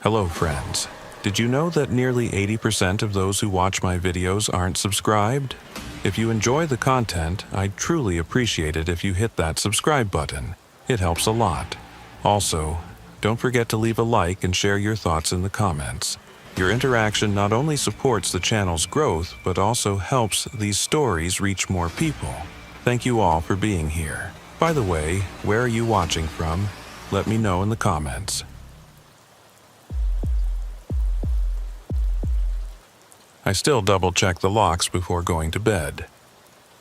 Hello friends. Did you know that nearly 80% of those who watch my videos aren't subscribed? If you enjoy the content, I'd truly appreciate it if you hit that subscribe button. It helps a lot. Also, don't forget to leave a like and share your thoughts in the comments. Your interaction not only supports the channel's growth, but also helps these stories reach more people. Thank you all for being here. By the way, where are you watching from? Let me know in the comments. I still double-check the locks before going to bed.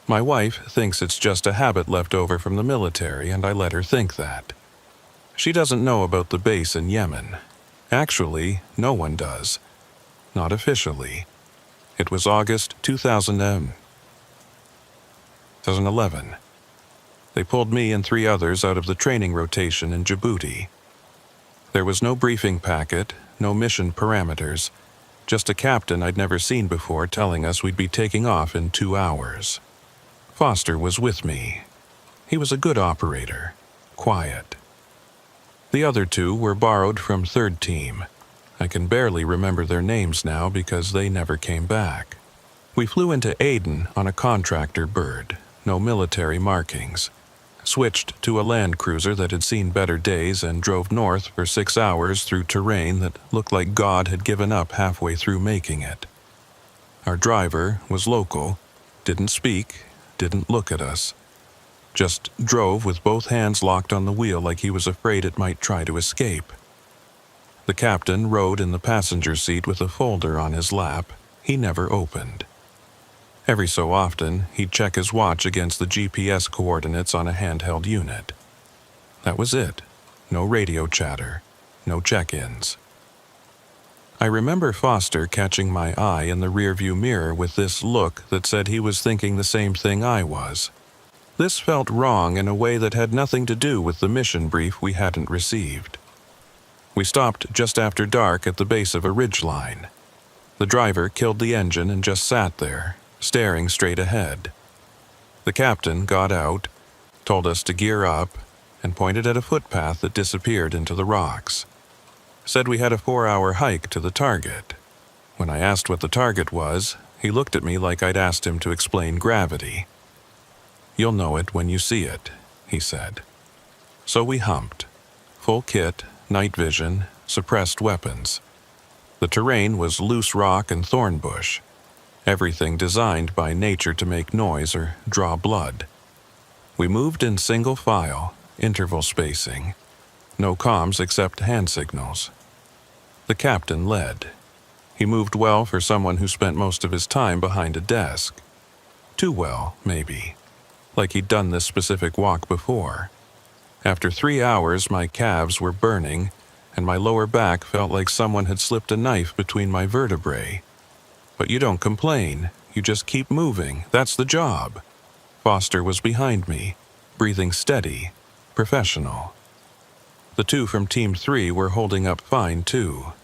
My wife thinks it's just a habit left over from the military, and I let her think that. She doesn't know about the base in Yemen. Actually, no one does. Not officially. It was August 2011. They pulled me and 3 others out of the training rotation in Djibouti. There was no briefing packet, no mission parameters, just a captain I'd never seen before telling us we'd be taking off in 2 hours. Foster was with me. He was a good operator, quiet. The other 2 were borrowed from 3rd Team. I can barely remember their names now because they never came back. We flew into Aden on a contractor bird, no military markings. Switched to a land cruiser that had seen better days and drove north for 6 hours through terrain that looked like God had given up halfway through making it. Our driver was local, didn't speak, didn't look at us. Just drove with both hands locked on the wheel like he was afraid it might try to escape. The captain rode in the passenger seat with a folder on his lap he never opened. Every so often, he'd check his watch against the GPS coordinates on a handheld unit. That was it. No radio chatter. No check-ins. I remember Foster catching my eye in the rearview mirror with this look that said he was thinking the same thing I was. This felt wrong in a way that had nothing to do with the mission brief we hadn't received. We stopped just after dark at the base of a ridgeline. The driver killed the engine and just sat there, staring straight ahead. The captain got out, told us to gear up, and pointed at a footpath that disappeared into the rocks. Said we had a 4-hour hike to the target. When I asked what the target was, he looked at me like I'd asked him to explain gravity. "You'll know it when you see it," he said. So we humped. Full kit, night vision, suppressed weapons. The terrain was loose rock and thorn bush. Everything designed by nature to make noise or draw blood. We moved in single file, interval spacing. No comms except hand signals. The captain led. He moved well for someone who spent most of his time behind a desk. Too well, maybe. Like he'd done this specific walk before. After 3 hours, my calves were burning, and my lower back felt like someone had slipped a knife between my vertebrae. But you don't complain, you just keep moving, that's the job. Foster was behind me, breathing steady, professional. The 2 from Team 3 were holding up fine too.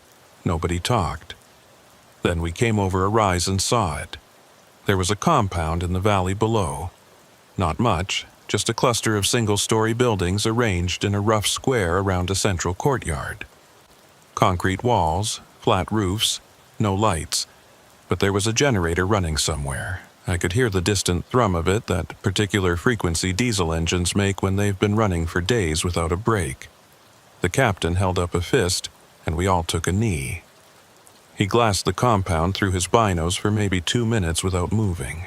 Nobody talked. Then we came over a rise and saw it. There was a compound in the valley below. Not much, just a cluster of single-story buildings arranged in a rough square around a central courtyard. Concrete walls, flat roofs, no lights. But there was a generator running somewhere. I could hear the distant thrum of it, that particular frequency diesel engines make when they've been running for days without a break. The captain held up a fist, and we all took a knee. He glassed the compound through his binos for maybe 2 minutes without moving.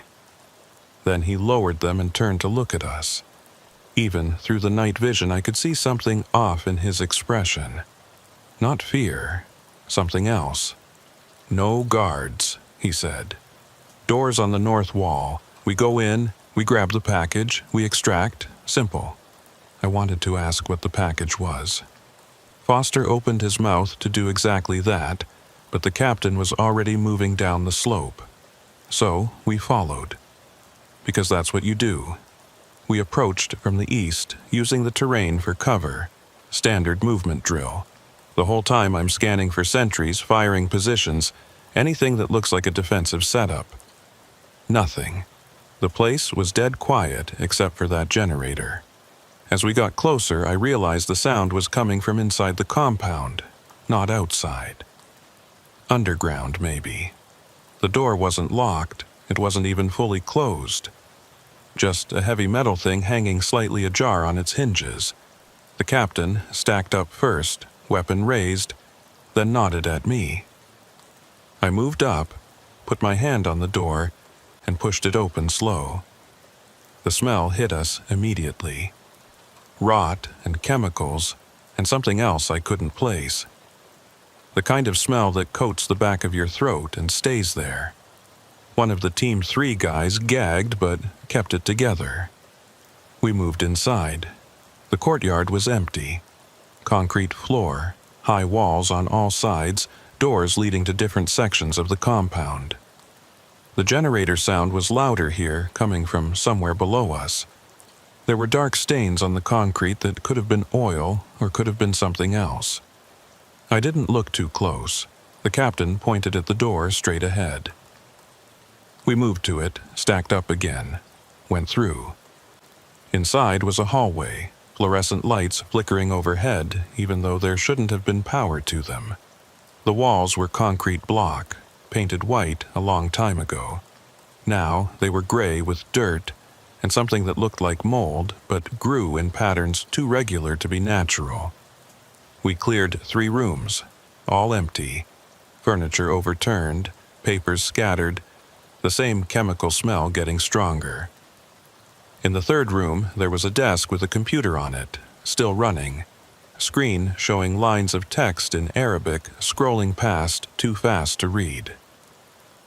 Then he lowered them and turned to look at us. Even through the night vision, I could see something off in his expression. Not fear, something else. "No guards," he said. "Doors on the north wall. We go in, we grab the package, we extract. Simple." I wanted to ask what the package was. Foster opened his mouth to do exactly that, but the captain was already moving down the slope. So we followed. Because that's what you do. We approached from the east, using the terrain for cover. Standard movement drill. The whole time I'm scanning for sentries, firing positions, anything that looks like a defensive setup. Nothing. The place was dead quiet except for that generator. As we got closer, I realized the sound was coming from inside the compound, not outside. Underground, maybe. The door wasn't locked, it wasn't even fully closed. Just a heavy metal thing hanging slightly ajar on its hinges. The captain stacked up first, weapon raised, then nodded at me. I moved up, put my hand on the door, and pushed it open slow. The smell hit us immediately. Rot and chemicals, and something else I couldn't place. The kind of smell that coats the back of your throat and stays there. One of the Team 3 guys gagged but kept it together. We moved inside. The courtyard was empty. Concrete floor, high walls on all sides, doors leading to different sections of the compound. The generator sound was louder here, coming from somewhere below us. There were dark stains on the concrete that could have been oil or could have been something else. I didn't look too close. The captain pointed at the door straight ahead. We moved to it, stacked up again, went through. Inside was a hallway, fluorescent lights flickering overhead, even though there shouldn't have been power to them. The walls were concrete block, painted white a long time ago. Now they were gray with dirt and something that looked like mold but grew in patterns too regular to be natural. We cleared 3 rooms, all empty, furniture overturned, papers scattered, the same chemical smell getting stronger. In the 3rd room, there was a desk with a computer on it, still running, a screen showing lines of text in Arabic scrolling past too fast to read.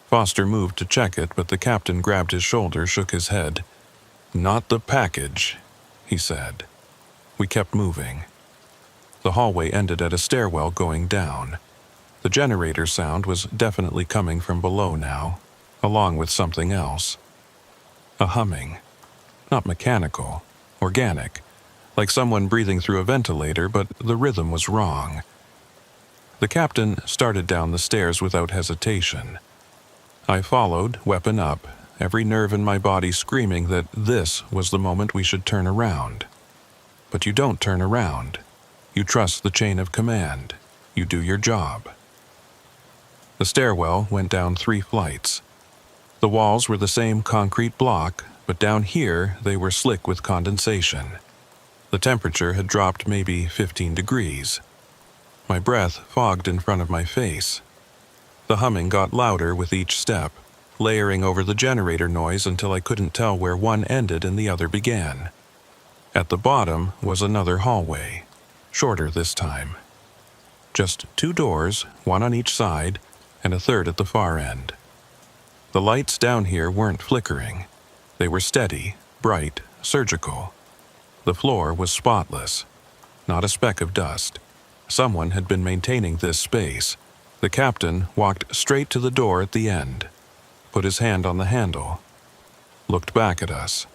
Foster moved to check it, but the captain grabbed his shoulder, shook his head. "Not the package," he said. We kept moving. The hallway ended at a stairwell going down. The generator sound was definitely coming from below now, along with something else. A humming. Not mechanical, organic, like someone breathing through a ventilator, but the rhythm was wrong. The captain started down the stairs without hesitation. I followed, weapon up, every nerve in my body screaming that this was the moment we should turn around. But you don't turn around. You trust the chain of command. You do your job. The stairwell went down 3 flights. The walls were the same concrete block, but down here they were slick with condensation. The temperature had dropped maybe 15 degrees. My breath fogged in front of my face. The humming got louder with each step, layering over the generator noise until I couldn't tell where one ended and the other began. At the bottom was another hallway, shorter this time. Just 2 doors, one on each side, and a third at the far end. The lights down here weren't flickering. They were steady, bright, surgical. The floor was spotless, not a speck of dust. Someone had been maintaining this space. The captain walked straight to the door at the end, put his hand on the handle, looked back at us.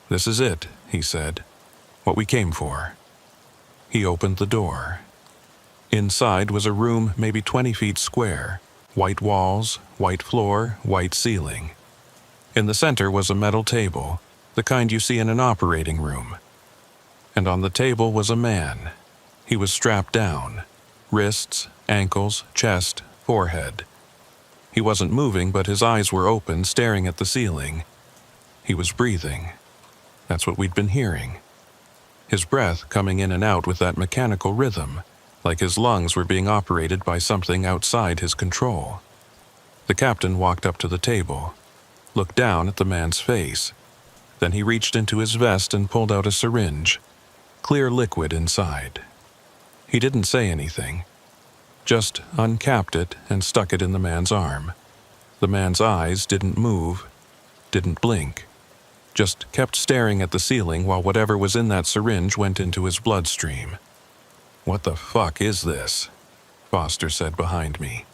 "This is it," he said. "What we came for." He opened the door. Inside was a room maybe 20 feet square, white walls, white floor, white ceiling. In the center was a metal table, the kind you see in an operating room. And on the table was a man. He was strapped down, wrists, ankles, chest, forehead. He wasn't moving, but his eyes were open, staring at the ceiling. He was breathing. That's what we'd been hearing. His breath coming in and out with that mechanical rhythm, like his lungs were being operated by something outside his control. The captain walked up to the table, looked down at the man's face. Then he reached into his vest and pulled out a syringe, clear liquid inside. He didn't say anything, just uncapped it and stuck it in the man's arm. The man's eyes didn't move, didn't blink, just kept staring at the ceiling while whatever was in that syringe went into his bloodstream. "What the fuck is this?" Foster said behind me.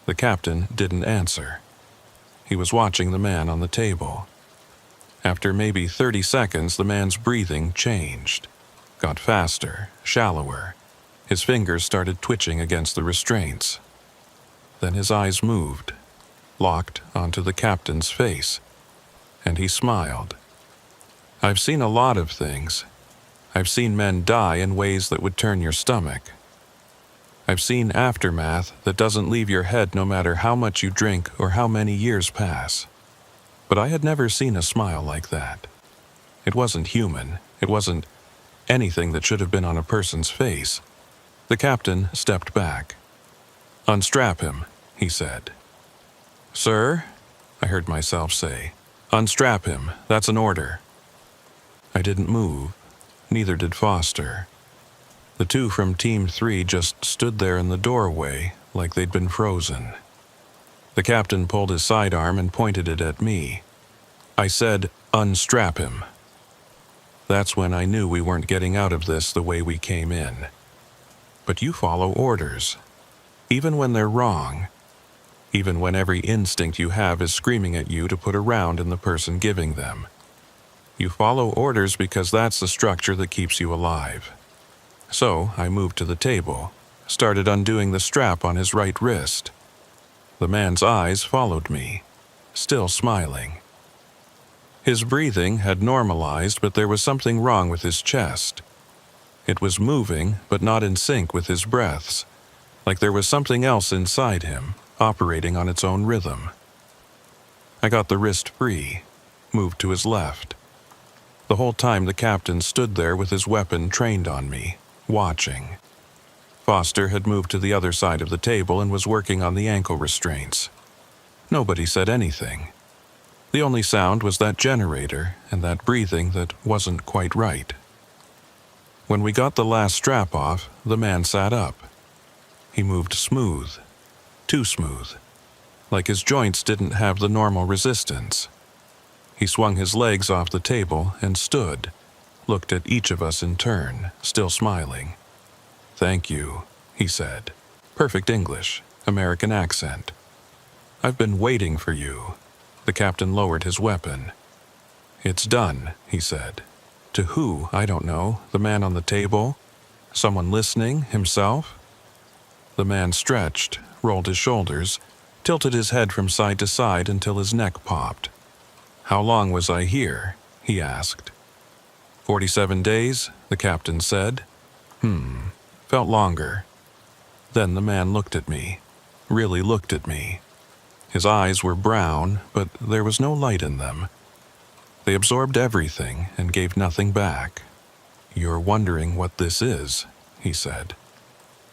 The captain didn't answer. He was watching the man on the table. After maybe 30 seconds, the man's breathing changed, got faster, shallower. His fingers started twitching against the restraints. Then his eyes moved, locked onto the captain's face, and he smiled. I've seen a lot of things. I've seen men die in ways that would turn your stomach. I've seen aftermath that doesn't leave your head no matter how much you drink or how many years pass. But I had never seen a smile like that. It wasn't human. It wasn't anything that should have been on a person's face. The captain stepped back. "Unstrap him," he said. "Sir?" I heard myself say. "Unstrap him. That's an order." I didn't move. Neither did Foster. The two from Team 3 just stood there in the doorway like they'd been frozen. The captain pulled his sidearm and pointed it at me. I said, "Unstrap him." That's when I knew we weren't getting out of this the way we came in. But you follow orders, even when they're wrong, even when every instinct you have is screaming at you to put a round in the person giving them. You follow orders because that's the structure that keeps you alive. So I moved to the table, started undoing the strap on his right wrist. The man's eyes followed me, still smiling. His breathing had normalized, but there was something wrong with his chest. It was moving, but not in sync with his breaths, like there was something else inside him, operating on its own rhythm. I got the wrist free, moved to his left. The whole time the captain stood there with his weapon trained on me, watching. Foster had moved to the other side of the table and was working on the ankle restraints. Nobody said anything. The only sound was that generator and that breathing that wasn't quite right. When we got the last strap off, the man sat up. He moved smooth, too smooth, like his joints didn't have the normal resistance. He swung his legs off the table and stood, looked at each of us in turn, still smiling. "Thank you," he said. Perfect English, American accent. "I've been waiting for you." The captain lowered his weapon. "It's done," he said. To who, I don't know. The man on the table? Someone listening, himself? The man stretched, rolled his shoulders, tilted his head from side to side until his neck popped. "How long was I here?" he asked. 47 days, the captain said. Felt longer. Then the man looked at me, really looked at me. His eyes were brown, but there was no light in them. They absorbed everything and gave nothing back. "You're wondering what this is," he said.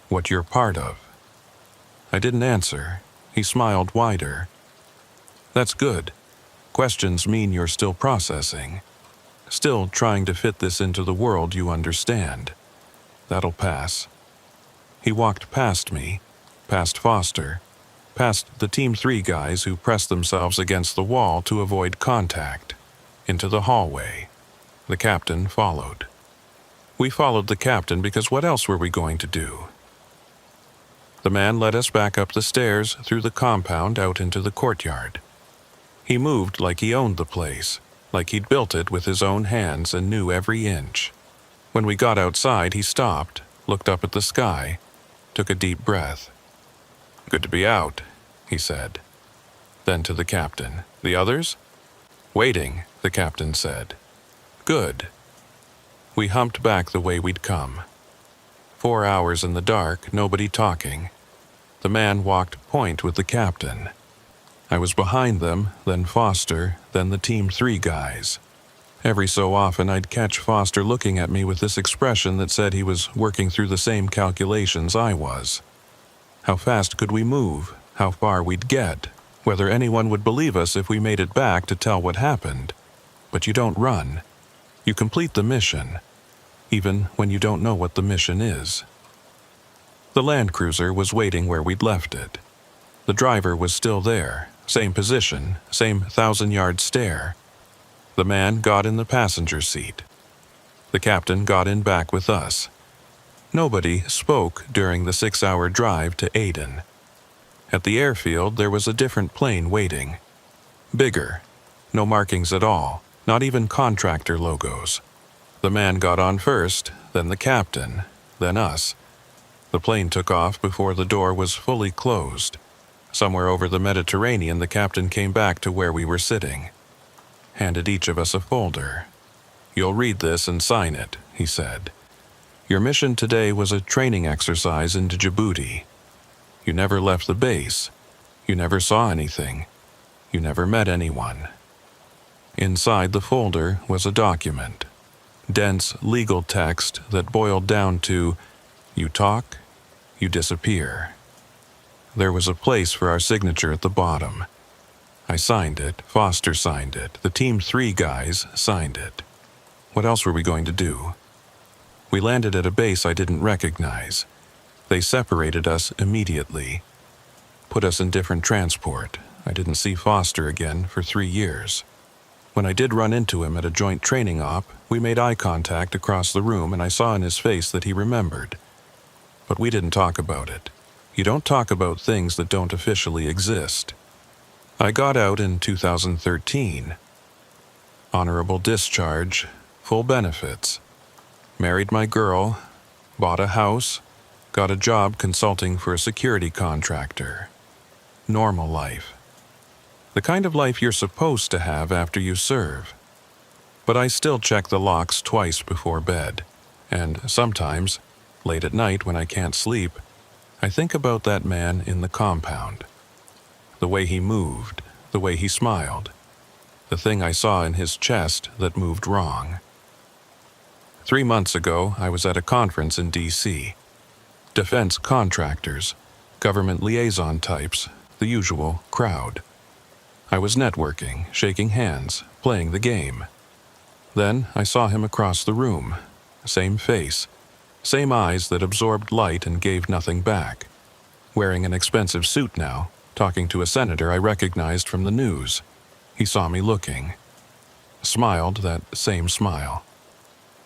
"What you're part of." I didn't answer. He smiled wider. "That's good. Questions mean you're still processing. Still trying to fit this into the world you understand. That'll pass." He walked past me, past Foster, past the Team 3 guys who pressed themselves against the wall to avoid contact, into the hallway. The captain followed. We followed the captain because what else were we going to do? The man led us back up the stairs through the compound out into the courtyard. He moved like he owned the place, like he'd built it with his own hands and knew every inch. When we got outside, he stopped, looked up at the sky, took a deep breath. "Good to be out," he said. Then to the captain, "The others?" "Waiting," the captain said. "Good." We humped back the way we'd come. 4 hours in the dark, nobody talking. The man walked point with the captain. I was behind them, then Foster, then the Team 3 guys. Every so often I'd catch Foster looking at me with this expression that said he was working through the same calculations I was. How fast could we move? How far we'd get? Whether anyone would believe us if we made it back to tell what happened. But you don't run. You complete the mission, even when you don't know what the mission is. The Land Cruiser was waiting where we'd left it. The driver was still there, same position, same 1,000-yard stare. The man got in the passenger seat. The captain got in back with us. Nobody spoke during the 6-hour drive to Aden. At the airfield, there was a different plane waiting. Bigger. No markings at all, not even contractor logos. The man got on first, then the captain, then us. The plane took off before the door was fully closed. Somewhere over the Mediterranean, the captain came back to where we were sitting. Handed each of us a folder. "You'll read this and sign it," he said. Your mission today was a training exercise into Djibouti. You never left the base. You never saw anything. You never met anyone. Inside the folder was a document, dense legal text that boiled down to, you talk, you disappear. There was a place for our signature at the bottom. I signed it, Foster signed it, the Team 3 guys signed it. What else were we going to do? We landed at a base I didn't recognize. They separated us immediately, put us in different transport. I didn't see Foster again for 3 years. When I did run into him at a joint training op, we made eye contact across the room and I saw in his face that he remembered. But we didn't talk about it. You don't talk about things that don't officially exist. I got out in 2013. Honorable discharge, full benefits. Married my girl, bought a house, got a job consulting for a security contractor. Normal life. The kind of life you're supposed to have after you serve. But I still check the locks twice before bed, and sometimes, late at night when I can't sleep, I think about that man in the compound. The way he moved, the way he smiled, the thing I saw in his chest that moved wrong. 3 months ago, I was at a conference in D.C. Defense contractors, government liaison types, the usual crowd. I was networking, shaking hands, playing the game. Then I saw him across the room. Same face, same eyes that absorbed light and gave nothing back. Wearing an expensive suit now, talking to a senator I recognized from the news. He saw me looking. Smiled that same smile.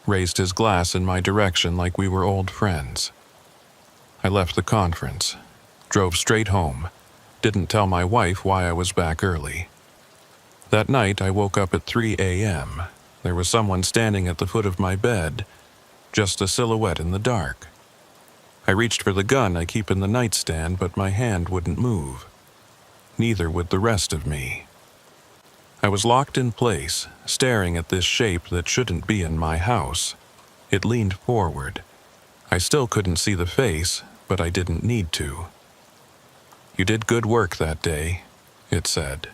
Raised his glass in my direction like we were old friends. I left the conference, drove straight home. Didn't tell my wife why I was back early. That night I woke up at 3 a.m. There was someone standing at the foot of my bed, just a silhouette in the dark. I reached for the gun I keep in the nightstand, but my hand wouldn't move. Neither would the rest of me. I was locked in place, staring at this shape that shouldn't be in my house. It leaned forward. I still couldn't see the face, but I didn't need to. You did good work that day, it said.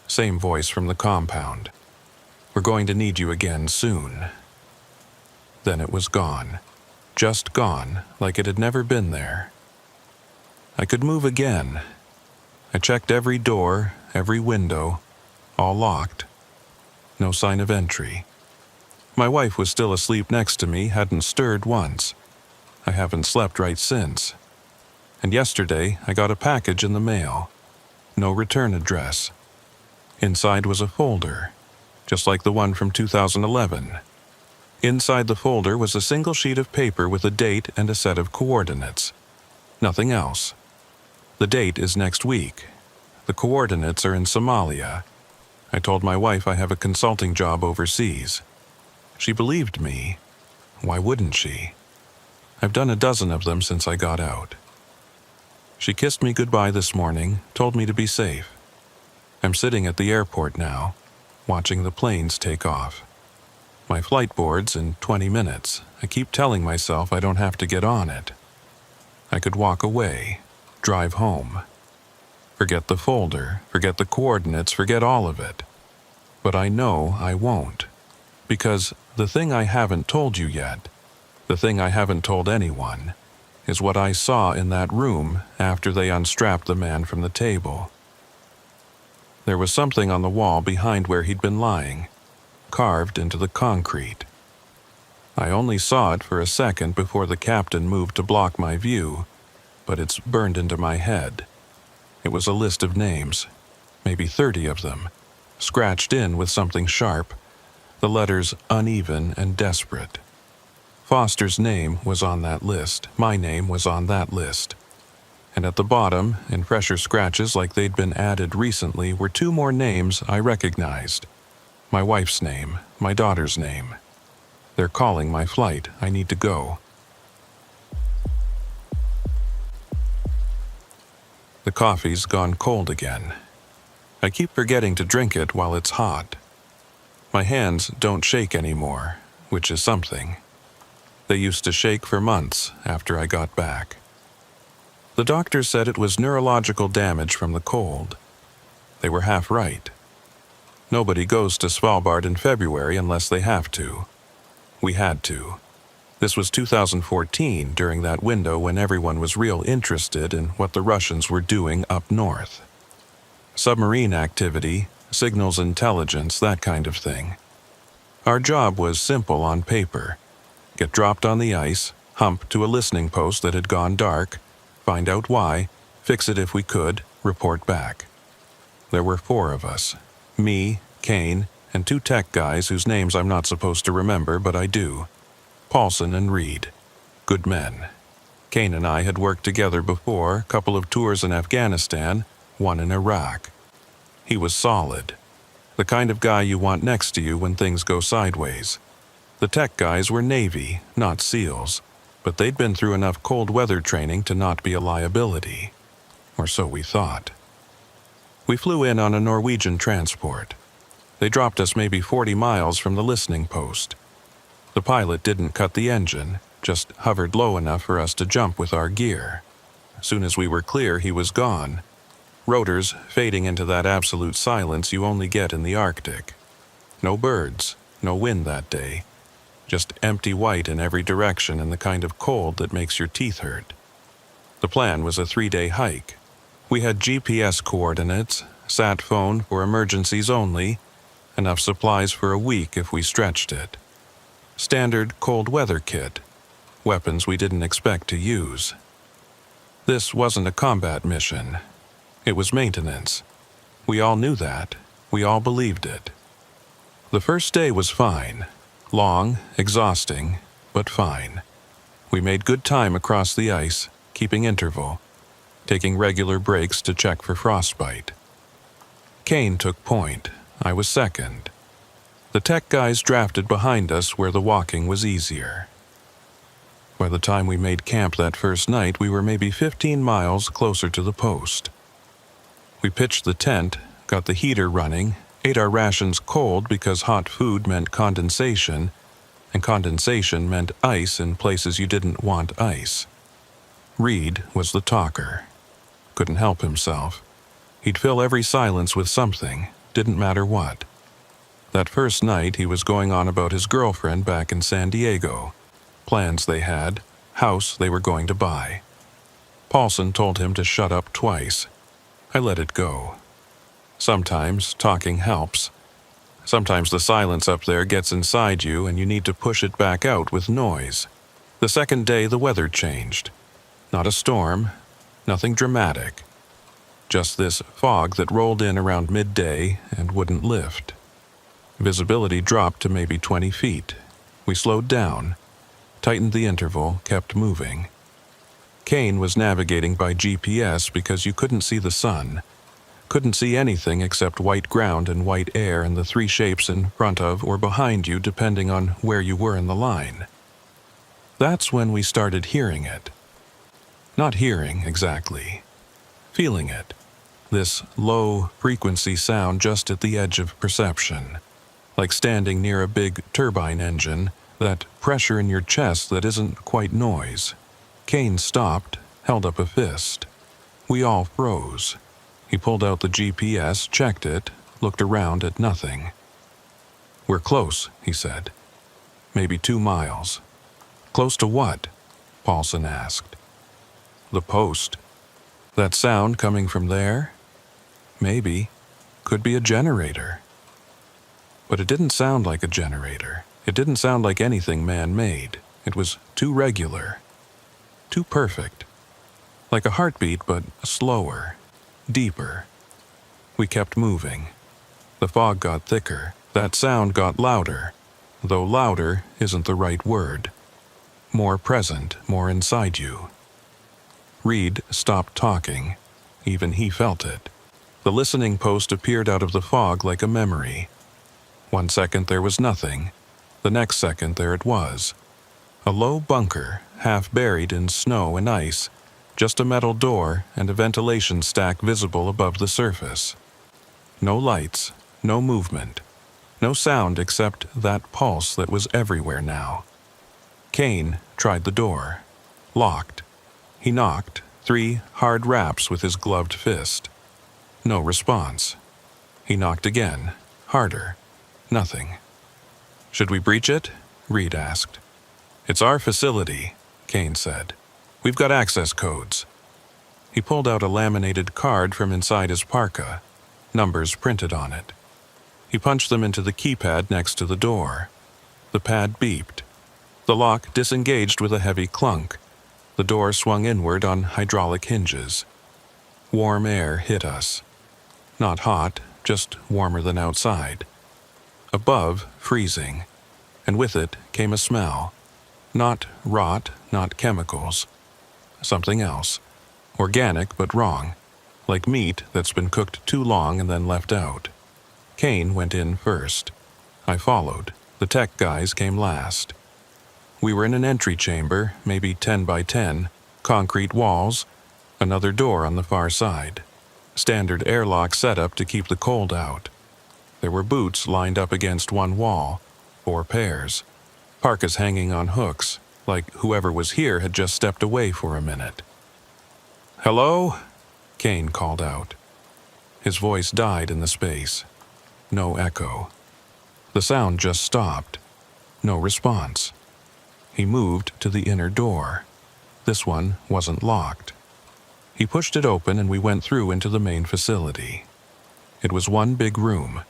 Same voice from the compound. We're going to need you again soon. Then it was gone. Just gone, like it had never been there. I could move again. I checked every door, every window, all locked. No sign of entry. My wife was still asleep next to me, hadn't stirred once. I haven't slept right since. And yesterday, I got a package in the mail. No return address. Inside was a folder, just like the one from 2011. Inside the folder was a single sheet of paper with a date and a set of coordinates. Nothing else. The date is next week. The coordinates are in Somalia. I told my wife I have a consulting job overseas. She believed me. Why wouldn't she? I've done a dozen of them since I got out. She kissed me goodbye this morning, told me to be safe. I'm sitting at the airport now, watching the planes take off. My flight board's in 20 minutes. I keep telling myself I don't have to get on it. I could walk away, drive home. Forget the folder, forget the coordinates, forget all of it. But I know I won't. Because the thing I haven't told you yet, the thing I haven't told anyone, is what I saw in that room after they unstrapped the man from the table. There was something on the wall behind where he'd been lying, carved into the concrete. I only saw it for a second before the captain moved to block my view, but it's burned into my head. It was a list of names, maybe 30 of them, scratched in with something sharp, the letters uneven and desperate. Foster's name was on that list. My name was on that list. And at the bottom, in fresher scratches like they'd been added recently, were 2 more names I recognized. My wife's name, my daughter's name. They're calling my flight. I need to go. The coffee's gone cold again. I keep forgetting to drink it while it's hot. My hands don't shake anymore, which is something. They used to shake for months after I got back. The doctor said it was neurological damage from the cold. They were half right. Nobody goes to Svalbard in February unless they have to. We had to. This was 2014, during that window when everyone was real interested in what the Russians were doing up north. Submarine activity, signals intelligence, that kind of thing. Our job was simple on paper. Get dropped on the ice, hump to a listening post that had gone dark, find out why, fix it if we could, report back. There were 4 of us. Me, Kane, and 2 tech guys whose names I'm not supposed to remember, but I do. Paulson and Reed. Good men. Kane and I had worked together before, a couple of tours in Afghanistan, one in Iraq. He was solid. The kind of guy you want next to you when things go sideways. The tech guys were Navy, not SEALs, but they'd been through enough cold weather training to not be a liability. Or so we thought. We flew in on a Norwegian transport. They dropped us maybe 40 miles from the listening post. The pilot didn't cut the engine, just hovered low enough for us to jump with our gear. As soon as we were clear, he was gone. Rotors fading into that absolute silence you only get in the Arctic. No birds, no wind that day. Just empty white in every direction and the kind of cold that makes your teeth hurt. The plan was a 3-day hike. We had GPS coordinates, sat phone for emergencies only, enough supplies for a week if we stretched it. Standard cold weather kit, weapons we didn't expect to use. This wasn't a combat mission. It was maintenance. We all knew that. We all believed it. The first day was fine. Long, exhausting, but fine. We made good time across the ice, keeping interval, taking regular breaks to check for frostbite. Kane took point. I was second. The tech guys drafted behind us where the walking was easier. By the time we made camp that first night, we were maybe 15 miles closer to the post. We pitched the tent, got the heater running, ate our rations cold because hot food meant condensation, and condensation meant ice in places you didn't want ice. Reed was the talker. Couldn't help himself. He'd fill every silence with something, didn't matter what. That first night he was going on about his girlfriend back in San Diego, plans they had, house they were going to buy. Paulson told him to shut up twice. I let it go. Sometimes talking helps. Sometimes the silence up there gets inside you and you need to push it back out with noise. The second day the weather changed. Not a storm, nothing dramatic. Just this fog that rolled in around midday and wouldn't lift. Visibility dropped to maybe 20 feet. We slowed down, tightened the interval, kept moving. Kane was navigating by GPS because you couldn't see the sun, couldn't see anything except white ground and white air and the 3 shapes in front of or behind you depending on where you were in the line. That's when we started hearing it. Not hearing exactly, feeling it. This low-frequency sound just at the edge of perception, like standing near a big turbine engine, that pressure in your chest that isn't quite noise. Kane stopped, held up a fist. We all froze. He pulled out the GPS, checked it, looked around at nothing. "We're close," he said. "Maybe 2 miles. "Close to what?" Paulson asked. "The post. That sound coming from there? Maybe. Could be a generator." But it didn't sound like a generator. It didn't sound like anything man-made. It was too regular. Too perfect. Like a heartbeat, but slower. Deeper. We kept moving. The fog got thicker. That sound got louder. Though louder isn't the right word. More present, more inside you. Reed stopped talking. Even he felt it. The listening post appeared out of the fog like a memory. 1 second there was nothing. The next second there it was. A low bunker, half buried in snow and ice, just a metal door and a ventilation stack visible above the surface. No lights, no movement, no sound except that pulse that was everywhere now. Kane tried the door. Locked. He knocked, 3 hard raps with his gloved fist. No response. He knocked again, harder. Nothing. "Should we breach it?" Reed asked. "It's our facility," Kane said. "We've got access codes." He pulled out a laminated card from inside his parka, numbers printed on it. He punched them into the keypad next to the door. The pad beeped. The lock disengaged with a heavy clunk. The door swung inward on hydraulic hinges. Warm air hit us. Not hot, just warmer than outside. Above, freezing. And with it came a smell. Not rot, not chemicals. Something else. Organic but wrong. Like meat that's been cooked too long and then left out. Kane went in first. I followed. The tech guys came last. We were in an entry chamber, maybe 10 by 10, concrete walls, another door on the far side. Standard airlock setup to keep the cold out. There were boots lined up against one wall, 4 pairs. Parkas hanging on hooks, like whoever was here had just stepped away for a minute. "Hello?" Kane called out. His voice died in the space. No echo. The sound just stopped. No response. He moved to the inner door. This one wasn't locked. He pushed it open and we went through into the main facility. It was one big room.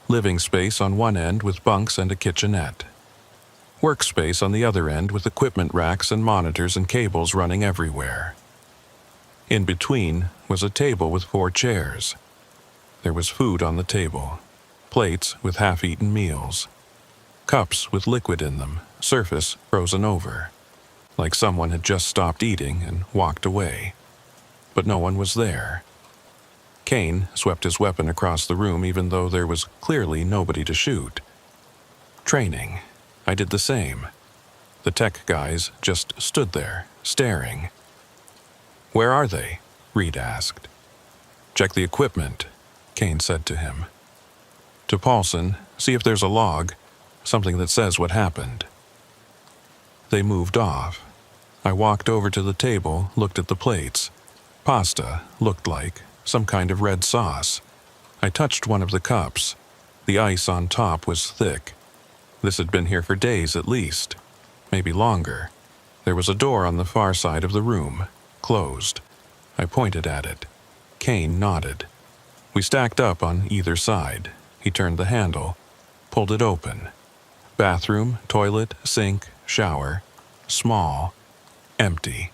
Living space on one end with bunks and a kitchenette. Workspace on the other end with equipment racks and monitors and cables running everywhere. In between was a table with 4 chairs. There was food on the table. Plates with half-eaten meals. Cups with liquid in them, surface frozen over. Like someone had just stopped eating and walked away. But no one was there. Kane swept his weapon across the room even though there was clearly nobody to shoot. Training. I did the same. The tech guys just stood there, staring. "Where are they?" Reed asked. "Check the equipment," Kane said to him. To Paulson, "See if there's a log, something that says what happened." They moved off. I walked over to the table, looked at the plates. Pasta, looked like, some kind of red sauce. I touched one of the cups. The ice on top was thick. This had been here for days at least, maybe longer. There was a door on the far side of the room, closed. I pointed at it. Kane nodded. We stacked up on either side. He turned the handle, pulled it open. Bathroom, toilet, sink, shower. Small. Empty.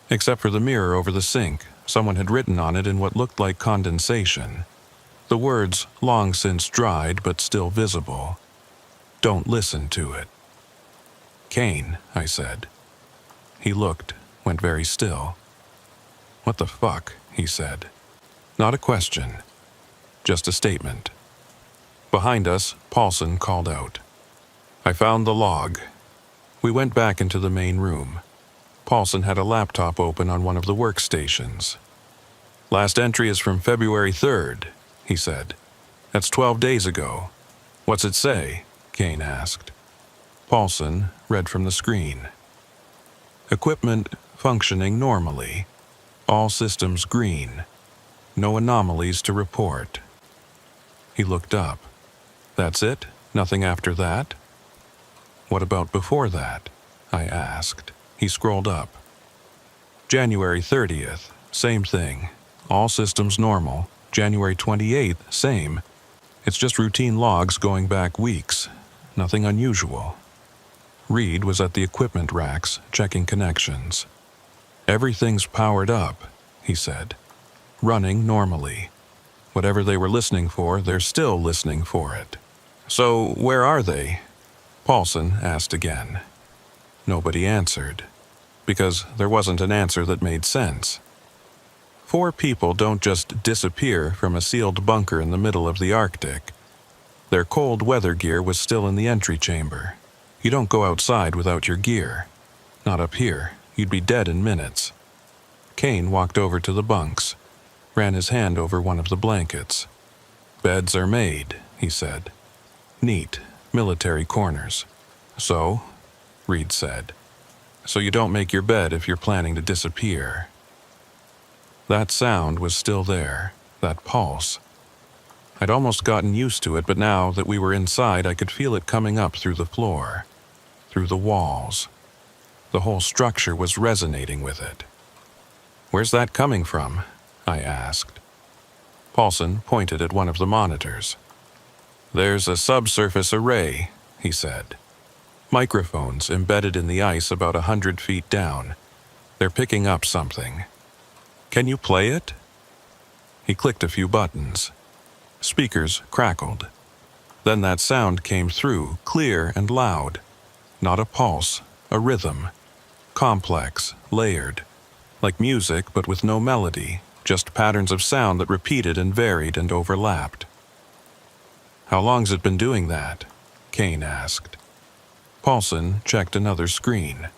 Except for the mirror over the sink, someone had written on it in what looked like condensation. The words long since dried but still visible. "Don't listen to it." "Kane," I said. He looked, went very still. "What the fuck?" he said. Not a question. Just a statement. Behind us, Paulson called out. "I found the log." We went back into the main room. Paulson had a laptop open on one of the workstations. "Last entry is from February 3rd, he said. "That's 12 days ago." "What's it say?" Kane asked. Paulson read from the screen. "Equipment functioning normally. All systems green. No anomalies to report." He looked up. "That's it? Nothing after that?" "What about before that?" I asked. He scrolled up. "January 30th, same thing. All systems normal. January 28th, same. It's just routine logs going back weeks. Nothing unusual." Reed was at the equipment racks, checking connections. "Everything's powered up," he said. "Running normally. Whatever they were listening for, they're still listening for it." "So, where are they?" Paulson asked again. Nobody answered, because there wasn't an answer that made sense. 4 people don't just disappear from a sealed bunker in the middle of the Arctic. Their cold weather gear was still in the entry chamber. You don't go outside without your gear. Not up here. You'd be dead in minutes. Kane walked over to the bunks, ran his hand over one of the blankets. "Beds are made," he said. "Neat, military corners." "So?" Reed said. "So you don't make your bed if you're planning to disappear." That sound was still there, that pulse. I'd almost gotten used to it, but now that we were inside, I could feel it coming up through the floor, through the walls. The whole structure was resonating with it. "Where's that coming from?" I asked. Paulson pointed at one of the monitors. "There's a subsurface array," he said. "Microphones embedded in the ice about 100 feet down. They're picking up something. Can you play it?" He clicked a few buttons. Speakers crackled. Then that sound came through, clear and loud. Not a pulse, a rhythm. Complex, layered. Like music, but with no melody, just patterns of sound that repeated and varied and overlapped. "How long's it been doing that?" Kane asked. Paulson checked another screen.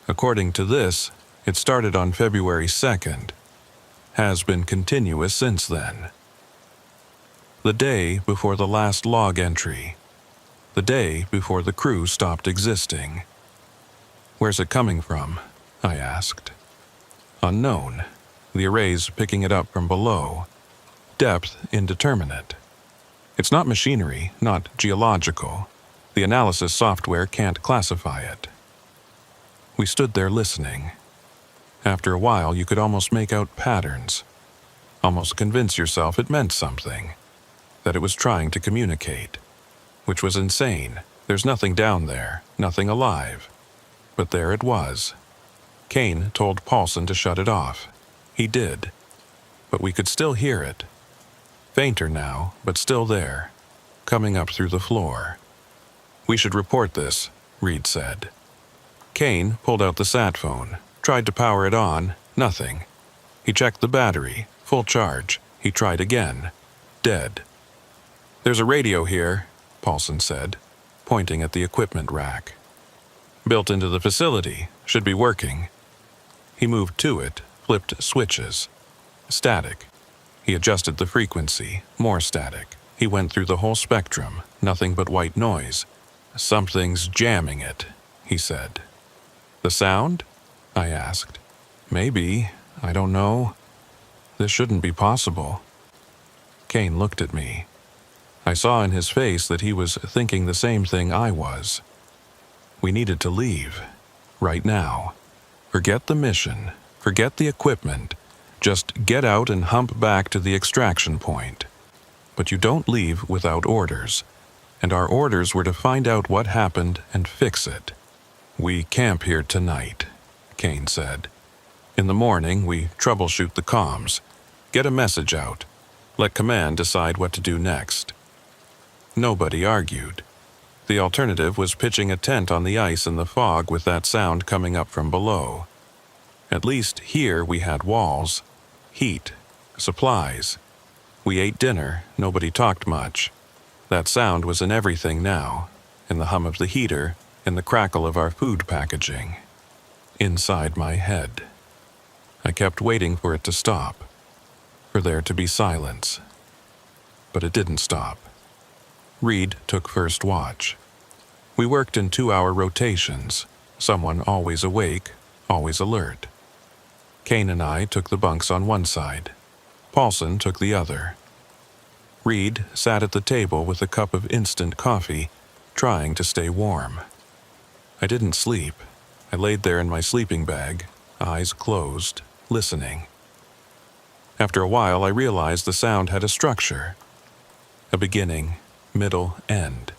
"According to this, it started on February 2nd. Has been continuous since then. The day before the last log entry. The day before the crew stopped existing." "Where's it coming from?" I asked. "Unknown. The array's picking it up from below. Depth indeterminate. It's not machinery, not geological. The analysis software can't classify it." We stood there listening. After a while, you could almost make out patterns. Almost convince yourself it meant something. That it was trying to communicate. Which was insane. There's nothing down there, nothing alive. But there it was. Kane told Paulson to shut it off. He did. But we could still hear it. Fainter now, but still there. Coming up through the floor. "We should report this," Reed said. Kane pulled out the sat phone, tried to power it on, nothing. He checked the battery, full charge. He tried again. Dead. "There's a radio here," Paulson said, pointing at the equipment rack. "Built into the facility, should be working." He moved to it, flipped switches. Static. He adjusted the frequency, more static. He went through the whole spectrum, nothing but white noise. "Something's jamming it," he said. "The sound?" I asked. "Maybe. I don't know. This shouldn't be possible." Kane looked at me. I saw in his face that he was thinking the same thing I was. We needed to leave. Right now. Forget the mission. Forget the equipment. Just get out and hump back to the extraction point. But you don't leave without orders. And our orders were to find out what happened and fix it. "We camp here tonight," Kane said. "In the morning, we troubleshoot the comms. Get a message out. Let command decide what to do next." Nobody argued. The alternative was pitching a tent on the ice in the fog with that sound coming up from below. At least here we had walls, heat, supplies. We ate dinner, nobody talked much. That sound was in everything now, in the hum of the heater, in the crackle of our food packaging. Inside my head. I kept waiting for it to stop, for there to be silence. But it didn't stop. Reed took first watch. We worked in 2-hour rotations, someone always awake, always alert. Kane and I took the bunks on one side. Paulson took the other. Reed sat at the table with a cup of instant coffee, trying to stay warm. I didn't sleep. I laid there in my sleeping bag, eyes closed, listening. After a while, I realized the sound had a structure. A beginning, middle, end.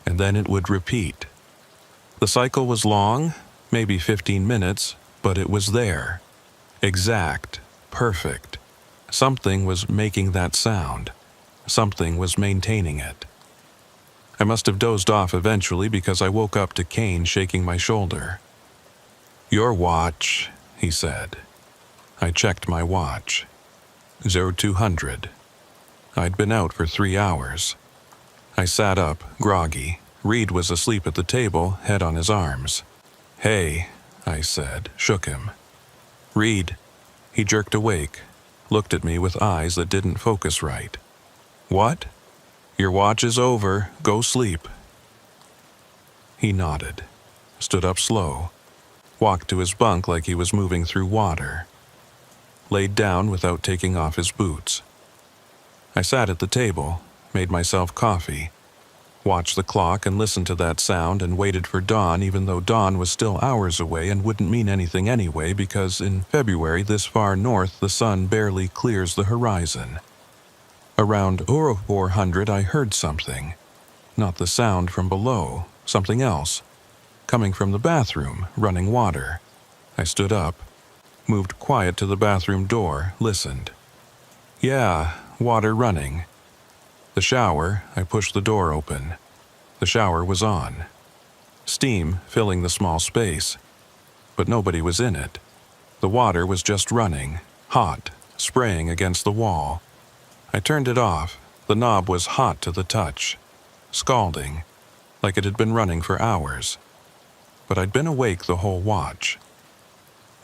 And then it would repeat. The cycle was long, maybe 15 minutes, but it was there. Exact, perfect. Something was making that sound. Something was maintaining it. I must have dozed off eventually because I woke up to Kane shaking my shoulder. "Your watch," he said. I checked my watch. 0200. I'd been out for 3 hours. I sat up, groggy. Reed was asleep at the table, head on his arms. "Hey," I said, shook him. "Reed." He jerked awake, looked at me with eyes that didn't focus right. "What?" "Your watch is over. Go sleep." He nodded. stood up slow, walked to his bunk like he was moving through water, laid down without taking off his boots. I sat at the table, made myself coffee, watched the clock and listened to that sound and waited for dawn, even though dawn was still hours away and wouldn't mean anything anyway, because in February this far north the sun barely clears the horizon. Around 400 I heard something. Not the sound from below, something else. Coming from the bathroom, running water. I stood up, moved quiet to the bathroom door, listened. Yeah, water running. The shower, I pushed the door open. The shower was on. Steam filling the small space. But nobody was in it. The water was just running, hot, spraying against the wall. I turned it off. The knob was hot to the touch. Scalding, like it had been running for hours. But I'd been awake the whole watch.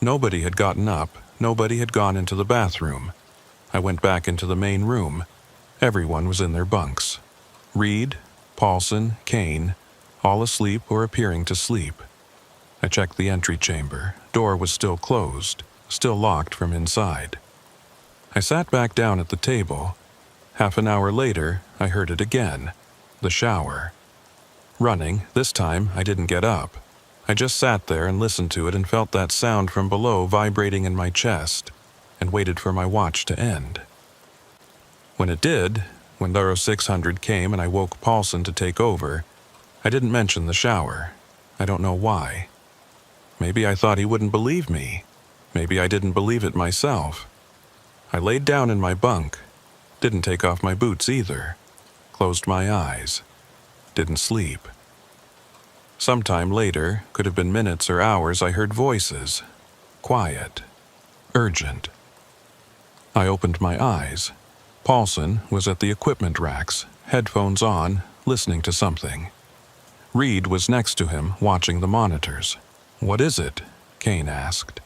Nobody had gotten up. Nobody had gone into the bathroom. I went back into the main room. Everyone was in their bunks. Reed, Paulson, Kane, all asleep or appearing to sleep. I checked the entry chamber. Door was still closed, still locked from inside. I sat back down at the table. Half an hour later, I heard it again. The shower. Running, this time I didn't get up. I just sat there and listened to it and felt that sound from below vibrating in my chest, and waited for my watch to end. When it did, when 600 came and I woke Paulson to take over, I didn't mention the shower. I don't know why. Maybe I thought he wouldn't believe me. Maybe I didn't believe it myself. I laid down in my bunk, didn't take off my boots either, closed my eyes, didn't sleep. Sometime later, could have been minutes or hours, I heard voices, quiet, urgent. I opened my eyes. Paulson was at the equipment racks, headphones on, listening to something. Reed was next to him, watching the monitors. "What is it?" Kane asked.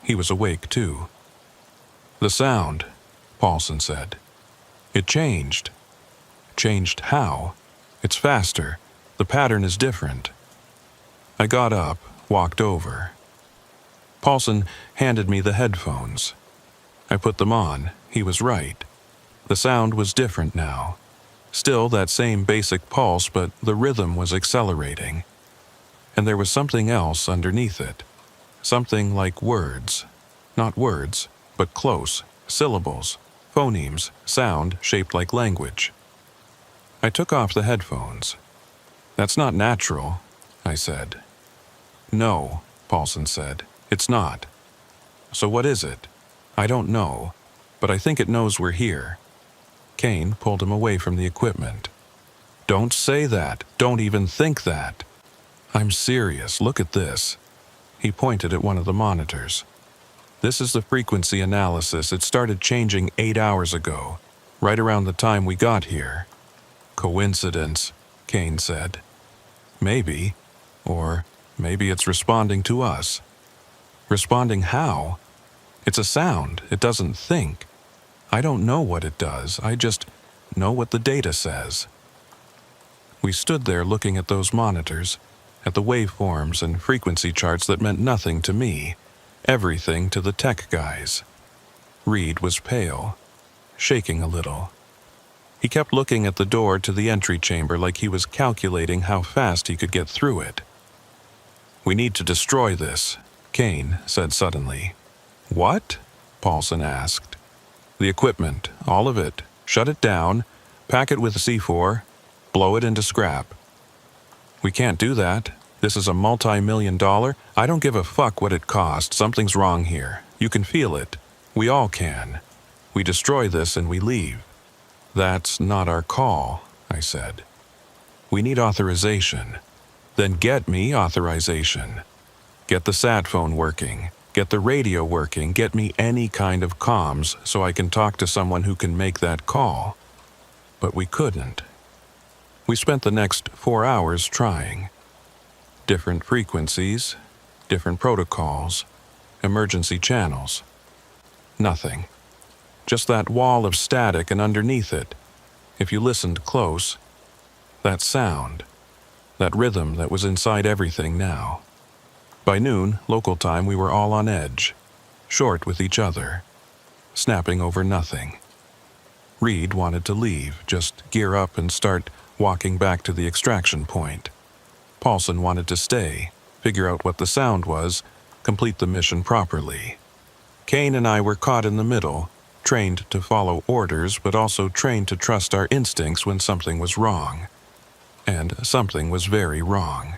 He was awake too. "The sound," Paulson said. "It changed." "Changed how?" "It's faster. The pattern is different." I got up, walked over. Paulson handed me the headphones. I put them on. He was right. The sound was different now. Still that same basic pulse, but the rhythm was accelerating. And there was something else underneath it. Something like words. Not words, but close. Syllables, phonemes, sound shaped like language. I took off the headphones. "That's not natural," I said. "No," Paulson said. "It's not." "So what is it?" "I don't know, but I think it knows we're here." Kane pulled him away from the equipment. "Don't say that. Don't even think that." "I'm serious. Look at this." He pointed at one of the monitors. "This is the frequency analysis. It started changing 8 hours ago, right around the time we got here." "Coincidence," Kane said. "Maybe. Or maybe it's responding to us." "Responding how?" "It's a sound. It doesn't think. I don't know what it does. I just know what the data says." We stood there looking at those monitors, at the waveforms and frequency charts that meant nothing to me, everything to the tech guys. Reed was pale, shaking a little. He kept looking at the door to the entry chamber like he was calculating how fast he could get through it. "We need to destroy this," Kane said suddenly. "What?" Paulson asked. "The equipment, all of it. Shut it down, pack it with C4, blow it into scrap." "We can't do that. This is a multi-million-dollar. I don't give a fuck what it costs. Something's wrong here. You can feel it. We all can. We destroy this and we leave." "That's not our call," I said. "We need authorization." "Then get me authorization. Get the sat phone working. Get the radio working. Get me any kind of comms so I can talk to someone who can make that call." But we couldn't. We spent the next 4 hours trying. Different frequencies, different protocols, emergency channels. Nothing. Just that wall of static, and underneath it, if you listened close, that sound, that rhythm that was inside everything now. By noon, local time, we were all on edge, short with each other, snapping over nothing. Reed wanted to leave, just gear up and start walking back to the extraction point. Paulson wanted to stay, figure out what the sound was, complete the mission properly. Kane and I were caught in the middle, trained to follow orders, but also trained to trust our instincts when something was wrong. And something was very wrong.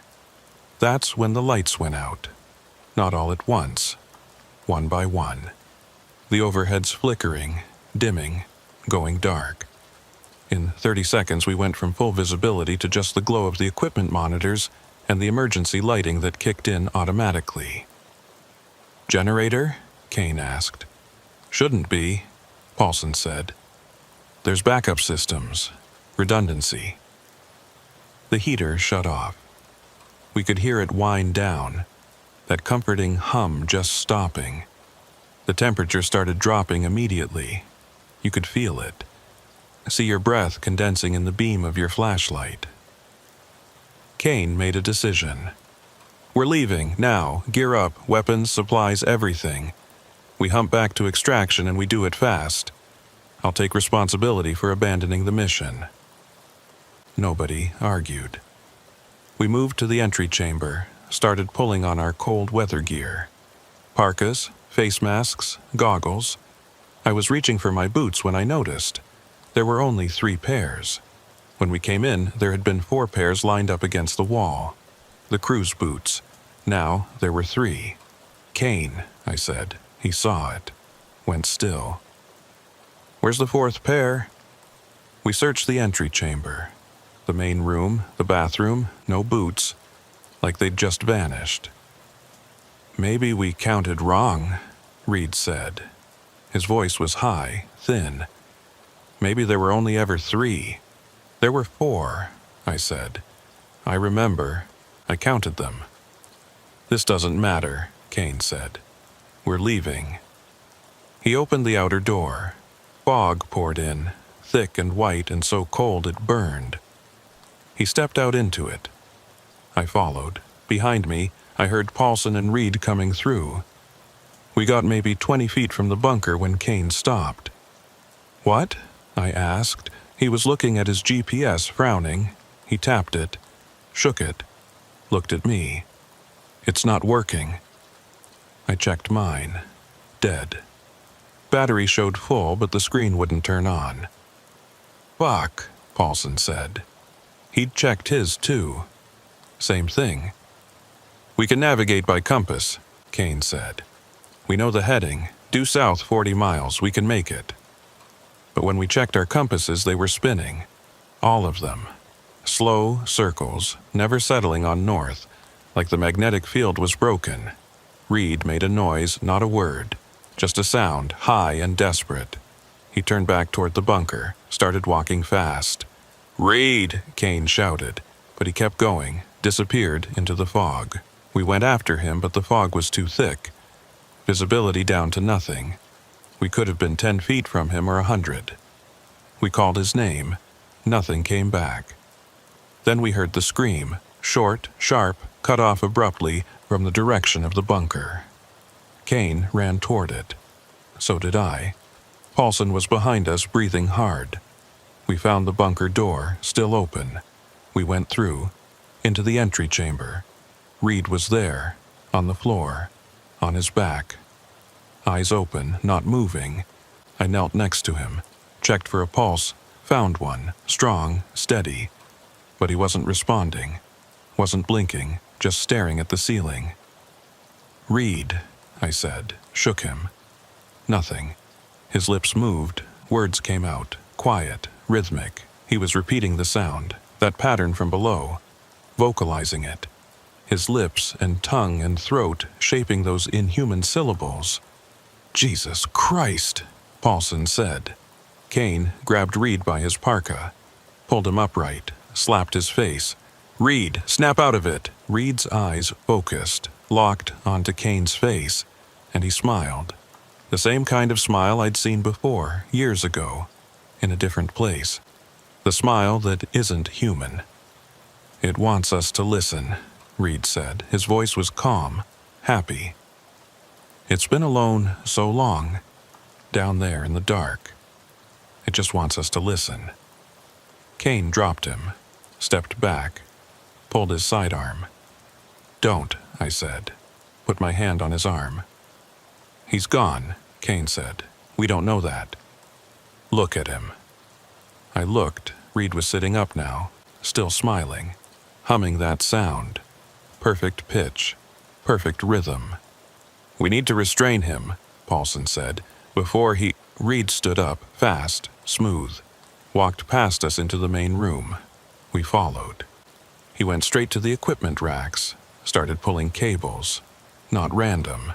That's when the lights went out. Not all at once, one by one. The overheads flickering, dimming, going dark. In 30 seconds, we went from full visibility to just the glow of the equipment monitors and the emergency lighting that kicked in automatically. "Generator?" Kane asked. "Shouldn't be," Paulson said. "There's backup systems. Redundancy." The heater shut off. We could hear it wind down, that comforting hum just stopping. The temperature started dropping immediately. You could feel it. See your breath condensing in the beam of your flashlight. Kane made a decision. "We're leaving, now. Gear up, weapons, supplies, everything. We hump back to extraction and we do it fast. I'll take responsibility for abandoning the mission." Nobody argued. We moved to the entry chamber, started pulling on our cold weather gear. Parkas, face masks, goggles. I was reaching for my boots when I noticed. There were only 3 pairs. When we came in, there had been 4 pairs lined up against the wall. The crew's boots. Now there were 3. "Kane," I said. He saw it. Went still. "Where's the 4th pair?" We searched the entry chamber. The main room, the bathroom, no boots. Like they'd just vanished. "Maybe we counted wrong," Reed said. His voice was high, thin. "Maybe there were only ever 3. "There were 4, I said. "I remember. I counted them." "This doesn't matter," Kane said. "We're leaving." He opened the outer door. Fog poured in, thick and white and so cold it burned. He stepped out into it. I followed. Behind me, I heard Paulson and Reed coming through. We got maybe 20 feet from the bunker when Kane stopped. "What?" I asked. He was looking at his GPS, frowning. He tapped it, shook it, looked at me. "It's not working." I checked mine. Dead. Battery showed full, but the screen wouldn't turn on. "Fuck," Paulson said. He'd checked his, too. Same thing. "We can navigate by compass," Kane said. "We know the heading. Due south 40 miles. We can make it." But when we checked our compasses, they were spinning. All of them. Slow circles, never settling on north, like the magnetic field was broken. Reed made a noise, not a word. Just a sound, high and desperate. He turned back toward the bunker, started walking fast. "Reed!" Kane shouted, but he kept going, disappeared into the fog. We went after him, but the fog was too thick. Visibility down to nothing. We could have been 10 feet from him or 100. We called his name. Nothing came back. Then we heard the scream, short, sharp, cut off abruptly from the direction of the bunker. Kane ran toward it. So did I. Paulson was behind us, breathing hard. We found the bunker door, still open. We went through, into the entry chamber. Reed was there, on the floor, on his back. Eyes open, not moving. I knelt next to him, checked for a pulse, found one, strong, steady. But he wasn't responding, wasn't blinking, just staring at the ceiling. "Reed," I said, shook him. Nothing. His lips moved, words came out, quiet, rhythmic. He was repeating the sound, that pattern from below, vocalizing it. His lips and tongue and throat shaping those inhuman syllables. "Jesus Christ," Paulson said. Kane grabbed Reed by his parka, pulled him upright, slapped his face. "Reed, snap out of it!" Reed's eyes focused, locked onto Kane's face, and he smiled. The same kind of smile I'd seen before, years ago, in a different place. The smile that isn't human. "It wants us to listen," Reed said. His voice was calm, happy. It's been alone so long, down there in the dark. It just wants us to listen. Kane dropped him, stepped back, pulled his sidearm. "Don't," I said. Put my hand on his arm. "He's gone," Kane said. "We don't know that." "Look at him." I looked. Reed was sitting up now, still smiling, humming that sound. Perfect pitch, perfect rhythm. "We need to restrain him," Paulson said, before he... Reed stood up, fast, smooth, walked past us into the main room. We followed. He went straight to the equipment racks, started pulling cables. Not random.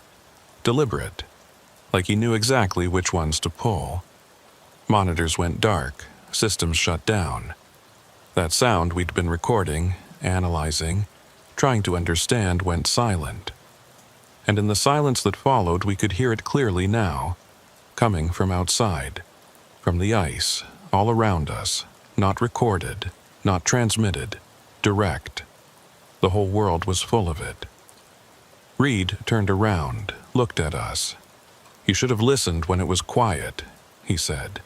Deliberate. Like he knew exactly which ones to pull. Monitors went dark, systems shut down. That sound we'd been recording, analyzing, trying to understand went silent. And in the silence that followed, we could hear it clearly now, coming from outside, from the ice, all around us, not recorded, not transmitted, direct. The whole world was full of it. Reed turned around, looked at us. "You should have listened when it was quiet," he said.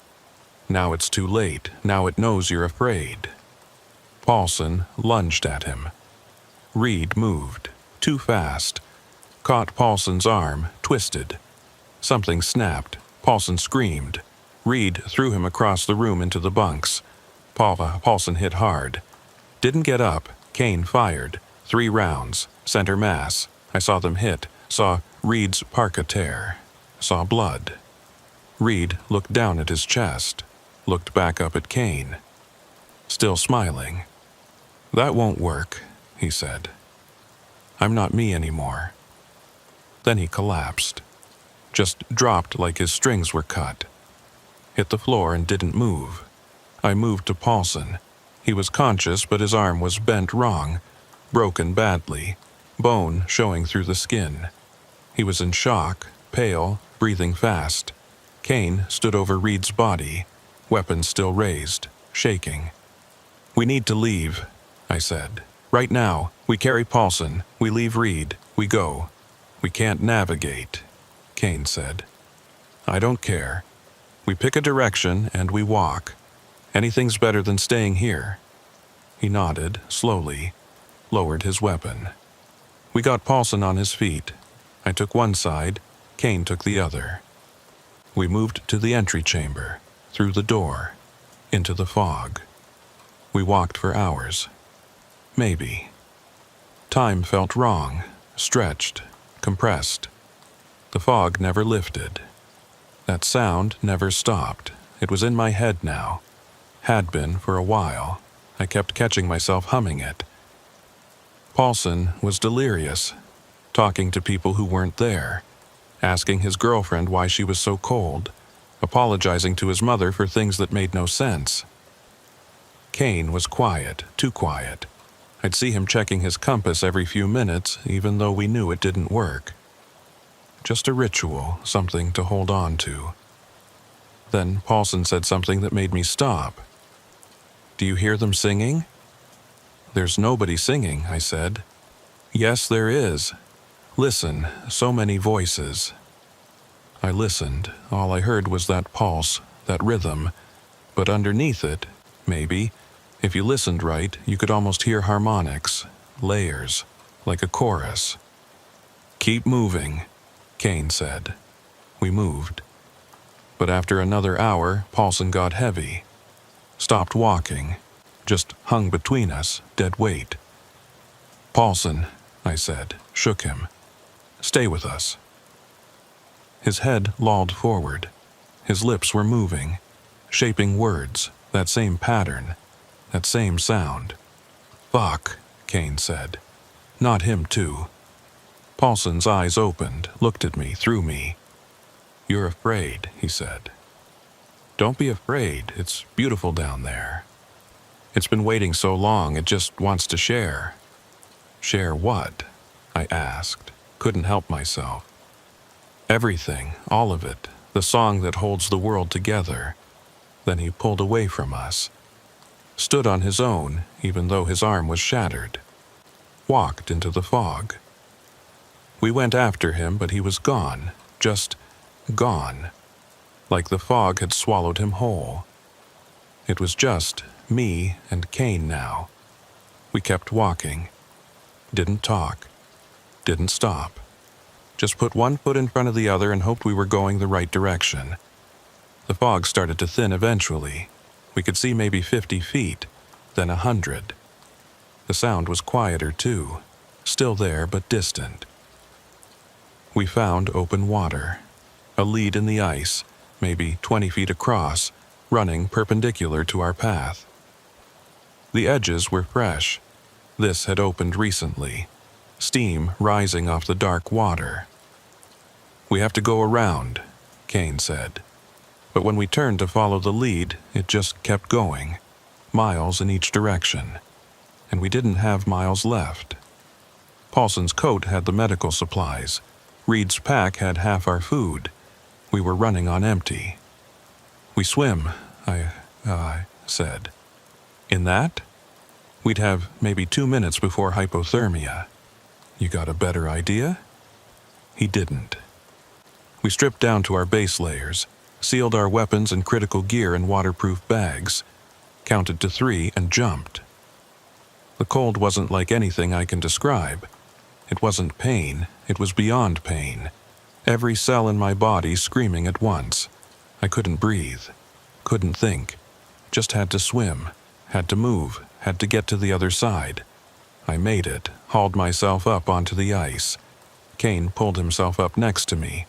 "Now it's too late. Now it knows you're afraid." Paulson lunged at him. Reed moved, too fast, caught Paulson's arm, twisted. Something snapped. Paulson screamed. Reed threw him across the room into the bunks. Paulson hit hard. Didn't get up. Kane fired. 3 rounds. Center mass. I saw them hit. Saw Reed's parka tear. Saw blood. Reed looked down at his chest. Looked back up at Kane. Still smiling. "That won't work," he said. "I'm not me anymore." Then he collapsed. Just dropped like his strings were cut. Hit the floor and didn't move. I moved to Paulson. He was conscious, but his arm was bent wrong, broken badly, bone showing through the skin. He was in shock, pale, breathing fast. Kane stood over Reed's body, weapon still raised, shaking. "We need to leave," I said. "Right now. We carry Paulson. We leave Reed. We go." "We can't navigate," Kane said. "I don't care. We pick a direction and we walk. Anything's better than staying here." He nodded, slowly, lowered his weapon. We got Paulson on his feet. I took one side, Kane took the other. We moved to the entry chamber, through the door, into the fog. We walked for hours. Maybe. Time felt wrong, stretched, compressed. The fog never lifted. That sound never stopped. It was in my head now. Had been for a while. I kept catching myself humming it. Paulson was delirious, talking to people who weren't there, asking his girlfriend why she was so cold, apologizing to his mother for things that made no sense. Kane was quiet, too quiet. I'd see him checking his compass every few minutes, even though we knew it didn't work. Just a ritual, something to hold on to. Then Paulson said something that made me stop. "Do you hear them singing?" "There's nobody singing," I said. "Yes, there is. Listen, so many voices." I listened. All I heard was that pulse, that rhythm. But underneath it, maybe, if you listened right, you could almost hear harmonics, layers, like a chorus. "Keep moving," Kane said. We moved. But after another hour, Paulson got heavy. Stopped walking. Just hung between us, dead weight. "Paulson," I said, shook him. "Stay with us." His head lolled forward. His lips were moving, shaping words, that same pattern, that same sound. "Fuck," Kane said. "Not him too." Paulson's eyes opened, looked at me, through me. "You're afraid," he said. "Don't be afraid. It's beautiful down there. It's been waiting so long, it just wants to share." "Share what?" I asked. Couldn't help myself. "Everything, all of it, the song that holds the world together." Then he pulled away from us. Stood on his own, even though his arm was shattered. Walked into the fog. We went after him, but he was gone, just gone, like the fog had swallowed him whole. It was just me and Kane now. We kept walking, didn't talk, didn't stop. Just put one foot in front of the other and hoped we were going the right direction. The fog started to thin eventually. We could see maybe 50 feet, then 100. The sound was quieter too, still there but distant. We found open water, a lead in the ice, maybe 20 feet across, running perpendicular to our path. The edges were fresh. This had opened recently, steam rising off the dark water. "We have to go around," Kane said. But when we turned to follow the lead, it just kept going, miles in each direction. And we didn't have miles left. Paulson's coat had the medical supplies. Reed's pack had half our food. We were running on empty. "We swim," I said. "In that? We'd have maybe 2 minutes before hypothermia. You got a better idea?" He didn't. We stripped down to our base layers, sealed our weapons and critical gear in waterproof bags, counted to 3 and jumped. The cold wasn't like anything I can describe. It wasn't pain, it was beyond pain. Every cell in my body screaming at once. I couldn't breathe, couldn't think, just had to swim, had to move, had to get to the other side. I made it, hauled myself up onto the ice. Kane pulled himself up next to me.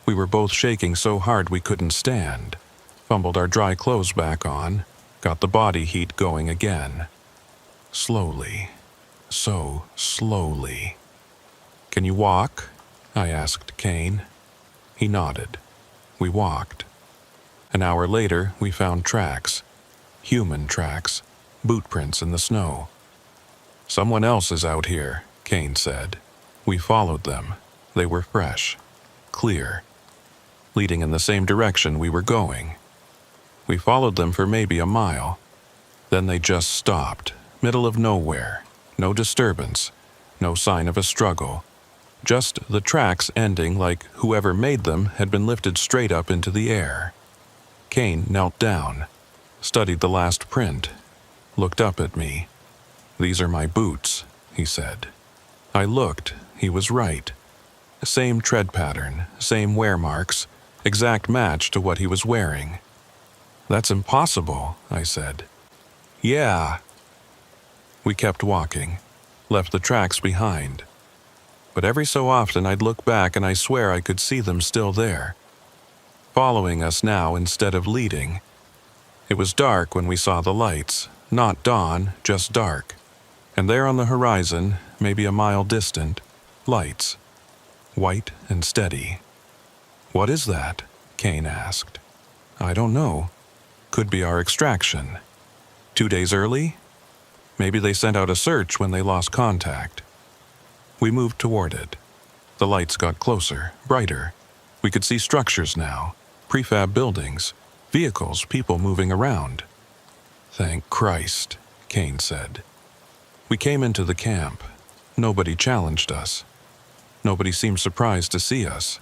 We were both shaking so hard we couldn't stand. Fumbled our dry clothes back on, got the body heat going again. Slowly, so slowly. "Can you walk?" I asked Kane. He nodded. We walked. An hour later, we found tracks. Human tracks. Boot prints in the snow. "Someone else is out here," Kane said. We followed them. They were fresh, clear, leading in the same direction we were going. We followed them for maybe a mile. Then they just stopped, middle of nowhere. No disturbance, no sign of a struggle. Just the tracks ending like whoever made them had been lifted straight up into the air. Kane knelt down, studied the last print, looked up at me. "These are my boots," he said. I looked. He was right. Same tread pattern, same wear marks, exact match to what he was wearing. "That's impossible," I said. "Yeah." We kept walking, left the tracks behind. But every so often I'd look back and I swear I could see them still there, following us now instead of leading. It was dark when we saw the lights, not dawn, just dark. And there on the horizon, maybe a mile distant, lights, white and steady. "What is that?" Kane asked. "I don't know. Could be our extraction. 2 days early? Maybe they sent out a search when they lost contact." We moved toward it. The lights got closer, brighter. We could see structures now, prefab buildings, vehicles, people moving around. "Thank Christ," Kane said. We came into the camp. Nobody challenged us. Nobody seemed surprised to see us.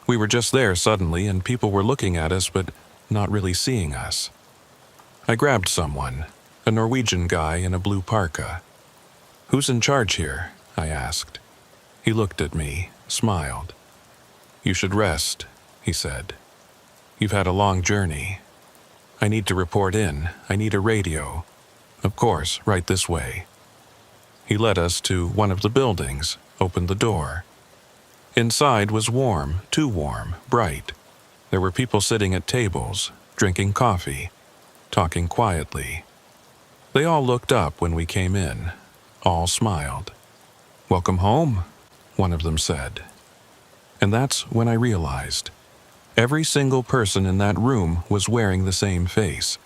We were just there suddenly, and people were looking at us but not really seeing us. I grabbed someone, a Norwegian guy in a blue parka. "Who's in charge here?" I asked. He looked at me, smiled. "You should rest," he said. "You've had a long journey. I need to report in. I need a radio. Of course, right this way." He led us to one of the buildings, opened the door. Inside was warm, too warm, bright. There were people sitting at tables, drinking coffee, talking quietly. They all looked up when we came in. All smiled. "Welcome home," one of them said. And that's when I realized. Every single person in that room was wearing the same face.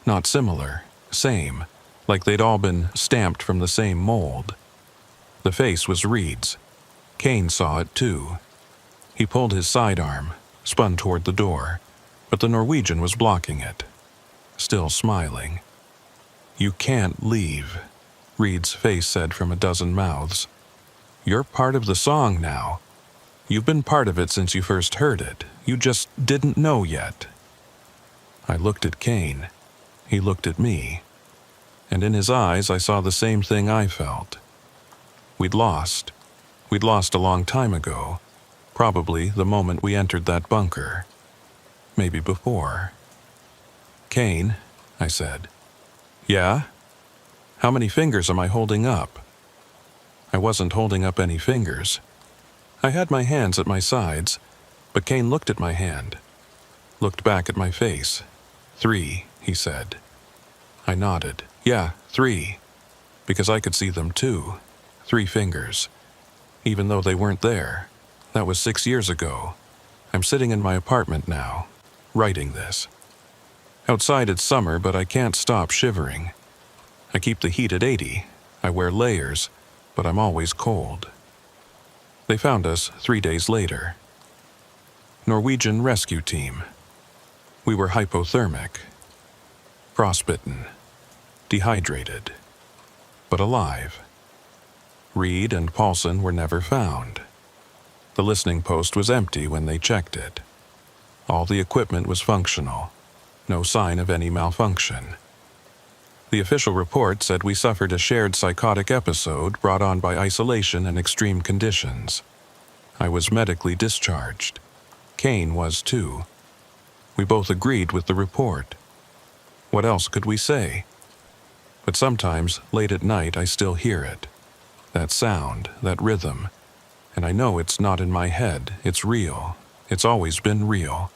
Not similar, same, like they'd all been stamped from the same mold. The face was Reed's. Kane saw it too. He pulled his sidearm, spun toward the door, but the Norwegian was blocking it, still smiling. "You can't leave," Reed's face said from a dozen mouths. You're part of the song now. You've been part of it since you first heard it. You just didn't know yet." I looked at Kane. He looked at me. And in his eyes I saw the same thing I felt. We'd lost. We'd lost a long time ago. Probably the moment we entered that bunker. Maybe before. "Kane," I said. "Yeah? How many fingers am I holding up?" I wasn't holding up any fingers. I had my hands at my sides, but Kane looked at my hand. Looked back at my face. "3, he said. I nodded. "Yeah, 3. Because I could see them too. 3 fingers. Even though they weren't there. That was 6 years ago. I'm sitting in my apartment now, writing this. Outside it's summer, but I can't stop shivering. I keep the heat at 80. I wear layers, but I'm always cold." They found us 3 days later. Norwegian rescue team. We were hypothermic. Frostbitten. Dehydrated. But alive. Reed and Paulson were never found. The listening post was empty when they checked it. All the equipment was functional. No sign of any malfunction. The official report said we suffered a shared psychotic episode brought on by isolation and extreme conditions. I was medically discharged. Kane was too. We both agreed with the report. What else could we say? But sometimes, late at night, I still hear it. That sound, that rhythm. And I know it's not in my head, it's real. It's always been real.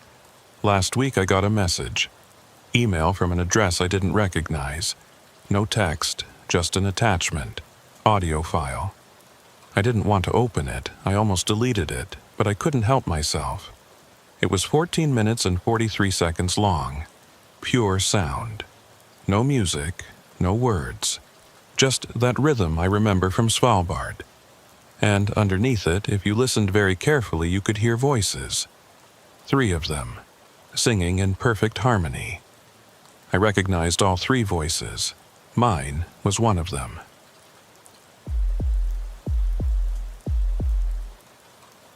Last week I got a message. Email from an address I didn't recognize. No text, just an attachment. Audio file. I didn't want to open it. I almost deleted it, but I couldn't help myself. It was 14 minutes and 43 seconds long. Pure sound. No music, no words. Just that rhythm I remember from Svalbard. And underneath it, if you listened very carefully, you could hear voices. 3 of them, singing in perfect harmony. I recognized all 3 voices. Mine was one of them.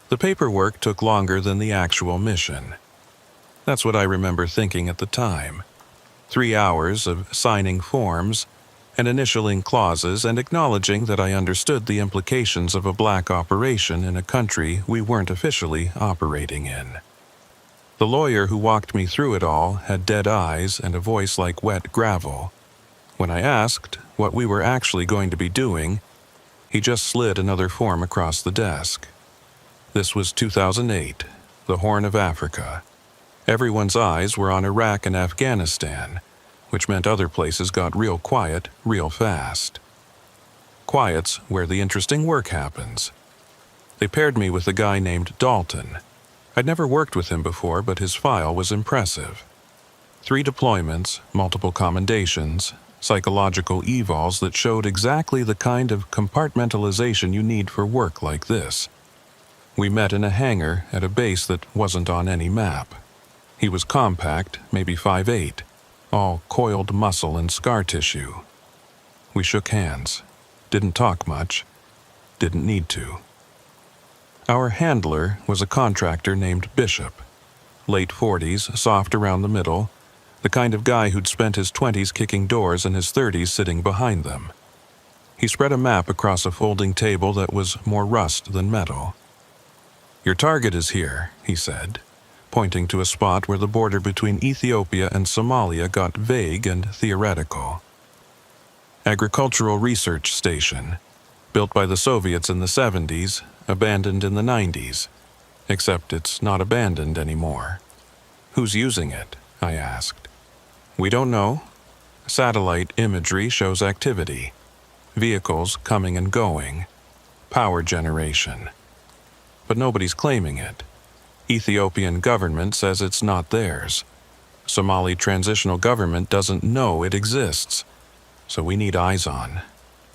The paperwork took longer than the actual mission. That's what I remember thinking at the time. 3 hours of signing forms and initialing clauses and acknowledging that I understood the implications of a black operation in a country we weren't officially operating in. The lawyer who walked me through it all had dead eyes and a voice like wet gravel. When I asked what we were actually going to be doing, he just slid another form across the desk. This was 2008, the Horn of Africa. Everyone's eyes were on Iraq and Afghanistan, which meant other places got real quiet real fast. Quiet's where the interesting work happens. They paired me with a guy named Dalton. I'd never worked with him before, but his file was impressive. 3 deployments, multiple commendations, psychological evals that showed exactly the kind of compartmentalization you need for work like this. We met in a hangar at a base that wasn't on any map. He was compact, maybe 5'8", all coiled muscle and scar tissue. We shook hands. Didn't talk much. Didn't need to. Our handler was a contractor named Bishop. Late 40s, soft around the middle, the kind of guy who'd spent his 20s kicking doors and his 30s sitting behind them. He spread a map across a folding table that was more rust than metal. "Your target is here," he said, pointing to a spot where the border between Ethiopia and Somalia got vague and theoretical. Agricultural Research Station, built by the Soviets in the 70s, abandoned in the 90s, except it's not abandoned anymore. "Who's using it?" I asked. "We don't know. Satellite imagery shows activity. Vehicles coming and going. Power generation. But nobody's claiming it. Ethiopian government says it's not theirs. Somali transitional government doesn't know it exists. So we need eyes on.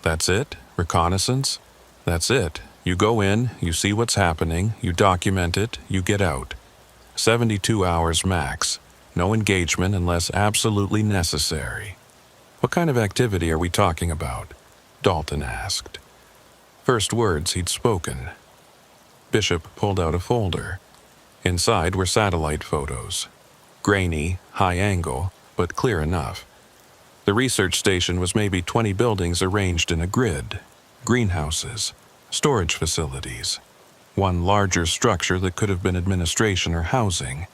That's it? Reconnaissance? That's it. You go in, you see what's happening, you document it, you get out. 72 hours max. No engagement unless absolutely necessary." "What kind of activity are we talking about?" Dalton asked. First words he'd spoken. Bishop pulled out a folder. Inside were satellite photos. Grainy, high angle, but clear enough. The research station was maybe 20 buildings arranged in a grid. Greenhouses, storage facilities. One larger structure that could have been administration or housing.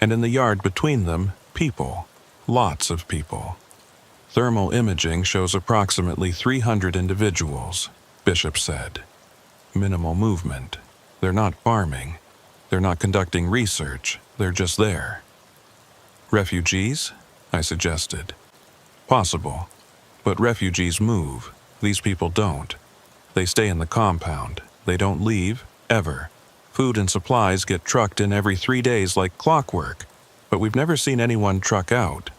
And in the yard between them, people. Lots of people. Thermal imaging shows approximately 300 individuals, Bishop said. Minimal movement. They're not farming. They're not conducting research. They're just there. Refugees? I suggested. Possible. But refugees move. These people don't. They stay in the compound. They don't leave, ever. Food and supplies get trucked in every 3 days like clockwork, but we've never seen anyone truck out.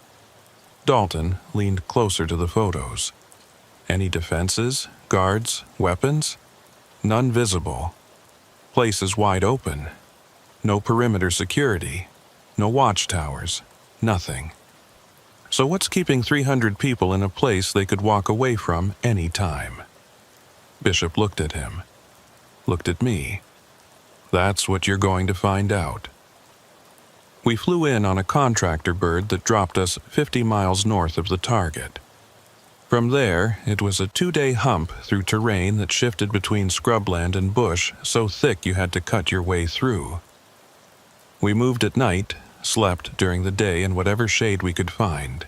Dalton leaned closer to the photos. Any defenses, guards, weapons? None visible. Place is wide open. No perimeter security. No watchtowers. Nothing. So what's keeping 300 people in a place they could walk away from any time? Bishop looked at him. Looked at me. That's what you're going to find out. We flew in on a contractor bird that dropped us 50 miles north of the target. From there, it was a 2-day hump through terrain that shifted between scrubland and bush so thick you had to cut your way through. We moved at night, slept during the day in whatever shade we could find.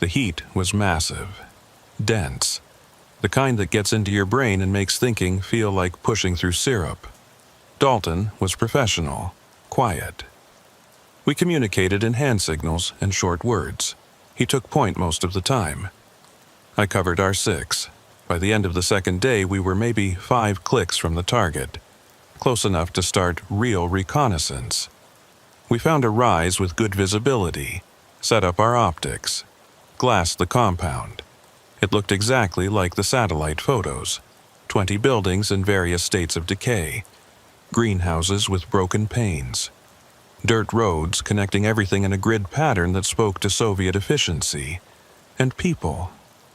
The heat was massive, dense, the kind that gets into your brain and makes thinking feel like pushing through syrup. Dalton was professional, quiet. We communicated in hand signals and short words. He took point most of the time. I covered our 6. By the end of the second day, we were maybe 5 clicks from the target, close enough to start real reconnaissance. We found a rise with good visibility, set up our optics, glassed the compound. It looked exactly like the satellite photos. 20 buildings in various states of decay, greenhouses with broken panes, dirt roads connecting everything in a grid pattern that spoke to Soviet efficiency, and people.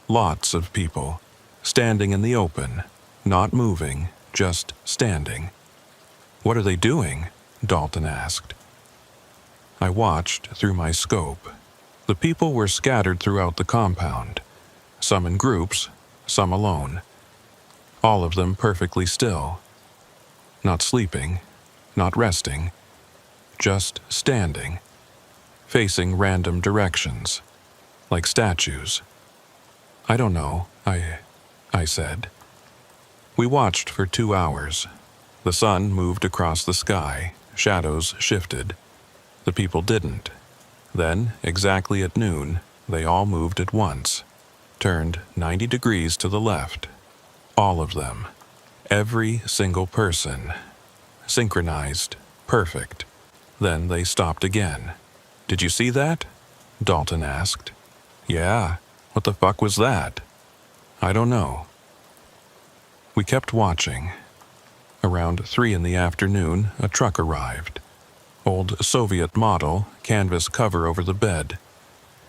Lots of people, standing in the open, not moving, just standing. What are they doing? Dalton asked. I watched through my scope. The people were scattered throughout the compound, some in groups, some alone. All of them perfectly still. Not sleeping, not resting, just standing, facing random directions, like statues. I don't know, I said. We watched for 2 hours. The sun moved across the sky, shadows shifted. The people didn't. Then, exactly at noon, they all moved at once, turned 90 degrees to the left. All of them. Every single person. Synchronized, perfect. Then they stopped again. Did you see that? Dalton asked. Yeah. What the fuck was that? I don't know. We kept watching. Around 3 in the afternoon, a truck arrived. Old Soviet model, canvas cover over the bed.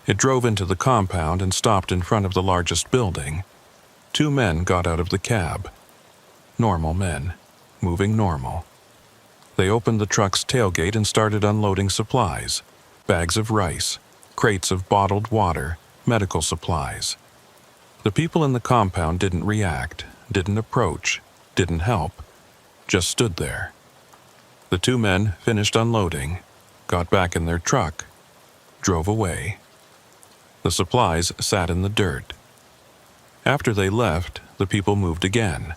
It drove into the compound and stopped in front of the largest building. 2 men got out of the cab. Normal men, moving normal. They opened the truck's tailgate and started unloading supplies. Bags of rice, crates of bottled water, medical supplies. The people in the compound didn't react, didn't approach, didn't help, just stood there. The 2 men finished unloading, got back in their truck, drove away. The supplies sat in the dirt. After they left, the people moved again.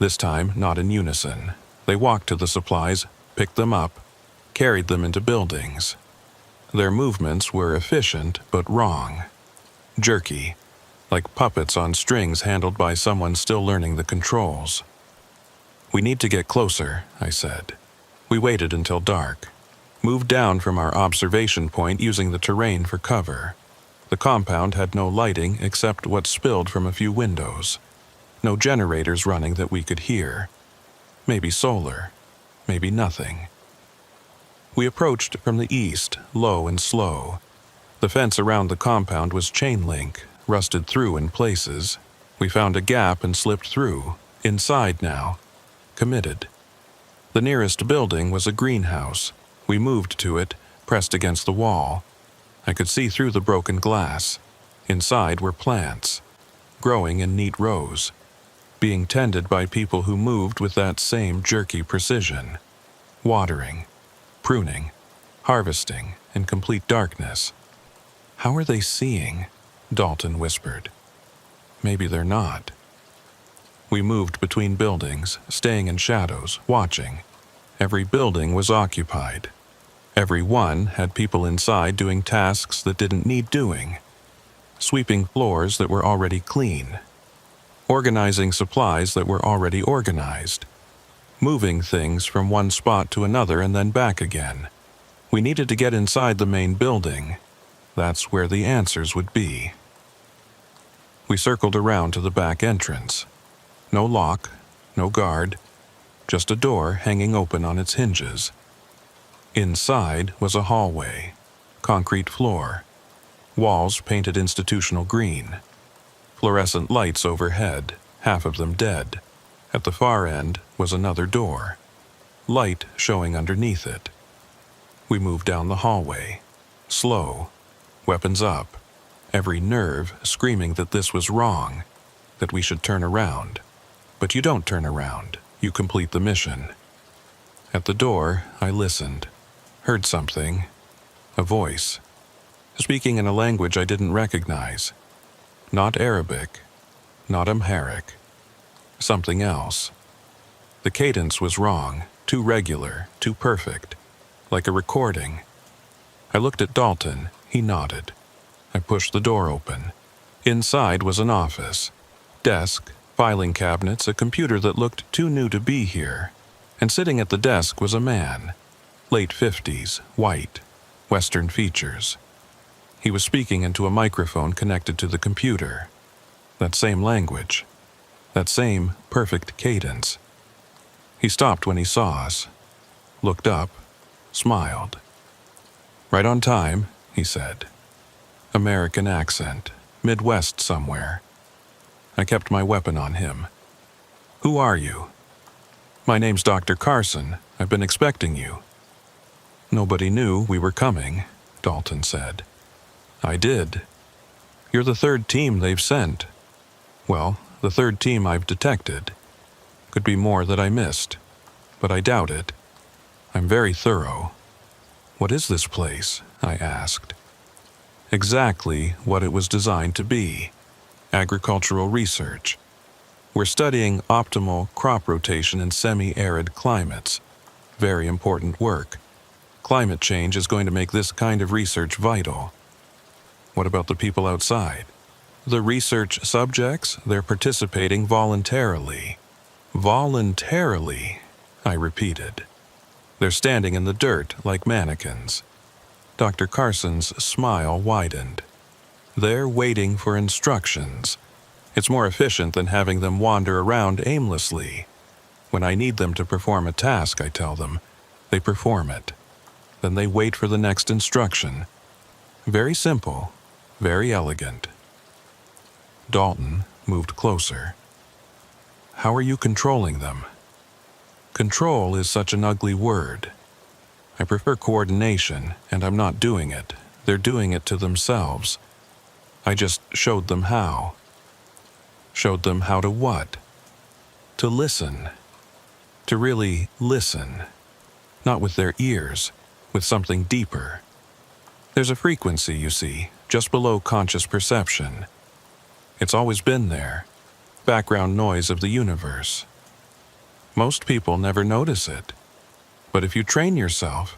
This time, not in unison. They walked to the supplies, picked them up, carried them into buildings. Their movements were efficient but wrong. Jerky, like puppets on strings handled by someone still learning the controls. We need to get closer, I said. We waited until dark, moved down from our observation point using the terrain for cover. The compound had no lighting except what spilled from a few windows. No generators running that we could hear. Maybe solar, maybe nothing. We approached from the east, low and slow. The fence around the compound was chain link, rusted through in places. We found a gap and slipped through, Inside now, committed. The nearest building was a greenhouse. We moved to it, pressed against the wall. I could see through the broken glass. Inside were plants, growing in neat rows, being tended by people who moved with that same jerky precision. Watering, pruning, harvesting in complete darkness. How are they seeing? Dalton whispered. Maybe they're not. We moved between buildings, staying in shadows, watching. Every building was occupied. Every one had people inside doing tasks that didn't need doing. Sweeping floors that were already clean. Organizing supplies that were already organized. Moving things from one spot to another and then back again. We needed to get inside the main building. That's where the answers would be. We circled around to the back entrance. No lock, no guard, just a door hanging open on its hinges. Inside was a hallway, concrete floor, walls painted institutional green, fluorescent lights overhead, half of them dead. At the far end was another door, light showing underneath it. We moved down the hallway, slow, weapons up, every nerve screaming that this was wrong, that we should turn around. But you don't turn around, you complete the mission. At the door, I listened, heard something, a voice, speaking in a language I didn't recognize. Not Arabic, not Amharic, something else. The cadence was wrong, too regular, too perfect, like a recording. I looked at Dalton, he nodded. I pushed the door open. Inside was an office, desk, filing cabinets, a computer that looked too new to be here, and sitting at the desk was a man, late 50s, white, Western features. He was speaking into a microphone connected to the computer. That same language, that same perfect cadence. He stopped when he saw us, looked up, smiled. "Right on time," he said. American accent, Midwest somewhere. I kept my weapon on him. "Who are you?" "My name's Dr. Carson. I've been expecting you." "Nobody knew we were coming," Dalton said. "I did. You're the third team they've sent. Well, the third team I've detected. Could be more that I missed, but I doubt it. I'm very thorough." "What is this place?" I asked. Exactly what it was designed to be. Agricultural research. We're studying optimal crop rotation in semi-arid climates. Very important work. Climate change is going to make this kind of research vital. What about the people outside? The research subjects, they're participating voluntarily. Voluntarily, I repeated. They're standing in the dirt like mannequins. Dr. Carson's smile widened. They're waiting for instructions. It's more efficient than having them wander around aimlessly. When I need them to perform a task, I tell them, they perform it. Then they wait for the next instruction. Very simple, very elegant. Dalton moved closer. "How are you controlling them?" Control is such an ugly word. I prefer coordination, and I'm not doing it. They're doing it to themselves. I just showed them how. Showed them how to what? To listen. To really listen. Not with their ears, with something deeper. There's a frequency, you see, just below conscious perception. It's always been there. Background noise of the universe. Most people never notice it. But if you train yourself,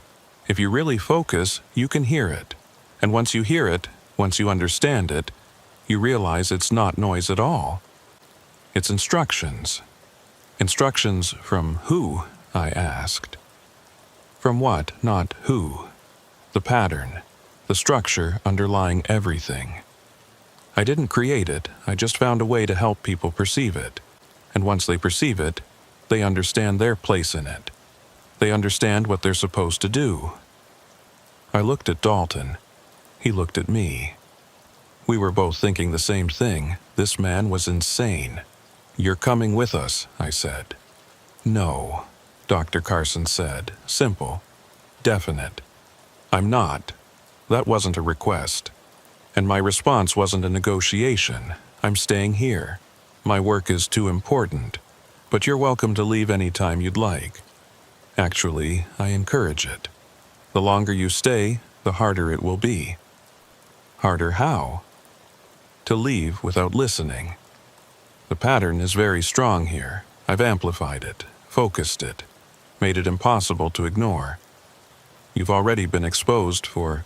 if you really focus, you can hear it. And once you hear it, once you understand it, you realize it's not noise at all. It's instructions. Instructions from who? I asked. From what, not who? The pattern, the structure underlying everything. I didn't create it, I just found a way to help people perceive it. And once they perceive it, they understand their place in it. They understand what they're supposed to do. I looked at Dalton. He looked at me. We were both thinking the same thing. This man was insane. "You're coming with us," I said. "No," Dr. Carson said, simple, definite. "I'm not. That wasn't a request. And my response wasn't a negotiation. I'm staying here. My work is too important. But you're welcome to leave any time you'd like. Actually, I encourage it. The longer you stay, the harder it will be." "Harder how?" "To leave without listening. The pattern is very strong here. I've amplified it, focused it, made it impossible to ignore. You've already been exposed for,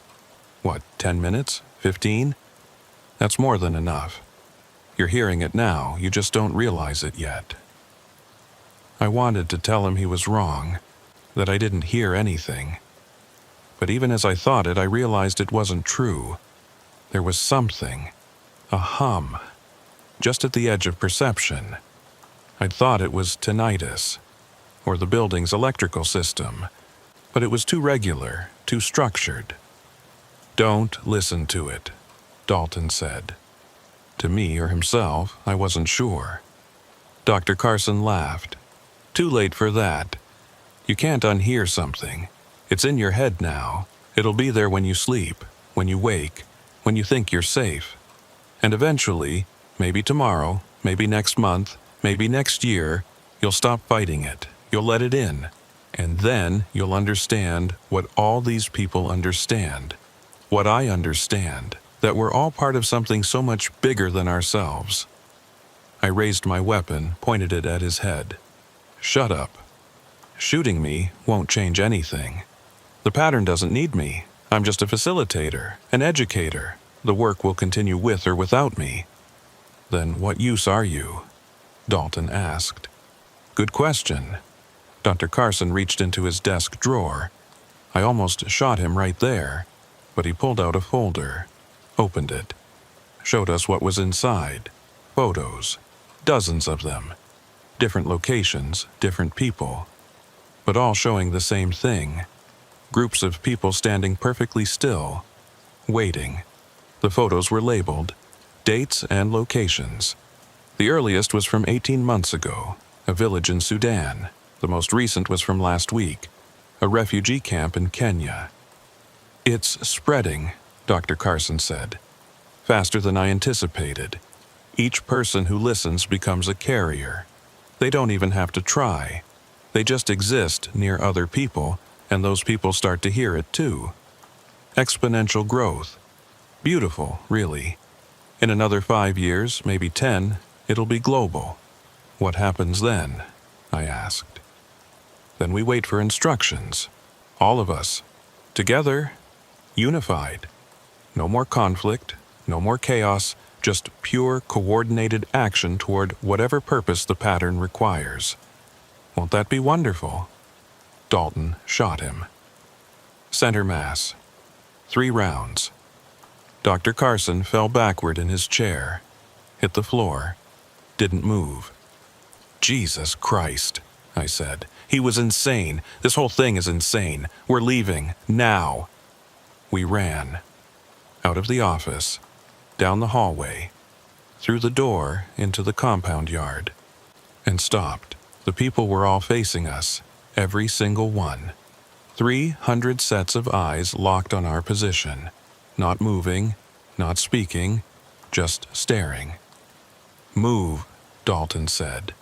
10 minutes? 15? That's more than enough. You're hearing it now, you just don't realize it yet." I wanted to tell him he was wrong, that I didn't hear anything. But even as I thought it, I realized it wasn't true. There was something, a hum, just at the edge of perception. I'd thought it was tinnitus, or the building's electrical system, but it was too regular, too structured. "Don't listen to it," Dalton said. To me or himself, I wasn't sure. Dr. Carson laughed. "Too late for that. You can't unhear something. It's in your head now. It'll be there when you sleep, when you wake, when you think you're safe. And eventually, maybe tomorrow, maybe next month, maybe next year, you'll stop fighting it. You'll let it in. And then you'll understand what all these people understand. What I understand, that we're all part of something so much bigger than ourselves." I raised my weapon, pointed it at his head. "Shut up. Shooting me won't change anything. The pattern doesn't need me. I'm just a facilitator, an educator. The work will continue with or without me." "Then what use are you?" Dalton asked. "Good question." Dr. Carson reached into his desk drawer. I almost shot him right there, but he pulled out a folder, opened it, showed us what was inside. Photos, dozens of them. Different locations, different people, but all showing the same thing. Groups of people standing perfectly still, waiting. The photos were labeled, dates and locations. The earliest was from 18 months ago, a village in Sudan. The most recent was from last week, a refugee camp in Kenya. "It's spreading," Dr. Carson said. "Faster than I anticipated. Each person who listens becomes a carrier. They don't even have to try. They just exist near other people, and those people start to hear it too. Exponential growth. Beautiful, really. In another 5 years, maybe 10, it'll be global." "What happens then?" I asked. "Then we wait for instructions. All of us. Together, unified. No more conflict, no more chaos, just pure coordinated action toward whatever purpose the pattern requires. Won't that be wonderful?" Dalton shot him. Center mass. 3 rounds. Dr. Carson fell backward in his chair, hit the floor, didn't move. "Jesus Christ," I said. "He was insane. This whole thing is insane. We're leaving, now." We ran. Out of the office, down the hallway, through the door into the compound yard, and stopped. The people were all facing us, every single one. 300 sets of eyes locked on our position, not moving, not speaking, just staring. "Move," Dalton said.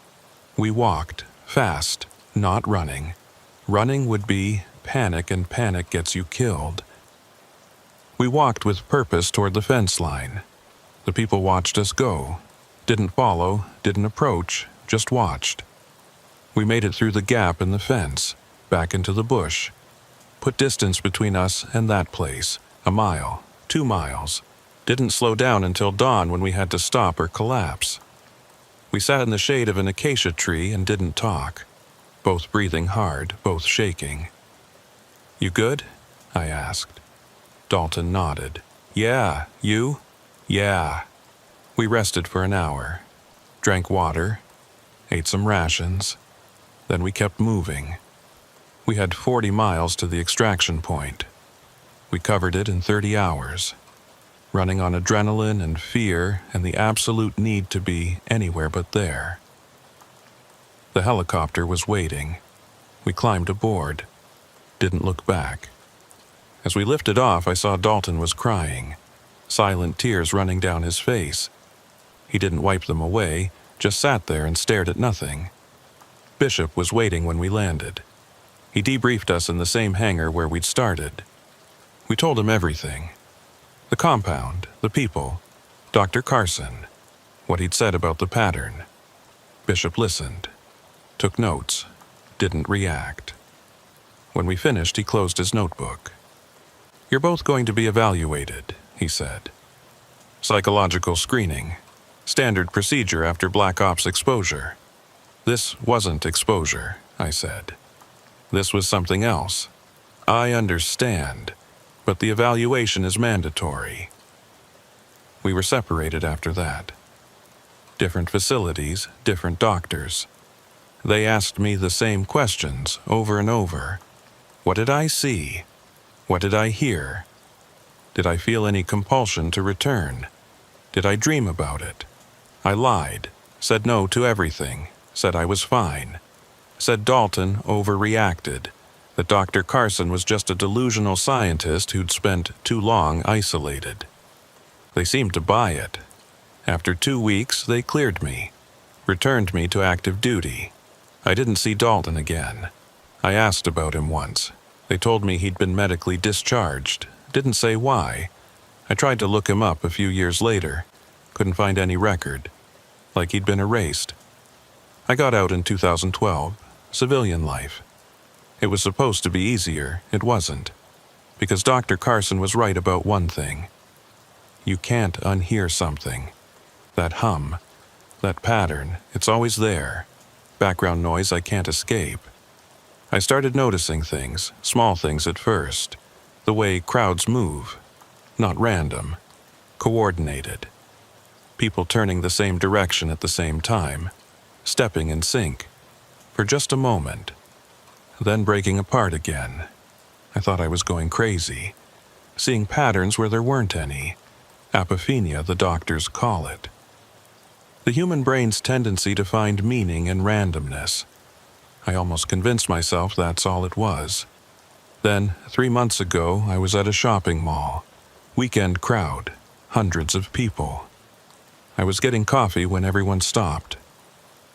We walked, fast, not running. Running would be panic, and panic gets you killed. We walked with purpose toward the fence line. The people watched us go. Didn't follow, didn't approach, just watched. We made it through the gap in the fence, back into the bush. Put distance between us and that place, 1 mile, 2 miles. Didn't slow down until dawn when we had to stop or collapse. We sat in the shade of an acacia tree and didn't talk, both breathing hard, both shaking. "You good?" I asked. Dalton nodded. "Yeah, you?" "Yeah." We rested for an hour, drank water, ate some rations. Then we kept moving. We had 40 miles to the extraction point. We covered it in 30 hours, running on adrenaline and fear and the absolute need to be anywhere but there. The helicopter was waiting. We climbed aboard. Didn't look back. As we lifted off, I saw Dalton was crying, silent tears running down his face. He didn't wipe them away, just sat there and stared at nothing. Bishop was waiting when we landed. He debriefed us in the same hangar where we'd started. We told him everything. The compound, the people, Dr. Carson, what he'd said about the pattern. Bishop listened, took notes, didn't react. When we finished, he closed his notebook. "You're both going to be evaluated," he said. "Psychological screening, standard procedure after Black Ops exposure." "This wasn't exposure," I said. "This was something else. I understand, but the evaluation is mandatory." We were separated after that. Different facilities, different doctors. They asked me the same questions over and over. What did I see? What did I hear? Did I feel any compulsion to return? Did I dream about it? I lied, said no to everything, said I was fine, said Dalton overreacted, that Dr. Carson was just a delusional scientist who'd spent too long isolated. They seemed to buy it. After 2 weeks, they cleared me, returned me to active duty. I didn't see Dalton again. I asked about him once. They told me he'd been medically discharged. Didn't say why. I tried to look him up a few years later. Couldn't find any record. Like he'd been erased. I got out in 2012. Civilian life. It was supposed to be easier. It wasn't. Because Dr. Carson was right about one thing. You can't unhear something. That hum, that pattern, it's always there. Background noise I can't escape. I started noticing things, small things at first. The way crowds move. Not random. Coordinated. People turning the same direction at the same time. Stepping in sync. For just a moment. Then breaking apart again. I thought I was going crazy. Seeing patterns where there weren't any. Apophenia, the doctors call it. The human brain's tendency to find meaning in randomness. I almost convinced myself that's all it was. Then, 3 months ago, I was at a shopping mall. Weekend crowd, hundreds of people. I was getting coffee when everyone stopped.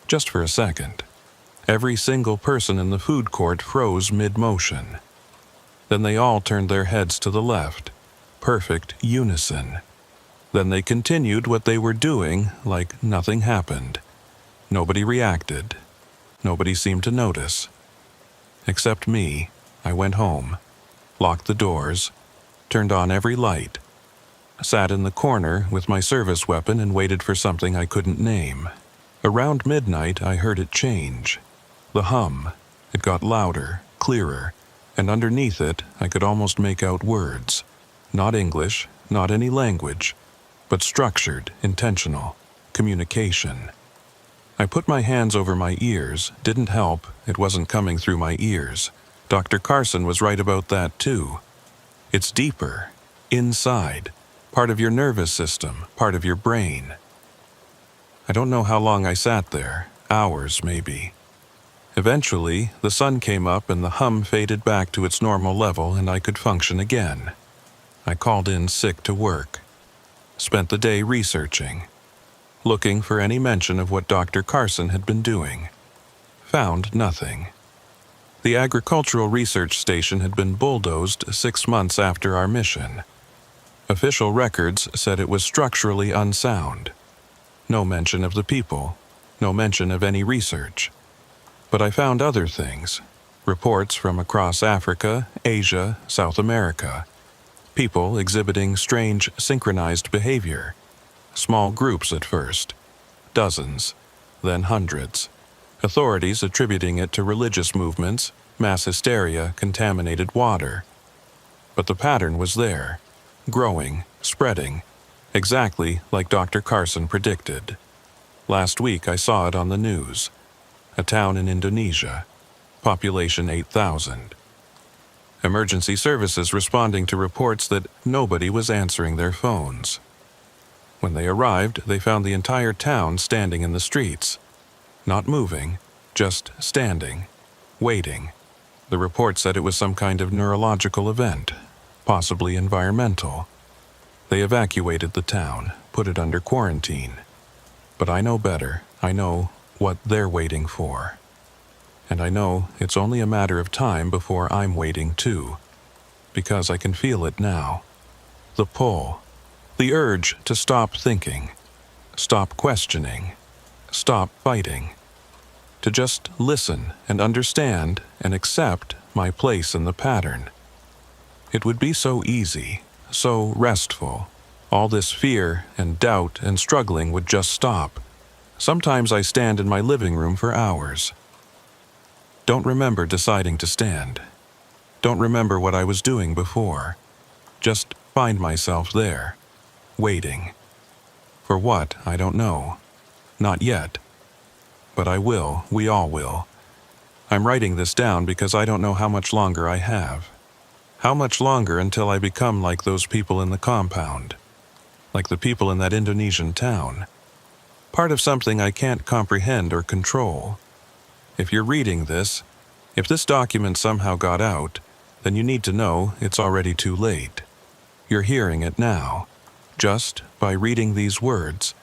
Just for a second. Every single person in the food court froze mid-motion. Then they all turned their heads to the left. Perfect unison. Then they continued what they were doing like nothing happened. Nobody reacted. Nobody seemed to notice. Except me. I went home, locked the doors, turned on every light, sat in the corner with my service weapon and waited for something I couldn't name. Around midnight, I heard it change. The hum. It got louder, clearer, and underneath it, I could almost make out words. Not English, not any language, but structured, intentional, communication. I put my hands over my ears, didn't help, it wasn't coming through my ears. Dr. Carson was right about that too. It's deeper, inside, part of your nervous system, part of your brain. I don't know how long I sat there, hours maybe. Eventually, the sun came up and the hum faded back to its normal level and I could function again. I called in sick to work. Spent the day researching, looking for any mention of what Dr. Carson had been doing. Found nothing. The agricultural research station had been bulldozed 6 months after our mission. Official records said it was structurally unsound. No mention of the people, no mention of any research. But I found other things. Reports from across Africa, Asia, South America. People exhibiting strange synchronized behavior. Small groups at first. Dozens, then hundreds. Authorities attributing it to religious movements, mass hysteria, contaminated water. But the pattern was there, growing, spreading, exactly like Dr. Carson predicted. Last week I saw it on the news. A town in Indonesia, population 8,000. Emergency services responding to reports that nobody was answering their phones. When they arrived, they found the entire town standing in the streets. Not moving, just standing, waiting. The report said it was some kind of neurological event, possibly environmental. They evacuated the town, put it under quarantine. But I know better. I know what they're waiting for. And I know it's only a matter of time before I'm waiting too, because I can feel it now. The pull, the urge to stop thinking, stop questioning, stop fighting, to just listen and understand and accept my place in the pattern. It would be so easy, so restful. All this fear and doubt and struggling would just stop. Sometimes I stand in my living room for hours. Don't remember deciding to stand. Don't remember what I was doing before. Just find myself there, waiting. For what, I don't know. Not yet. But I will, we all will. I'm writing this down because I don't know how much longer I have. How much longer until I become like those people in the compound? Like the people in that Indonesian town? Part of something I can't comprehend or control. If you're reading this, if this document somehow got out, then you need to know it's already too late. You're hearing it now, just by reading these words,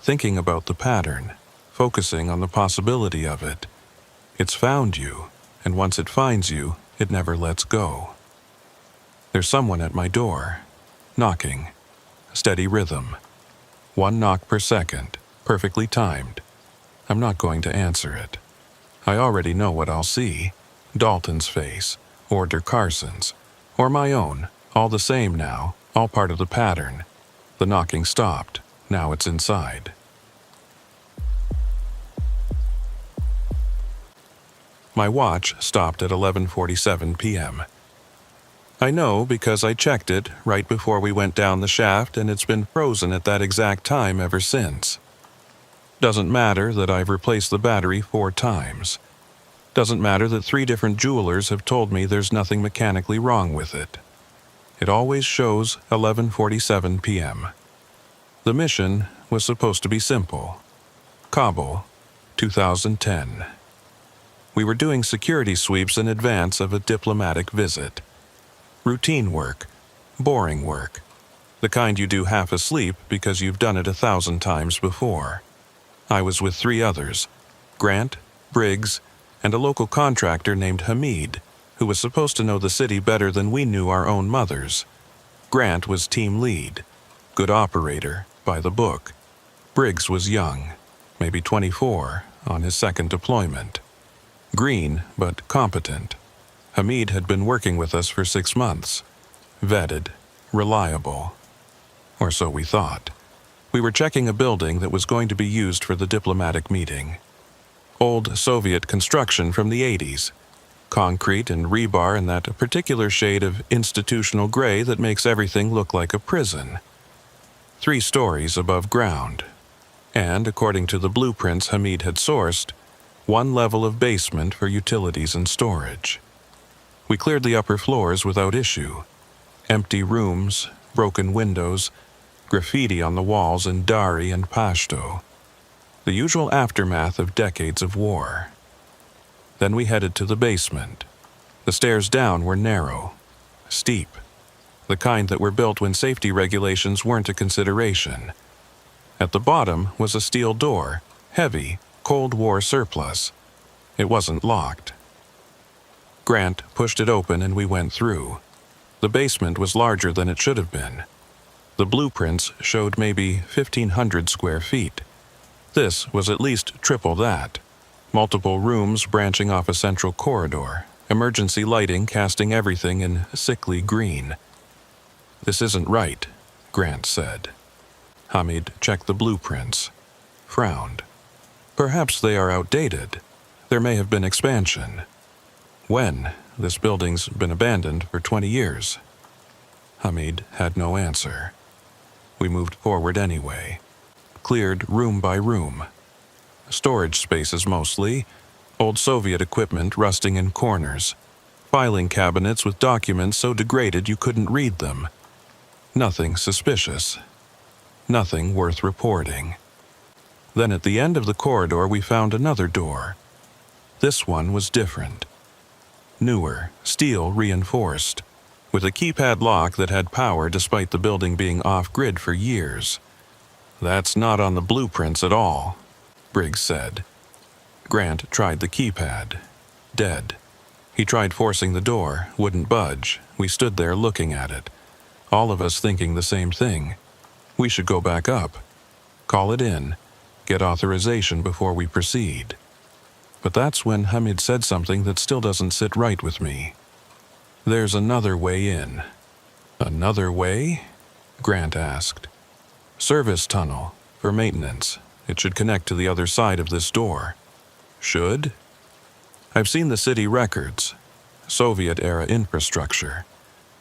thinking about the pattern, focusing on the possibility of it. It's found you, and once it finds you, it never lets go. There's someone at my door, knocking. Steady rhythm. 1 knock per second, perfectly timed. I'm not going to answer it. I already know what I'll see. Dalton's face, or Der Carson's, or my own, all the same now, all part of the pattern. The knocking stopped. Now it's inside. My watch stopped at 11:47 p.m. I know because I checked it right before we went down the shaft, and it's been frozen at that exact time ever since. Doesn't matter that I've replaced the battery 4 times. Doesn't matter that 3 different jewelers have told me there's nothing mechanically wrong with it. It always shows 11:47 p.m. The mission was supposed to be simple. Kabul, 2010. We were doing security sweeps in advance of a diplomatic visit. Routine work, boring work, the kind you do half asleep because you've done it 1,000 times before. I was with 3 others, Grant, Briggs, and a local contractor named Hamid, who was supposed to know the city better than we knew our own mothers. Grant was team lead, good operator, by the book. Briggs was young, maybe 24, on his 2nd deployment. Green, but competent. Hamid had been working with us for 6 months. Vetted, reliable. Or so we thought. We were checking a building that was going to be used for the diplomatic meeting. Old Soviet construction from the 80s. Concrete and rebar in that particular shade of institutional gray that makes everything look like a prison. 3 stories above ground. And, according to the blueprints Hamid had sourced, 1 level of basement for utilities and storage. We cleared the upper floors without issue. Empty rooms, broken windows, graffiti on the walls in Dari and Pashto. The usual aftermath of decades of war. Then we headed to the basement. The stairs down were narrow, steep, the kind that were built when safety regulations weren't a consideration. At the bottom was a steel door, heavy, Cold War surplus. It wasn't locked. Grant pushed it open and we went through. The basement was larger than it should have been. The blueprints showed maybe 1,500 square feet. This was at least triple that. Multiple rooms branching off a central corridor, emergency lighting casting everything in sickly green. "This isn't right," Grant said. Hamid checked the blueprints, frowned. "Perhaps they are outdated. There may have been expansion." "When? This building's been abandoned for 20 years. Hamid had no answer. We moved forward anyway. Cleared room by room. Storage spaces mostly, old Soviet equipment rusting in corners, filing cabinets with documents so degraded you couldn't read them. Nothing suspicious. Nothing worth reporting. Then at the end of the corridor we found another door. This one was different. Newer, steel reinforced, with a keypad lock that had power despite the building being off-grid for years. "That's not on the blueprints at all," Briggs said. Grant tried the keypad. Dead. He tried forcing the door, wouldn't budge. We stood there looking at it, all of us thinking the same thing. We should go back up. Call it in. Get authorization before we proceed. But that's when Hamid said something that still doesn't sit right with me. "There's another way in." "Another way?" Grant asked. "Service tunnel, for maintenance. It should connect to the other side of this door." "Should?" "I've seen the city records. Soviet-era infrastructure.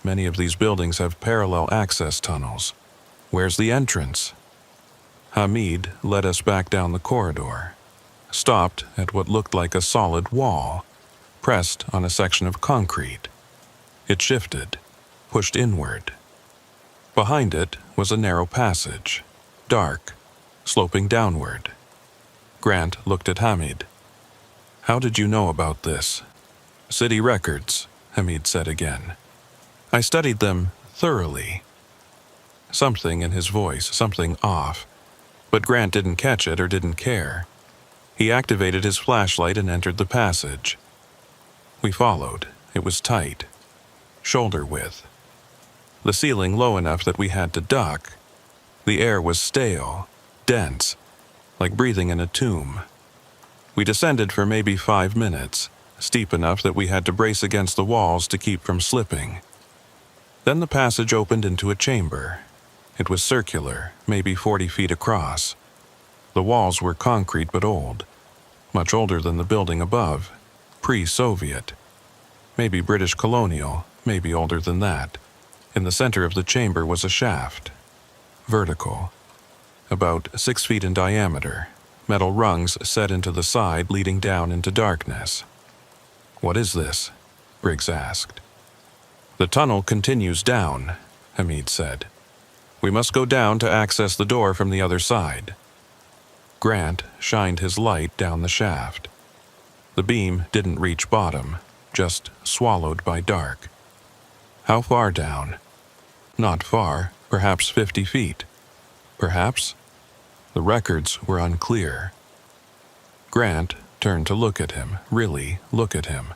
Many of these buildings have parallel access tunnels. Where's the entrance?" Hamid led us back down the corridor, stopped at what looked like a solid wall, pressed on a section of concrete. It shifted, pushed inward. Behind it was a narrow passage, dark, sloping downward. Grant looked at Hamid. "How did you know about this?" "City records," Hamid said again. "I studied them thoroughly." Something in his voice, something off, but Grant didn't catch it or didn't care. He activated his flashlight and entered the passage. We followed. It was tight, shoulder width. The ceiling low enough that we had to duck. The air was stale, dense, like breathing in a tomb. We descended for maybe 5 minutes, steep enough that we had to brace against the walls to keep from slipping. Then the passage opened into a chamber. It was circular, maybe 40 feet across. The walls were concrete but old, much older than the building above, pre-Soviet. Maybe British colonial, maybe older than that. In the center of the chamber was a shaft, vertical, about 6 feet in diameter, metal rungs set into the side leading down into darkness. "What is this?" Briggs asked. "The tunnel continues down," Hamid said. "We must go down to access the door from the other side." Grant shined his light down the shaft. The beam didn't reach bottom, just swallowed by dark. "How far down?" "Not far, perhaps 50 feet. Perhaps?" The records were unclear. Grant turned to look at him, really look at him.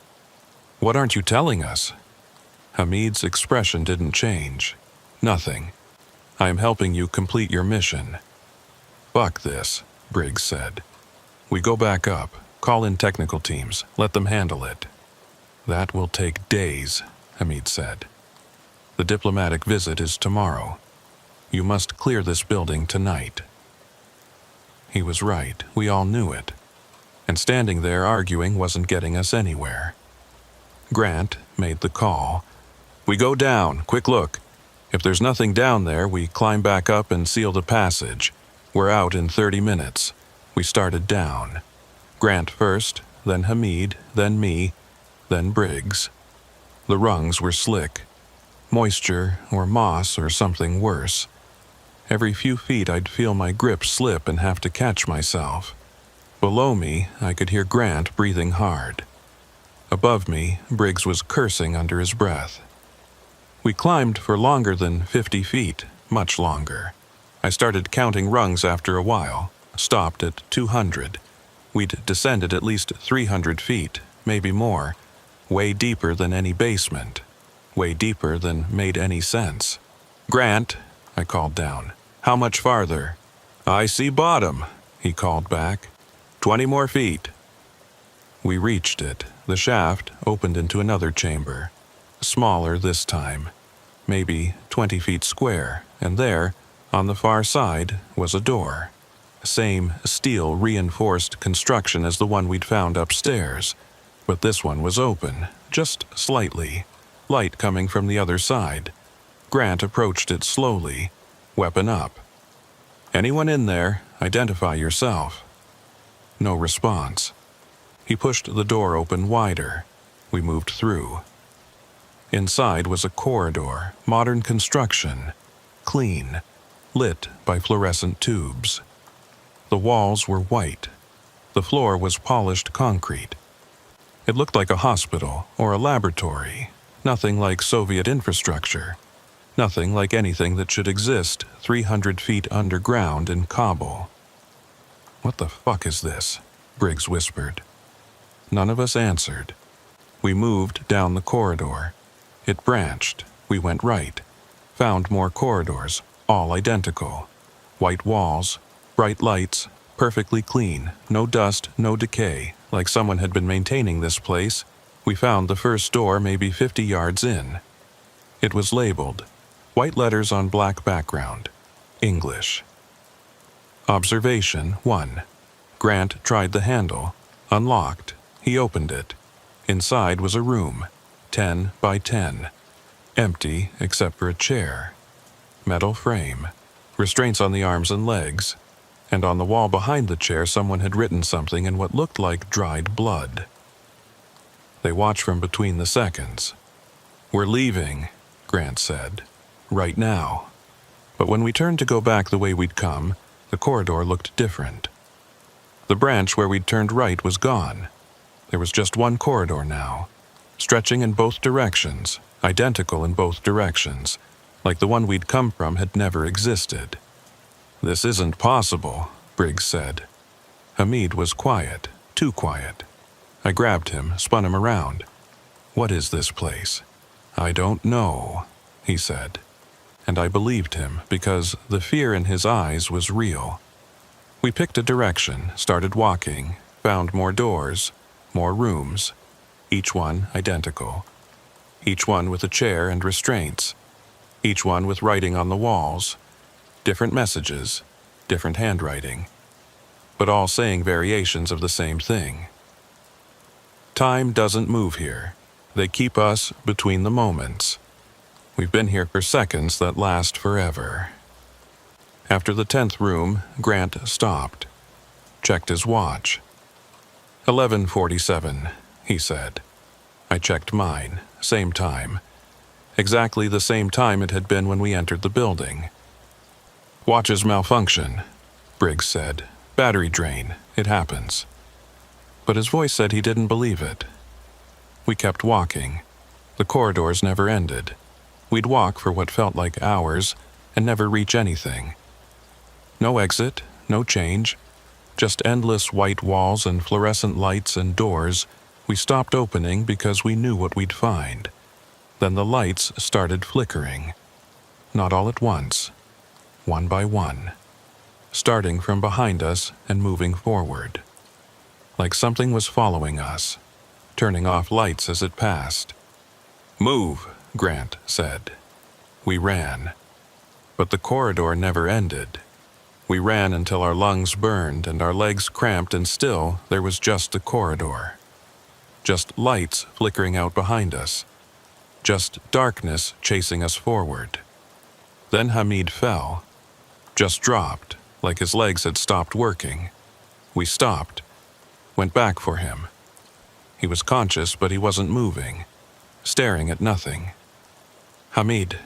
"What aren't you telling us?" Hamid's expression didn't change. "Nothing. I am helping you complete your mission." "Fuck this," Briggs said. "We go back up, call in technical teams, let them handle it." "That will take days," Hamid said. "The diplomatic visit is tomorrow. You must clear this building tonight." He was right, we all knew it. And standing there arguing wasn't getting us anywhere. Grant made the call. "We go down, quick look. If there's nothing down there, we climb back up and seal the passage. We're out in 30 minutes. We started down. Grant first, then Hamid, then me, then Briggs. The rungs were slick. Moisture or moss or something worse. Every few feet I'd feel my grip slip and have to catch myself. Below me, I could hear Grant breathing hard. Above me, Briggs was cursing under his breath. We climbed for longer than 50 feet, much longer. I started counting rungs after a while, stopped at 200. We'd descended at least 300 feet, maybe more, way deeper than any basement, way deeper than made any sense. "Grant," I called down, "how much farther?" "I see bottom," he called back. 20 more feet." We reached it. The shaft opened into another chamber, smaller this time, maybe 20 feet square, and there, on the far side, was a door. Same steel-reinforced construction as the one we'd found upstairs, but this one was open, just slightly, light coming from the other side. Grant approached it slowly, weapon up. "Anyone in there? Identify yourself." No response. He pushed the door open wider. We moved through. Inside was a corridor, modern construction, clean, lit by fluorescent tubes. The walls were white. The floor was polished concrete. It looked like a hospital or a laboratory, nothing like Soviet infrastructure, nothing like anything that should exist 300 feet underground in Kabul. "What the fuck is this?" Briggs whispered. None of us answered. We moved down the corridor. It branched. We went right. Found more corridors, all identical. White walls, bright lights, perfectly clean, no dust, no decay, like someone had been maintaining this place. We found the first door maybe 50 yards in. It was labeled, white letters on black background, English. Observation 1. Grant tried the handle, unlocked. He opened it. Inside was a room, 10 by 10. Empty except for a chair. Metal frame. Restraints on the arms and legs. And on the wall behind the chair someone had written something in what looked like dried blood. They watched from between the seconds. "We're leaving," Grant said. "Right now." But when we turned to go back the way we'd come, the corridor looked different. The branch where we'd turned right was gone. There was just one corridor now, stretching in both directions, identical in both directions, like the one we'd come from had never existed. "This isn't possible," Briggs said. Hamid was quiet, too quiet. I grabbed him, spun him around. "What is this place?" "I don't know," he said. And I believed him because the fear in his eyes was real. We picked a direction, started walking, found more doors, more rooms, each one identical. Each one with a chair and restraints. Each one with writing on the walls. Different messages, different handwriting, but all saying variations of the same thing. Time doesn't move here. They keep us between the moments. We've been here for seconds that last forever. After the 10th room, Grant stopped, checked his watch. 11:47, he said. I checked mine, same time. Exactly the same time it had been when we entered the building. "Watches malfunction," Briggs said. "Battery drain. It happens." But his voice said he didn't believe it. We kept walking. The corridors never ended. We'd walk for what felt like hours and never reach anything. No exit, no change, just endless white walls and fluorescent lights and doors we stopped opening because we knew what we'd find. Then the lights started flickering. Not all at once, one by one, starting from behind us and moving forward. Like something was following us, turning off lights as it passed. "Move," Grant said. We ran. But the corridor never ended. We ran until our lungs burned and our legs cramped, and still there was just the corridor. Just lights flickering out behind us. Just darkness chasing us forward. Then Hamid fell. Just dropped, like his legs had stopped working. We stopped. Went back for him. He was conscious, but he wasn't moving. Staring at nothing. "Hamid,"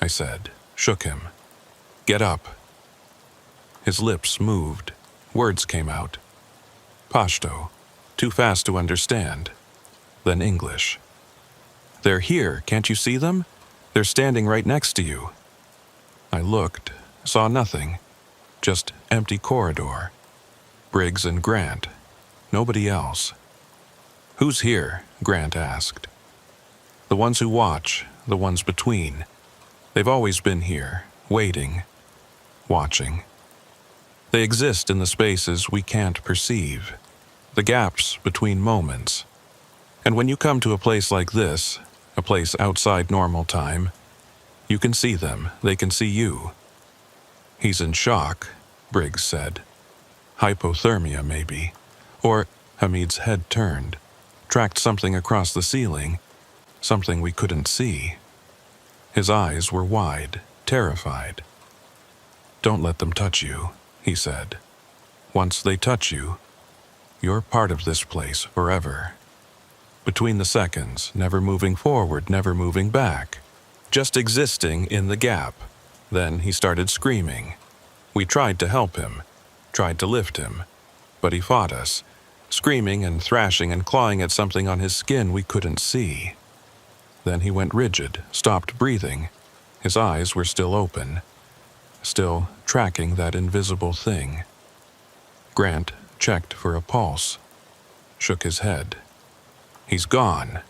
I said, shook him. "Get up." His lips moved. Words came out. Pashto, too fast to understand. Then English. "They're here, can't you see them? They're standing right next to you." I looked, saw nothing. Just empty corridor. Briggs and Grant. Nobody else. "Who's here?" Grant asked. "The ones who watch, the ones between. They've always been here, waiting, watching. They exist in the spaces we can't perceive, the gaps between moments. And when you come to a place like this, a place outside normal time, you can see them, they can see you." "He's in shock," Briggs said. "Hypothermia, maybe." Or Hamid's head turned, tracked something across the ceiling, something we couldn't see. His eyes were wide, terrified. "Don't let them touch you," he said. "Once they touch you, you're part of this place forever." Between the seconds, never moving forward, never moving back, just existing in the gap. Then he started screaming. We tried to help him, tried to lift him, but he fought us, screaming and thrashing and clawing at something on his skin we couldn't see. Then he went rigid, stopped breathing. His eyes were still open, still tracking that invisible thing. Grant checked for a pulse, shook his head. "He's gone."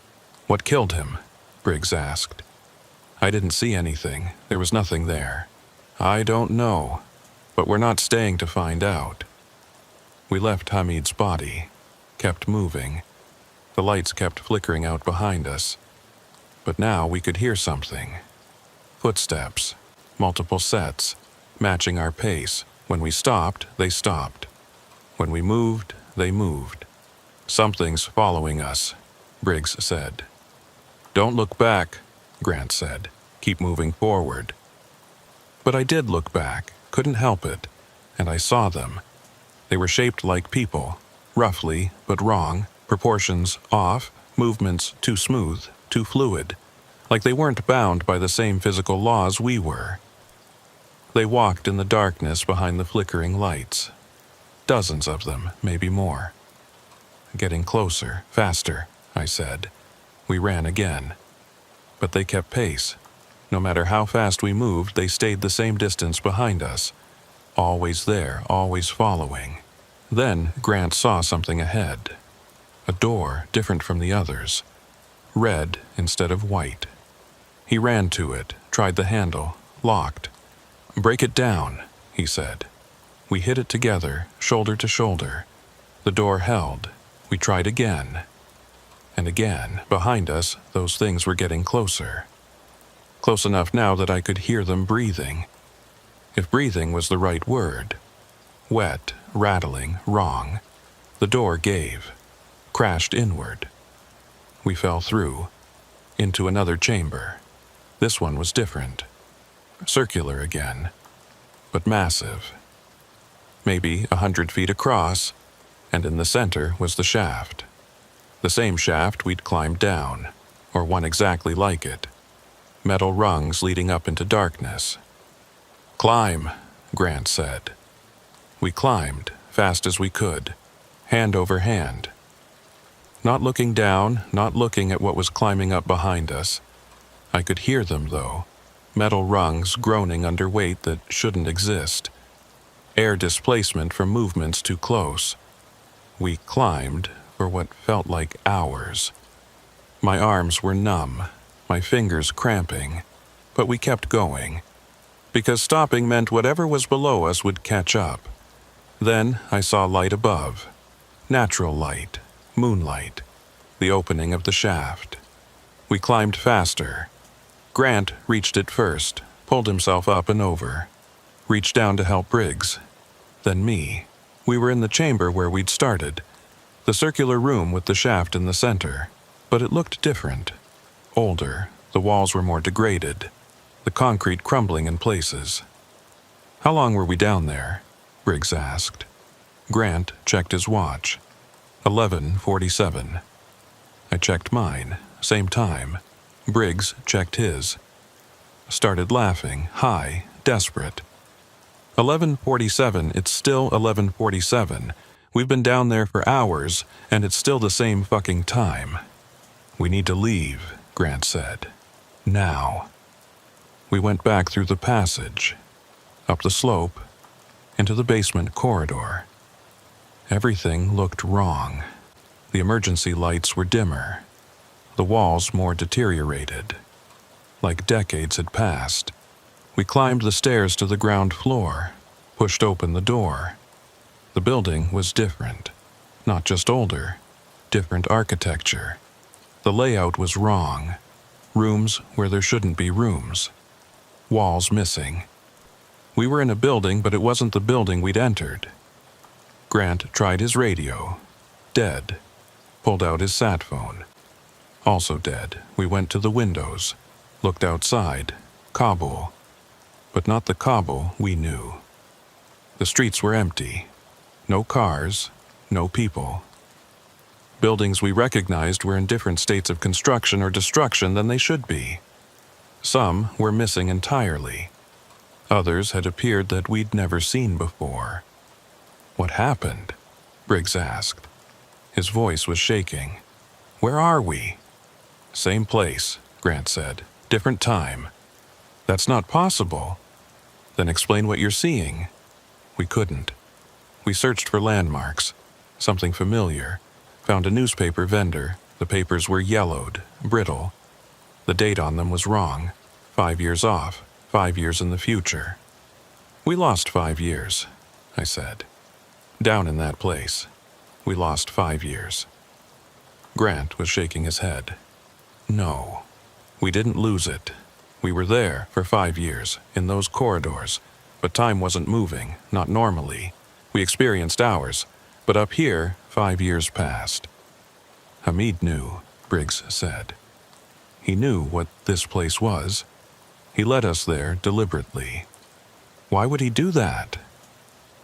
"What killed him?" Briggs asked. "I didn't see anything. There was nothing there." "I don't know, but we're not staying to find out." We left Hamid's body, kept moving. The lights kept flickering out behind us. But now we could hear something. Footsteps, multiple sets, matching our pace. When we stopped, they stopped. When we moved, they moved. "Something's following us," Briggs said. "Don't look back," Grant said. "Keep moving forward." But I did look back, couldn't help it, and I saw them. They were shaped like people, roughly but wrong, proportions off, movements too smooth, too fluid, like they weren't bound by the same physical laws we were. They walked in the darkness behind the flickering lights. Dozens of them, maybe more. "Getting closer, faster," I said. We ran again. But they kept pace. No matter how fast we moved, they stayed the same distance behind us. Always there, always following. Then Grant saw something ahead. A door different from the others. Red instead of white. He ran to it, tried the handle, locked. "Break it down," he said. We hit it together, shoulder to shoulder. The door held. We tried again. And again, behind us, those things were getting closer. Close enough now that I could hear them breathing. If breathing was the right word. Wet, rattling, wrong. The door gave, crashed inward. We fell through, into another chamber. This one was different. Circular again, but massive. Maybe 100 feet across, and in the center was the shaft. The same shaft we'd climbed down, or one exactly like it. Metal rungs leading up into darkness. "Climb," Grant said. We climbed, fast as we could, hand over hand. Not looking down, not looking at what was climbing up behind us. I could hear them, though. Metal rungs groaning under weight that shouldn't exist. Air displacement from movements too close. We climbed for what felt like hours. My arms were numb, my fingers cramping, but we kept going. Because stopping meant whatever was below us would catch up. Then I saw light above. Natural light, moonlight, the opening of the shaft. We climbed faster. Grant reached it first, pulled himself up and over. Reached down to help Briggs. Then me. We were in the chamber where we'd started. The circular room with the shaft in the center. But it looked different. Older, the walls were more degraded. The concrete crumbling in places. "How long were we down there?" Briggs asked. Grant checked his watch. 11:47. I checked mine, same time. Briggs checked his. Started laughing, high, desperate. 11:47, it's still 11:47. We've been down there for hours, and it's still the same fucking time. "We need to leave," Grant said. "Now." We went back through the passage, up the slope, into the basement corridor. Everything looked wrong. The emergency lights were dimmer. The walls more deteriorated. Like decades had passed. We climbed the stairs to the ground floor, pushed open the door. The building was different. Not just older, different architecture. The layout was wrong. Rooms where there shouldn't be rooms. Walls missing. We were in a building, but it wasn't the building we'd entered. Grant tried his radio. Dead. Pulled out his sat phone. Also dead. We went to the windows. Looked outside. Kabul. But not the Kabul we knew. The streets were empty. No cars. No people. Buildings we recognized were in different states of construction or destruction than they should be. Some were missing entirely. Others had appeared that we'd never seen before. "What happened?" Briggs asked. His voice was shaking. "Where are we?" "Same place," Grant said. "Different time." "That's not possible." "Then explain what you're seeing." We couldn't. We searched for landmarks, something familiar, found a newspaper vendor. The papers were yellowed, brittle. The date on them was wrong. 5 years off, 5 years in the future. "We lost 5 years," I said. "Down in that place. We lost 5 years." Grant was shaking his head. "No, we didn't lose it. We were there for 5 years, in those corridors, but time wasn't moving, not normally. We experienced hours, but up here, 5 years passed." Hamid knew, Briggs said. He knew what this place was. He led us there deliberately. Why would he do that?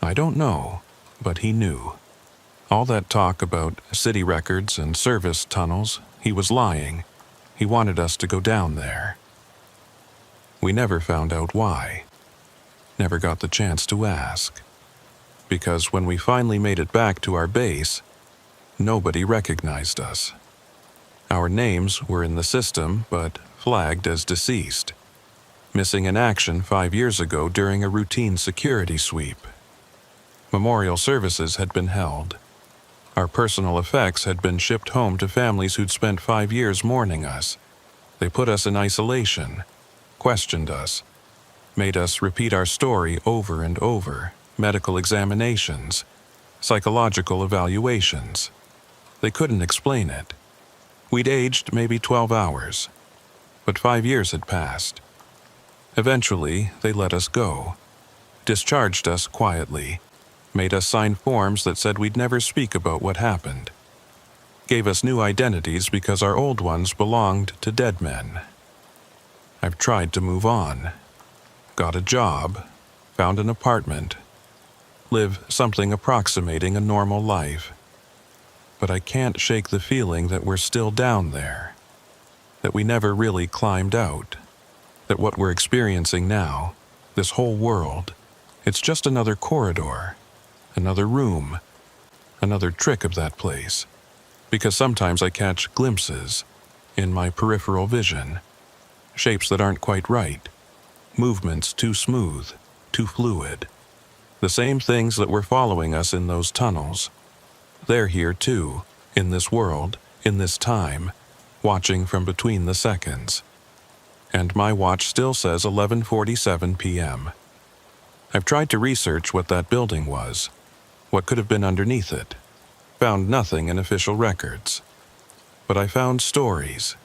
I don't know, but he knew. All that talk about city records and service tunnels, he was lying. He wanted us to go down there. We never found out why. Never got the chance to ask. Because when we finally made it back to our base, nobody recognized us. Our names were in the system, but flagged as deceased. Missing in action 5 years ago during a routine security sweep. Memorial services had been held. Our personal effects had been shipped home to families who'd spent 5 years mourning us. They put us in isolation, questioned us, made us repeat our story over and over, medical examinations, psychological evaluations. They couldn't explain it. We'd aged maybe 12 hours, but 5 years had passed. Eventually, they let us go, discharged us quietly, made us sign forms that said we'd never speak about what happened, gave us new identities because our old ones belonged to dead men. I've tried to move on, got a job, found an apartment, live something approximating a normal life. But I can't shake the feeling that we're still down there, that we never really climbed out, that what we're experiencing now, this whole world, it's just another corridor, another room, another trick of that place, because sometimes I catch glimpses in my peripheral vision, shapes that aren't quite right, movements too smooth, too fluid, the same things that were following us in those tunnels. They're here too, in this world, in this time, watching from between the seconds. And my watch still says 11:47 p.m. I've tried to research what that building was, what could have been underneath it. Found nothing in official records. But I found stories,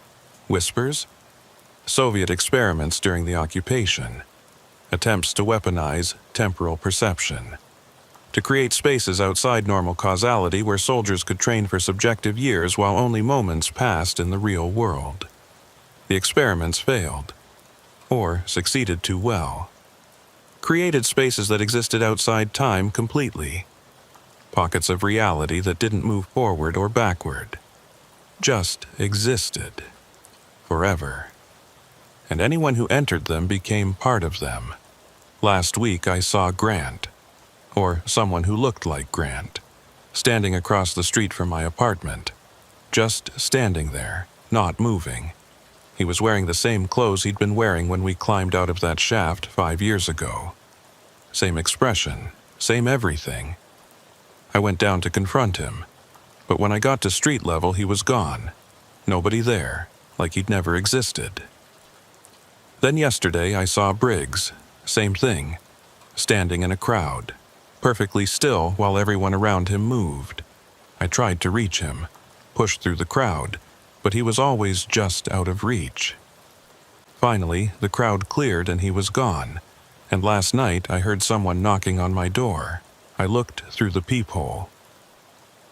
whispers, Soviet experiments during the occupation, attempts to weaponize temporal perception, to create spaces outside normal causality where soldiers could train for subjective years while only moments passed in the real world. The experiments failed, or succeeded too well. Created spaces that existed outside time completely. Pockets of reality that didn't move forward or backward. Just existed. Forever. And anyone who entered them became part of them. Last week I saw Grant, or someone who looked like Grant, standing across the street from my apartment. Just standing there, not moving. He was wearing the same clothes he'd been wearing when we climbed out of that shaft 5 years ago. Same expression, same everything. I went down to confront him, but when I got to street level he was gone. Nobody there, like he'd never existed. Then yesterday I saw Briggs, same thing, standing in a crowd, perfectly still while everyone around him moved. I tried to reach him, pushed through the crowd, but he was always just out of reach. Finally, the crowd cleared and he was gone, and last night I heard someone knocking on my door. I looked through the peephole.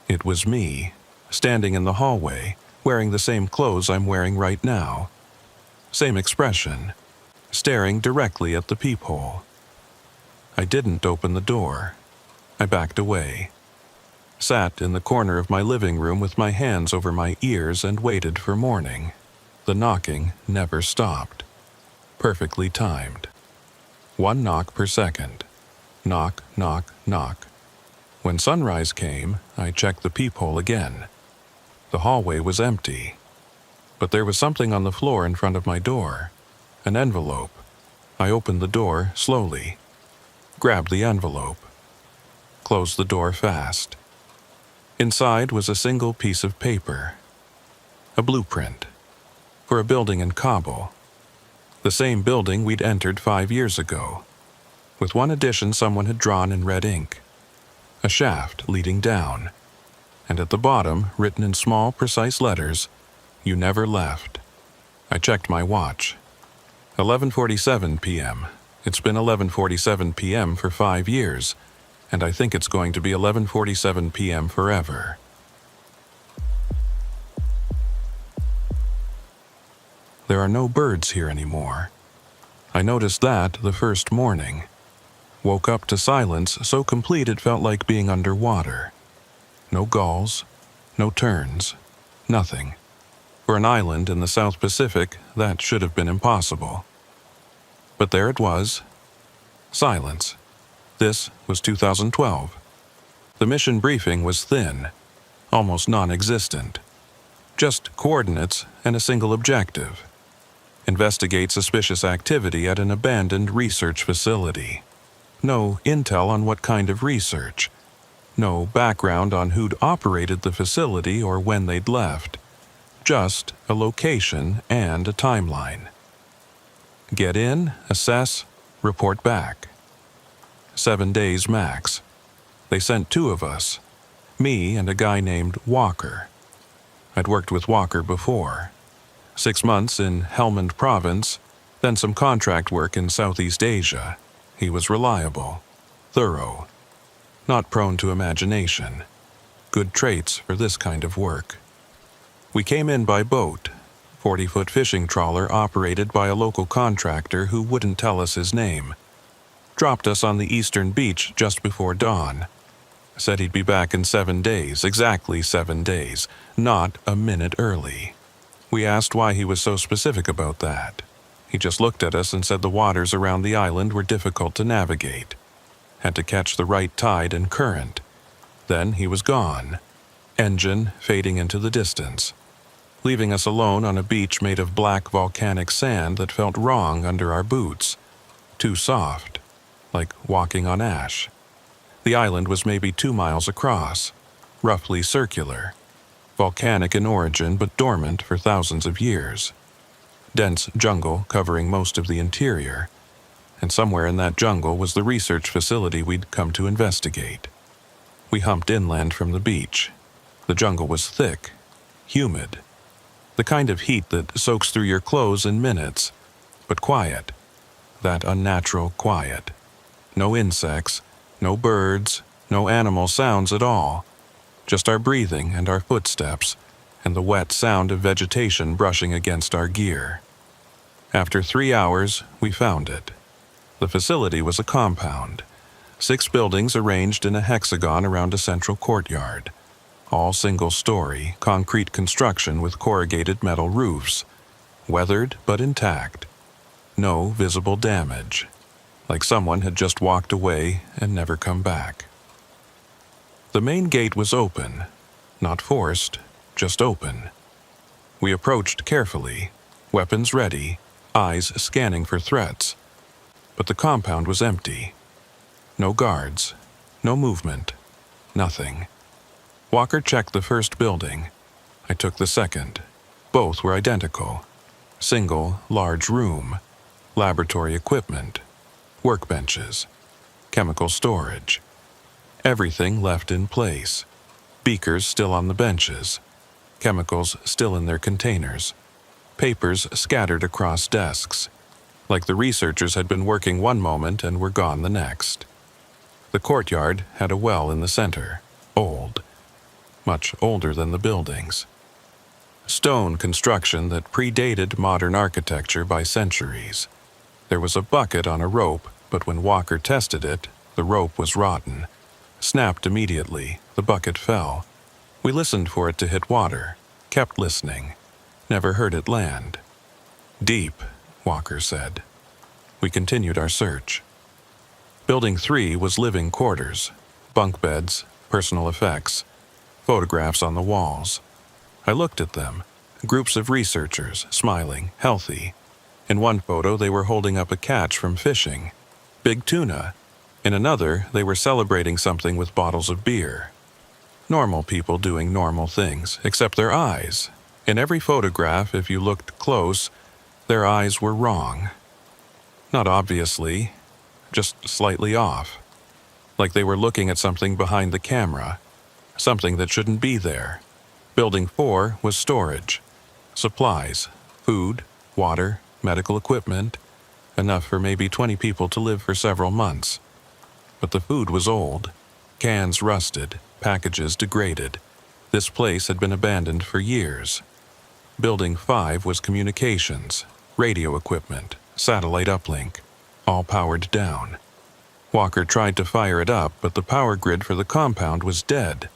It was me, standing in the hallway, wearing the same clothes I'm wearing right now. Same expression, staring directly at the peephole. I didn't open the door. I backed away. Sat in the corner of my living room with my hands over my ears and waited for morning. The knocking never stopped. Perfectly timed. 1 knock per second. Knock, knock, knock. When sunrise came, I checked the peephole again. The hallway was empty, but there was something on the floor in front of my door. An envelope. I opened the door slowly, grabbed the envelope, closed the door fast. Inside was a single piece of paper, a blueprint for a building in Kabul, the same building we'd entered 5 years ago, with one addition someone had drawn in red ink, a shaft leading down, and at the bottom, written in small, precise letters, "You never left." I checked my watch. 11:47 p.m. It's been 11:47 p.m. for 5 years, and I think it's going to be 11:47 p.m. forever. There are no birds here anymore. I noticed that the first morning. Woke up to silence so complete it felt like being underwater. No gulls, no terns, nothing. For an island in the South Pacific, that should have been impossible. But there it was. Silence. This was 2012. The mission briefing was thin, almost non-existent. Just coordinates and a single objective. Investigate suspicious activity at an abandoned research facility. No intel on what kind of research. No background on who'd operated the facility or when they'd left. Just a location and a timeline. Get in, assess, report back. 7 days max. They sent 2 of us, me and a guy named Walker. I'd worked with Walker before. 6 months in Helmand Province, then some contract work in Southeast Asia. He was reliable, thorough, not prone to imagination. Good traits for this kind of work. We came in by boat, 40-foot fishing trawler operated by a local contractor who wouldn't tell us his name. Dropped us on the eastern beach just before dawn. Said he'd be back in 7 days, exactly 7 days, not a minute early. We asked why he was so specific about that. He just looked at us and said the waters around the island were difficult to navigate. Had to catch the right tide and current. Then he was gone. Engine fading into the distance, leaving us alone on a beach made of black volcanic sand that felt wrong under our boots. Too soft, like walking on ash. The island was maybe 2 miles across, roughly circular. Volcanic in origin but dormant for thousands of years. Dense jungle covering most of the interior, and somewhere in that jungle was the research facility we'd come to investigate. We humped inland from the beach. The jungle was thick, humid, the kind of heat that soaks through your clothes in minutes, but quiet, that unnatural quiet. No insects, no birds, no animal sounds at all, just our breathing and our footsteps, and the wet sound of vegetation brushing against our gear. After 3 hours, we found it. The facility was a compound, 6 buildings arranged in a hexagon around a central courtyard, all single-story, concrete construction with corrugated metal roofs, weathered but intact. No visible damage, like someone had just walked away and never come back. The main gate was open, not forced, just open. We approached carefully, weapons ready, eyes scanning for threats. But the compound was empty. No guards, no movement, nothing. Walker checked the first building. I took the second. Both were identical. Single, large room, laboratory equipment, workbenches, chemical storage. Everything left in place. Beakers still on the benches, chemicals still in their containers, papers scattered across desks, like the researchers had been working one moment and were gone the next. The courtyard had a well in the center, old, much older than the buildings. Stone construction that predated modern architecture by centuries. There was a bucket on a rope, but when Walker tested it, the rope was rotten. Snapped immediately, the bucket fell. We listened for it to hit water, kept listening, never heard it land. Deep, Walker said. We continued our search. Building 3 was living quarters, bunk beds, personal effects, photographs on the walls. I looked at them. Groups of researchers, smiling, healthy. In one photo, they were holding up a catch from fishing. Big tuna. In another, they were celebrating something with bottles of beer. Normal people doing normal things, except their eyes. In every photograph, if you looked close, their eyes were wrong. Not obviously, just slightly off. Like they were looking at something behind the camera, something that shouldn't be there. Building 4 was storage. Supplies, food, water, medical equipment, enough for maybe 20 people to live for several months. But the food was old. Cans rusted, packages degraded. This place had been abandoned for years. Building 5 was communications, radio equipment, satellite uplink, all powered down. Walker tried to fire it up, but the power grid for the compound was dead.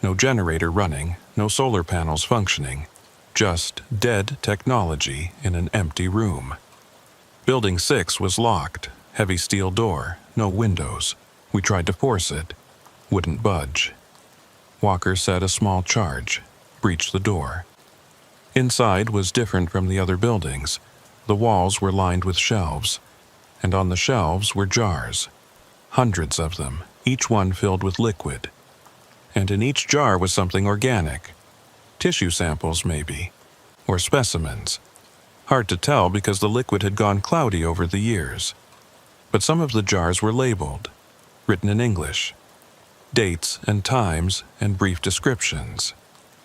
No generator running, no solar panels functioning. Just dead technology in an empty room. Building 6 was locked, heavy steel door, no windows. We tried to force it. Wouldn't budge. Walker set a small charge, breached the door. Inside was different from the other buildings. The walls were lined with shelves, and on the shelves were jars. Hundreds of them, each one filled with liquid. And in each jar was something organic. Tissue samples, maybe, or specimens. Hard to tell because the liquid had gone cloudy over the years. But some of the jars were labeled, written in English. Dates and times and brief descriptions.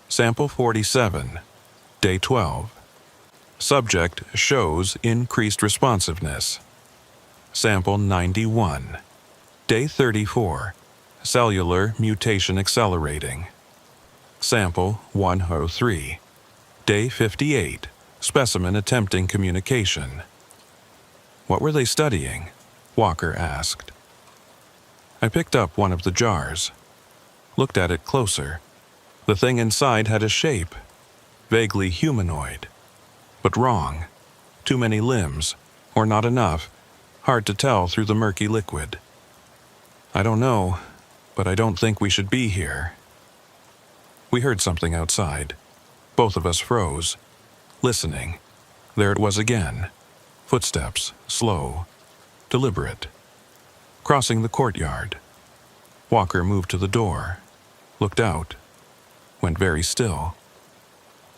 Sample 47, Day 12. Subject shows increased responsiveness. Sample 91, Day 34. Cellular mutation accelerating. Sample 103, Day 58. Specimen attempting communication. What were they studying? Walker asked. I picked up one of the jars, looked at it closer. The thing inside had a shape, vaguely humanoid, but wrong. Too many limbs, or not enough, hard to tell through the murky liquid. I don't know, but I don't think we should be here. We heard something outside. Both of us froze, listening. There it was again. Footsteps, slow, deliberate. Crossing the courtyard. Walker moved to the door, looked out, went very still.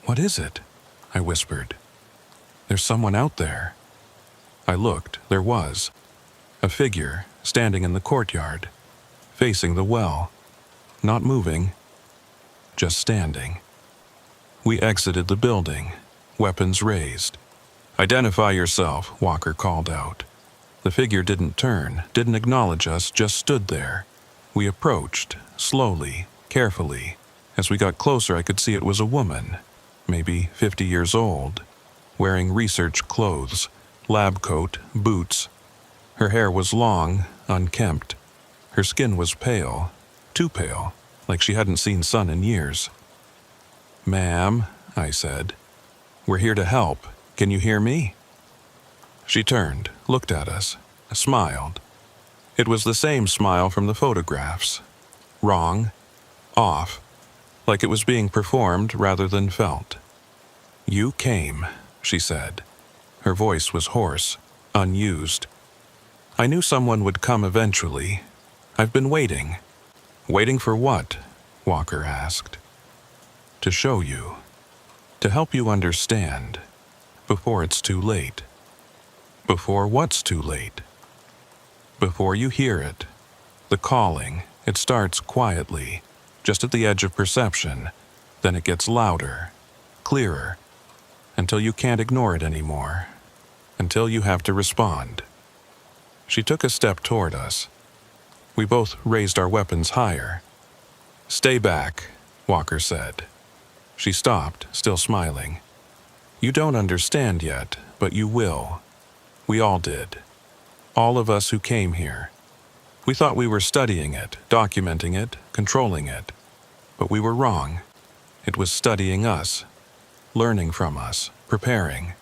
What is it? I whispered. There's someone out there. I looked, there was. A figure standing in the courtyard, facing the well, not moving, just standing. We exited the building, weapons raised. Identify yourself, Walker called out. The figure didn't turn, didn't acknowledge us, just stood there. We approached, slowly, carefully. As we got closer, I could see it was a woman, maybe 50 years old, wearing research clothes, lab coat, boots. Her hair was long, unkempt. Her skin was pale, too pale, like she hadn't seen sun in years. Ma'am, I said, we're here to help. Can you hear me? She turned, looked at us, smiled. It was the same smile from the photographs. Wrong, off, like it was being performed rather than felt. You came, she said. Her voice was hoarse, unused. I knew someone would come eventually. I've been waiting. Waiting for what? Walker asked. To show you. To help you understand. Before it's too late. Before what's too late? Before you hear it. The calling, it starts quietly, just at the edge of perception. Then it gets louder, clearer, until you can't ignore it anymore. Until you have to respond. She took a step toward us. We both raised our weapons higher. Stay back, Walker said. She stopped, still smiling. You don't understand yet, but you will. We all did. All of us who came here. We thought we were studying it, documenting it, controlling it. But we were wrong. It was studying us, learning from us, preparing.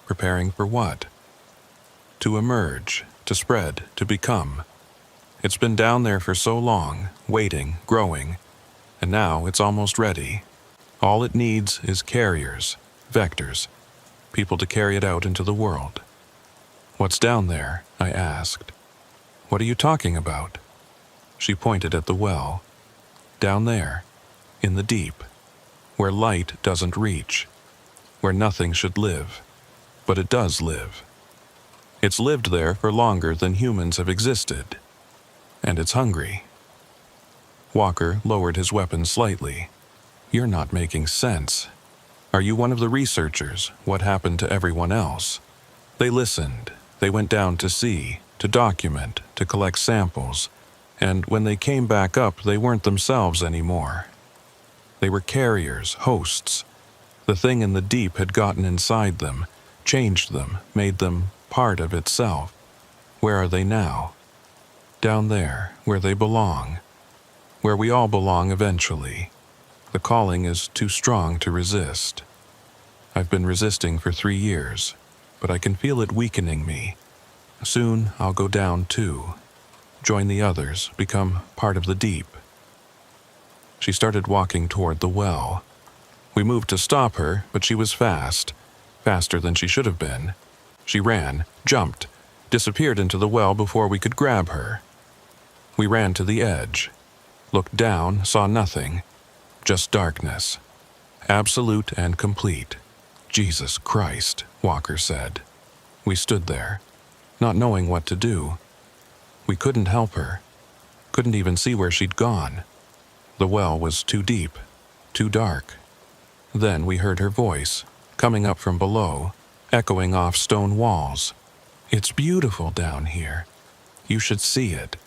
Preparing for what? To emerge, to spread, to become. It's been down there for so long, waiting, growing, and now it's almost ready. All it needs is carriers, vectors, people to carry it out into the world. What's down there? I asked. What are you talking about? She pointed at the well. Down there, in the deep, where light doesn't reach, where nothing should live, but it does live. It's lived there for longer than humans have existed, and it's hungry. Walker lowered his weapon slightly. You're not making sense. Are you one of the researchers? What happened to everyone else? They listened. They went down to see, to document, to collect samples, and when they came back up, they weren't themselves anymore. They were carriers, hosts. The thing in the deep had gotten inside them, changed them, made them part of itself. Where are they now? Down there, where they belong. Where we all belong eventually. The calling is too strong to resist. I've been resisting for 3 years, but I can feel it weakening me. Soon I'll go down too. Join the others, become part of the deep. She started walking toward the well. We moved to stop her, but she was fast, faster than she should have been. She ran, jumped, disappeared into the well before we could grab her. We ran to the edge, looked down, saw nothing, just darkness, absolute and complete. Jesus Christ, Walker said. We stood there, not knowing what to do. We couldn't help her, couldn't even see where she'd gone. The well was too deep, too dark. Then we heard her voice, coming up from below, echoing off stone walls. It's beautiful down here. You should see it.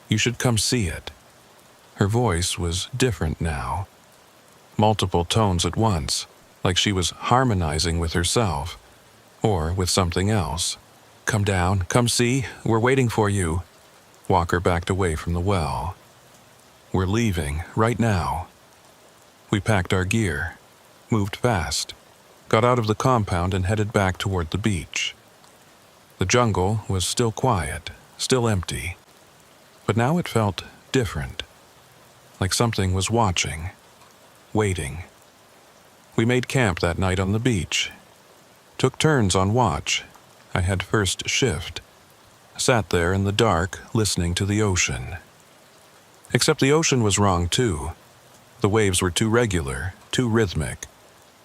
You should come see it. Her voice was different now. Multiple tones at once, like she was harmonizing with herself, or with something else. Come down, come see, we're waiting for you. Walker backed away from the well. We're leaving, right now. We packed our gear, moved fast, got out of the compound and headed back toward the beach. The jungle was still quiet, still empty, but now it felt different, like something was watching, waiting. We made camp that night on the beach, took turns on watch. I had first shift, sat there in the dark listening to the ocean. Except the ocean was wrong too. The waves were too regular, too rhythmic,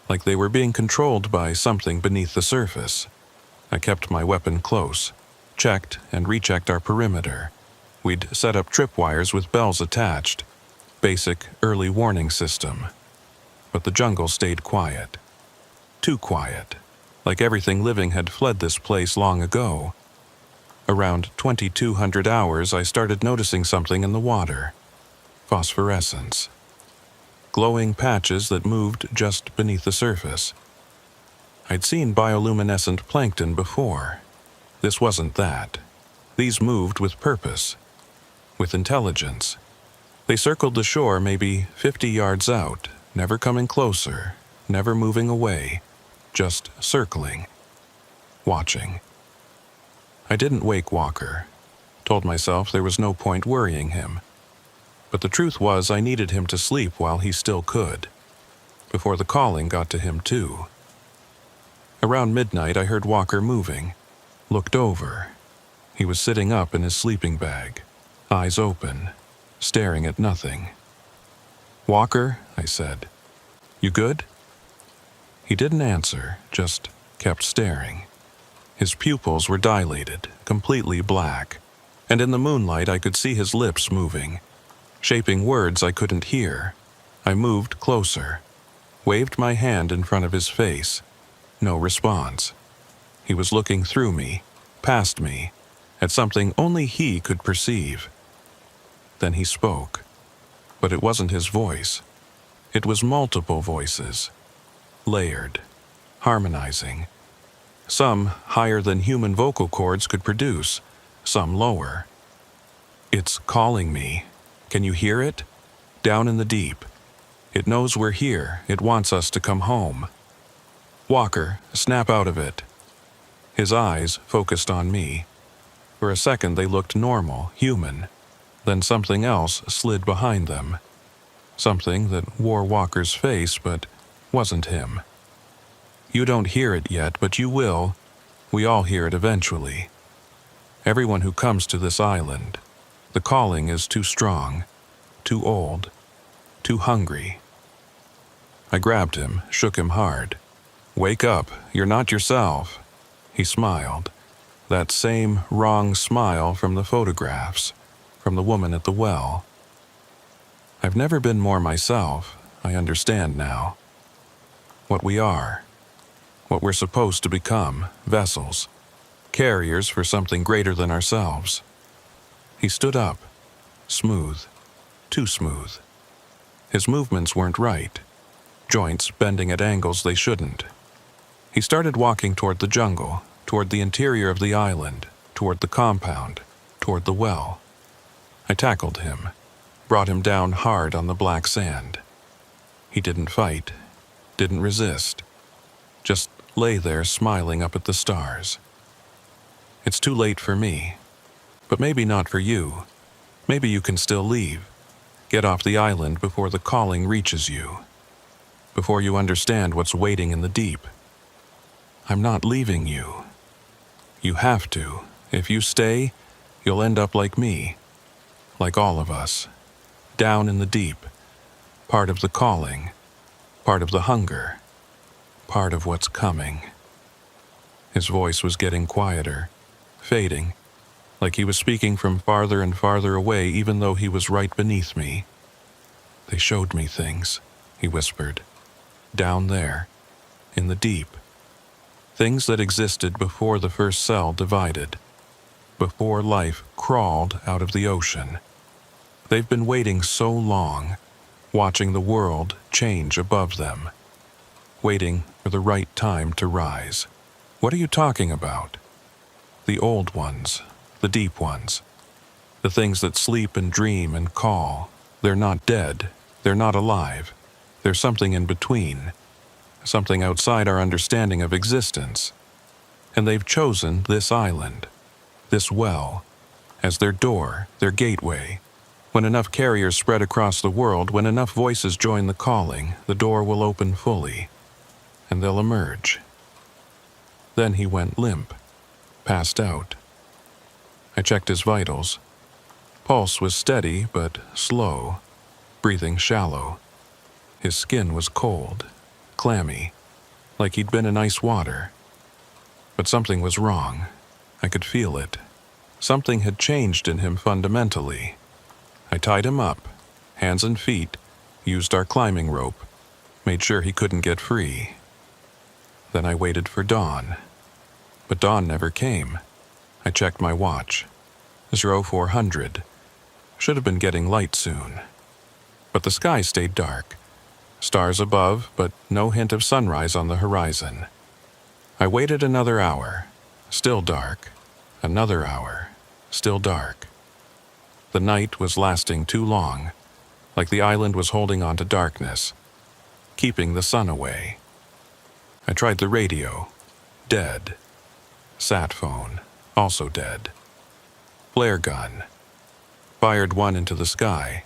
like they were being controlled by something beneath the surface. I kept my weapon close, checked and rechecked our perimeter. We'd set up tripwires with bells attached, basic early warning system. But the jungle stayed quiet. Too quiet, like everything living had fled this place long ago. Around 2200 hours, I started noticing something in the water. Phosphorescence. Glowing patches that moved just beneath the surface. I'd seen bioluminescent plankton before. This wasn't that. These moved with purpose, with intelligence. They circled the shore maybe 50 yards out, never coming closer, never moving away, just circling, watching. I didn't wake Walker. Told myself there was no point worrying him. But the truth was I needed him to sleep while he still could, before the calling got to him too. Around midnight I heard Walker moving, looked over. He was sitting up in his sleeping bag, eyes open, staring at nothing. Walker, I said, you good? He didn't answer, just kept staring. His pupils were dilated, completely black, and in the moonlight I could see his lips moving, shaping words I couldn't hear. I moved closer, waved my hand in front of his face. No response. He was looking through me, past me, at something only he could perceive. Then he spoke, but it wasn't his voice. It was multiple voices, layered, harmonizing. Some higher than human vocal cords could produce, some lower. It's calling me. Can you hear it? Down in the deep. It knows we're here. It wants us to come home. Walker, snap out of it. His eyes focused on me. For a second they looked normal, human. Then something else slid behind them. Something that wore Walker's face but wasn't him. You don't hear it yet, but you will. We all hear it eventually. Everyone who comes to this island, the calling is too strong, too old, too hungry. I grabbed him, shook him hard. Wake up, you're not yourself. He smiled. That same wrong smile from the photographs, from the woman at the well. I've never been more myself, I understand now. What we are, what we're supposed to become, vessels, carriers for something greater than ourselves. He stood up, smooth, too smooth. His movements weren't right, joints bending at angles they shouldn't. He started walking toward the jungle, toward the interior of the island, toward the compound, toward the well. I tackled him, brought him down hard on the black sand. He didn't fight, didn't resist, just lay there smiling up at the stars. It's too late for me, but maybe not for you. Maybe you can still leave. Get off the island before the calling reaches you, before you understand what's waiting in the deep. I'm not leaving you. You have to. If you stay, you'll end up like me, like all of us, down in the deep, part of the calling, part of the hunger, part of what's coming. His voice was getting quieter, fading, like he was speaking from farther and farther away even though he was right beneath me. They showed me things, he whispered, down there, in the deep. Things that existed before the first cell divided, before life crawled out of the ocean. They've been waiting so long, watching the world change above them, waiting for the right time to rise. What are you talking about? The old ones, the deep ones, the things that sleep and dream and call. They're not dead, they're not alive, there's something in between, something outside our understanding of existence. And they've chosen this island, this well, as their door, their gateway. When enough carriers spread across the world, when enough voices join the calling, the door will open fully, and they'll emerge. Then he went limp, passed out. I checked his vitals. Pulse was steady but slow, breathing shallow. His skin was cold, clammy, like he'd been in ice water. But something was wrong. I could feel it. Something had changed in him fundamentally. I tied him up, hands and feet, used our climbing rope, made sure he couldn't get free. Then I waited for dawn. But dawn never came. I checked my watch. 0400. Should have been getting light soon. But the sky stayed dark. Stars above, but no hint of sunrise on the horizon. I waited another hour. Still dark. Another hour. Still dark. The night was lasting too long, like the island was holding on to darkness, keeping the sun away. I tried the radio. Dead. Sat phone. Also dead. Flare gun. Fired one into the sky.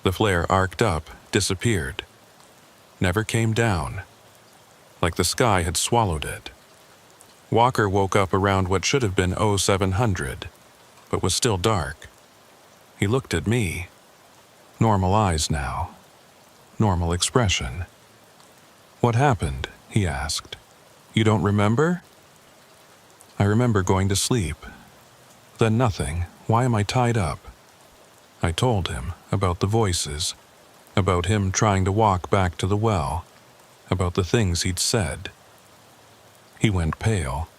The flare arced up, disappeared. Never came down. Like the sky had swallowed it. Walker woke up around what should have been 0700, but was still dark. He looked at me. Normal eyes now. Normal expression. What happened? He asked. You don't remember? I remember going to sleep. Then nothing. Why am I tied up? I told him about the voices, about him trying to walk back to the well, about the things he'd said. He went pale.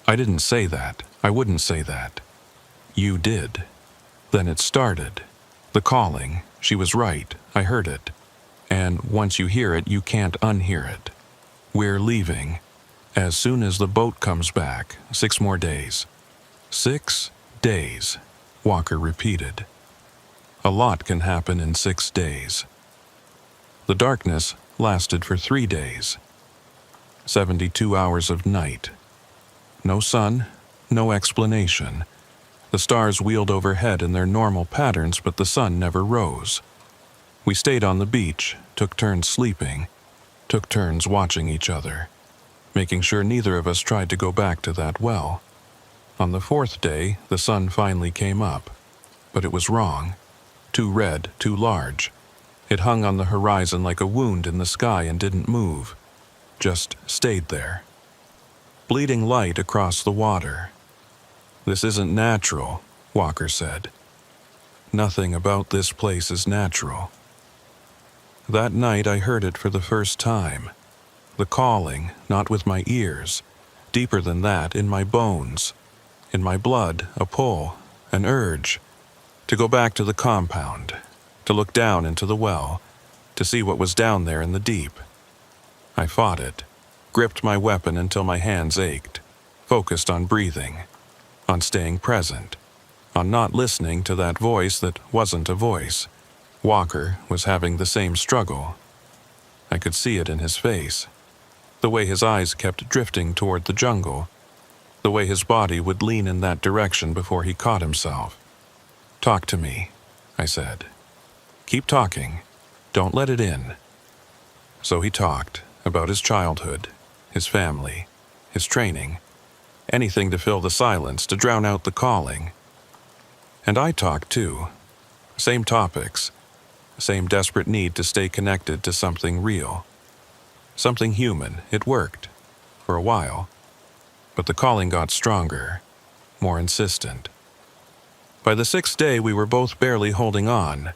I didn't say that. I wouldn't say that. You did. Then it started. The calling. She was right. I heard it. And once you hear it, you can't unhear it. We're leaving. As soon as the boat comes back. 6 more days. 6 days, Walker repeated. A lot can happen in 6 days. The darkness lasted for 3 days. 72 hours of night. No sun, no explanation, The stars wheeled overhead in their normal patterns, but the sun never rose. We stayed on the beach, took turns sleeping, took turns watching each other, making sure neither of us tried to go back to that well. On the fourth day, the sun finally came up, but it was wrong. Too red, too large. It hung on the horizon like a wound in the sky and didn't move, just stayed there. Bleeding light across the water. "This isn't natural," Walker said. "Nothing about this place is natural." That night I heard it for the first time. The calling, not with my ears, deeper than that, in my bones. In my blood, a pull, an urge, to go back to the compound, to look down into the well, to see what was down there in the deep. I fought it, gripped my weapon until my hands ached, focused on breathing, on staying present, on not listening to that voice that wasn't a voice. Walker was having the same struggle. I could see it in his face, the way his eyes kept drifting toward the jungle, the way his body would lean in that direction before he caught himself. "Talk to me," I said. "Keep talking. Don't let it in." So he talked about his childhood, his family, his training, anything to fill the silence, to drown out the calling. And I talked too. Same topics, same desperate need to stay connected to something real. Something human. It worked. For a while. But the calling got stronger, more insistent. By the sixth day, we were both barely holding on.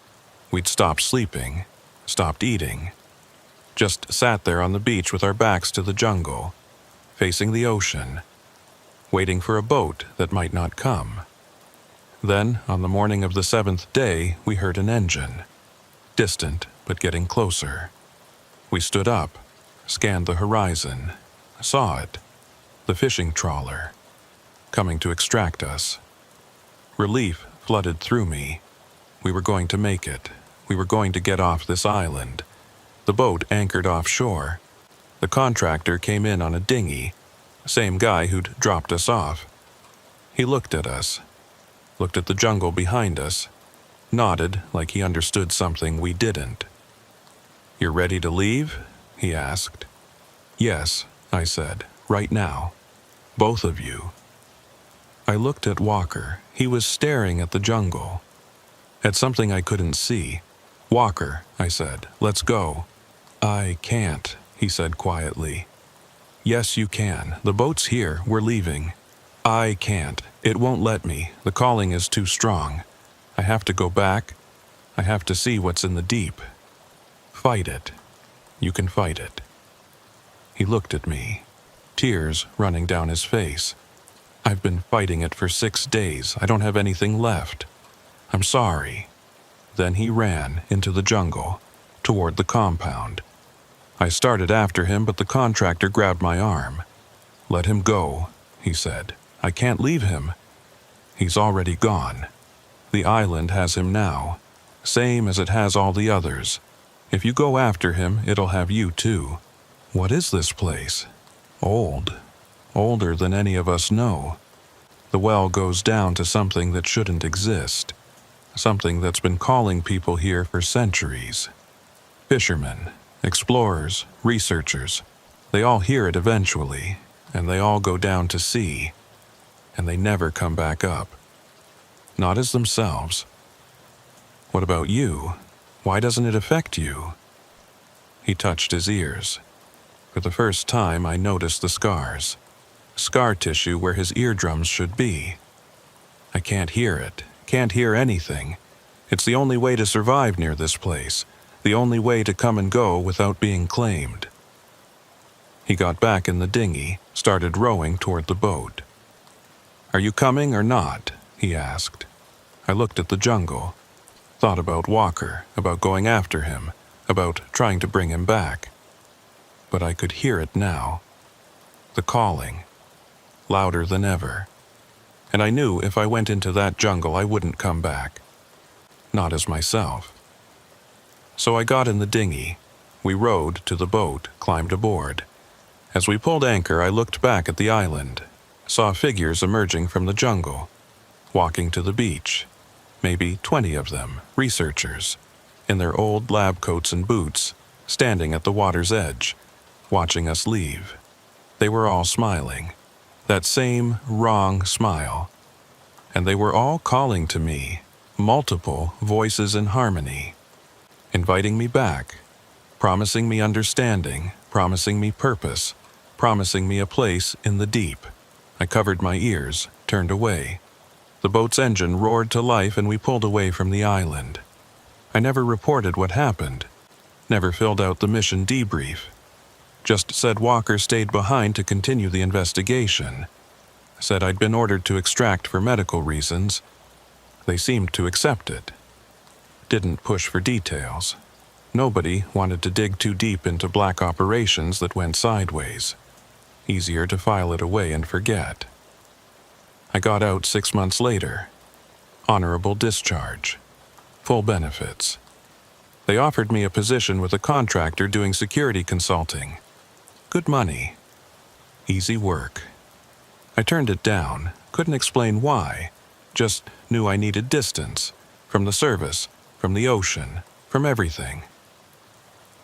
We'd stopped sleeping, stopped eating, just sat there on the beach with our backs to the jungle, facing the ocean, waiting for a boat that might not come. Then, on the morning of the seventh day, we heard an engine. Distant, but getting closer. We stood up, scanned the horizon, saw it. The fishing trawler, coming to extract us. Relief flooded through me. We were going to make it. We were going to get off this island. The boat anchored offshore. The contractor came in on a dinghy, same guy who'd dropped us off. He looked at us, looked at the jungle behind us, nodded like he understood something we didn't. "You're ready to leave?" he asked. "Yes," I said, "right now. Both of you." I looked at Walker. He was staring at the jungle, at something I couldn't see. "Walker," I said, "let's go." "I can't," he said quietly. "Yes, you can. The boat's here. We're leaving." "I can't. It won't let me. The calling is too strong. I have to go back. I have to see what's in the deep." "Fight it. You can fight it." He looked at me, tears running down his face. "I've been fighting it for 6 days. I don't have anything left. I'm sorry." Then he ran into the jungle, toward the compound. I started after him, but the contractor grabbed my arm. "Let him go," he said. "I can't leave him. He's already gone. The island has him now, same as it has all the others. If you go after him, it'll have you too." "What is this place?" "Old. Older than any of us know. The well goes down to something that shouldn't exist. Something that's been calling people here for centuries. Fishermen, explorers, researchers. They all hear it eventually, and they all go down to sea. And they never come back up. Not as themselves." "What about you? Why doesn't it affect you?" He touched his ears. For the first time, I noticed the scars. Scar tissue where his eardrums should be. "I can't hear it. Can't hear anything. It's the only way to survive near this place. The only way to come and go without being claimed." He got back in the dinghy, started rowing toward the boat. "Are you coming or not?" he asked. I looked at the jungle, thought about Walker, about going after him, about trying to bring him back. But I could hear it now. The calling, louder than ever. And I knew if I went into that jungle I wouldn't come back. Not as myself. So I got in the dinghy. We rowed to the boat, climbed aboard. As we pulled anchor, I looked back at the island, saw figures emerging from the jungle. walking to the beach. Maybe 20 of them, researchers, in their old lab coats and boots, standing at the water's edge, watching us leave. They were all smiling, that same wrong smile. And they were all calling to me, multiple voices in harmony, inviting me back, promising me understanding, promising me purpose, promising me a place in the deep. I covered my ears, turned away. The boat's engine roared to life and we pulled away from the island. I never reported what happened, never filled out the mission debrief. Just said Walker stayed behind to continue the investigation. Said I'd been ordered to extract for medical reasons. They seemed to accept it. Didn't push for details. Nobody wanted to dig too deep into black operations that went sideways. Easier to file it away and forget. I got out 6 months later. Honorable discharge. Full benefits. They offered me a position with a contractor doing security consulting. Good money. Easy work. I turned it down, couldn't explain why. Just knew I needed distance. From the service, from the ocean, from everything.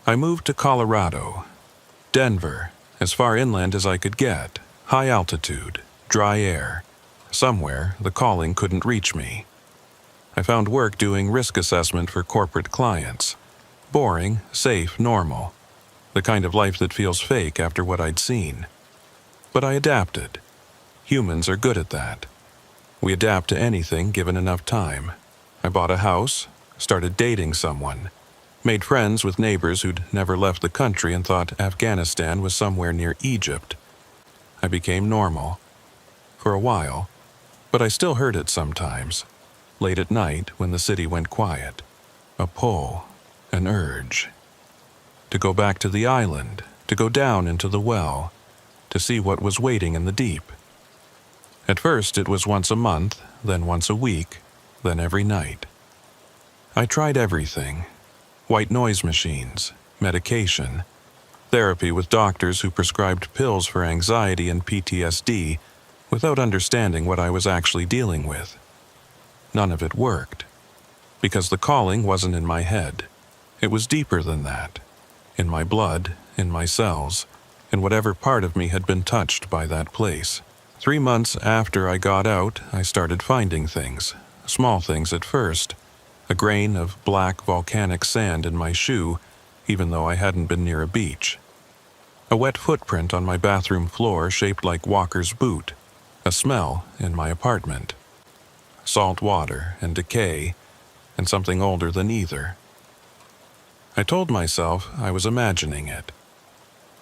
I moved to Colorado. Denver, as far inland as I could get. High altitude, dry air. Somewhere, the calling couldn't reach me. I found work doing risk assessment for corporate clients. Boring, safe, normal. The kind of life that feels fake after what I'd seen. But I adapted. Humans are good at that. We adapt to anything given enough time. I bought a house, started dating someone, made friends with neighbors who'd never left the country and thought Afghanistan was somewhere near Egypt. I became normal. For a while. But I still heard it sometimes. Late at night when the city went quiet. A pull, an urge. To go back to the island, to go down into the well, to see what was waiting in the deep. At first it was once a month, then once a week, then every night. I tried everything. White noise machines, medication, therapy with doctors who prescribed pills for anxiety and PTSD without understanding what I was actually dealing with. None of it worked, because the calling wasn't in my head. It was deeper than that, in my blood, in my cells, in whatever part of me had been touched by that place. 3 months after I got out, I started finding things, small things at first. A grain of black volcanic sand in my shoe, even though I hadn't been near a beach. A wet footprint on my bathroom floor shaped like Walker's boot. A smell in my apartment. Salt water and decay, and something older than either. I told myself I was imagining it.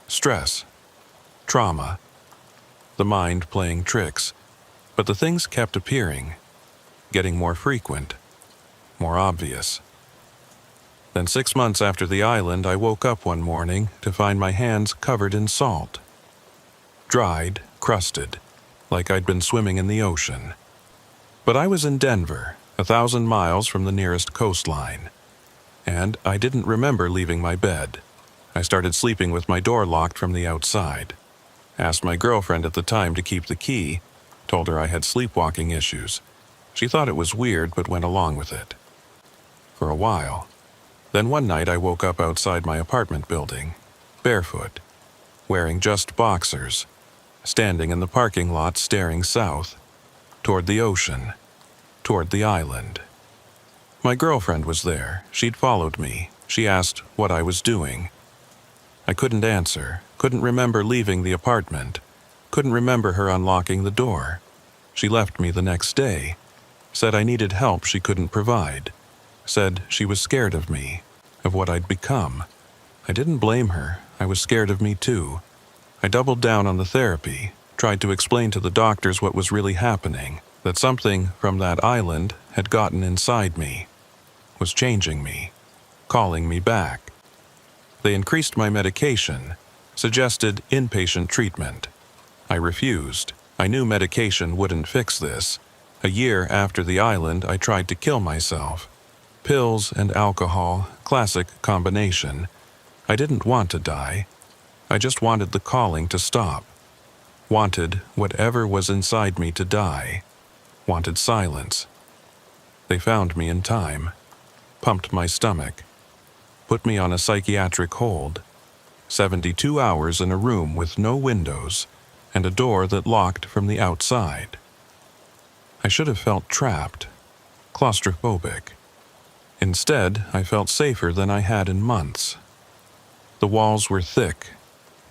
Stress. Trauma. The mind playing tricks. But the things kept appearing, getting more frequent, more obvious. Then 6 months after the island, I woke up one morning to find my hands covered in salt. Dried, crusted, like I'd been swimming in the ocean. But I was in Denver, 1,000 miles from the nearest coastline. And I didn't remember leaving my bed. I started sleeping with my door locked from the outside. Asked my girlfriend at the time to keep the key, told her I had sleepwalking issues. She thought it was weird but went along with it. For a while. Then one night I woke up outside my apartment building, barefoot, wearing just boxers, standing in the parking lot staring south, toward the ocean, toward the island. My girlfriend was there. She'd followed me. She asked what I was doing. I couldn't answer, couldn't remember leaving the apartment, couldn't remember her unlocking the door. She left me the next day, said I needed help she couldn't provide, said she was scared of me, of what I'd become. I didn't blame her. I was scared of me too. I doubled down on the therapy, tried to explain to the doctors what was really happening, that something from that island had gotten inside me, was changing me, calling me back. They increased my medication, suggested inpatient treatment. I refused. I knew medication wouldn't fix this. A year after the island, I tried to kill myself. Pills and alcohol, classic combination. I didn't want to die. I just wanted the calling to stop. Wanted whatever was inside me to die. wanted silence. They found me in time, pumped my stomach, put me on a psychiatric hold, 72 hours in a room with no windows and a door that locked from the outside. I should have felt trapped, claustrophobic. Instead, I felt safer than I had in months. The walls were thick.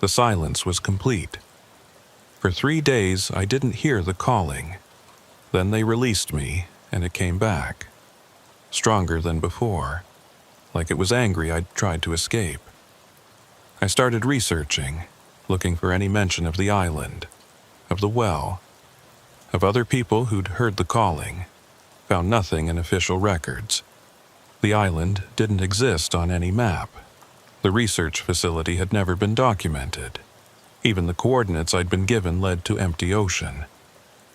The silence was complete. For 3 days, I didn't hear the calling. Then they released me, and it came back. Stronger than before, like it was angry I'd tried to escape. I started researching, looking for any mention of the island, of the well, of other people who'd heard the calling. Found nothing in official records. The island didn't exist on any map. The research facility had never been documented. Even the coordinates I'd been given led to empty ocean.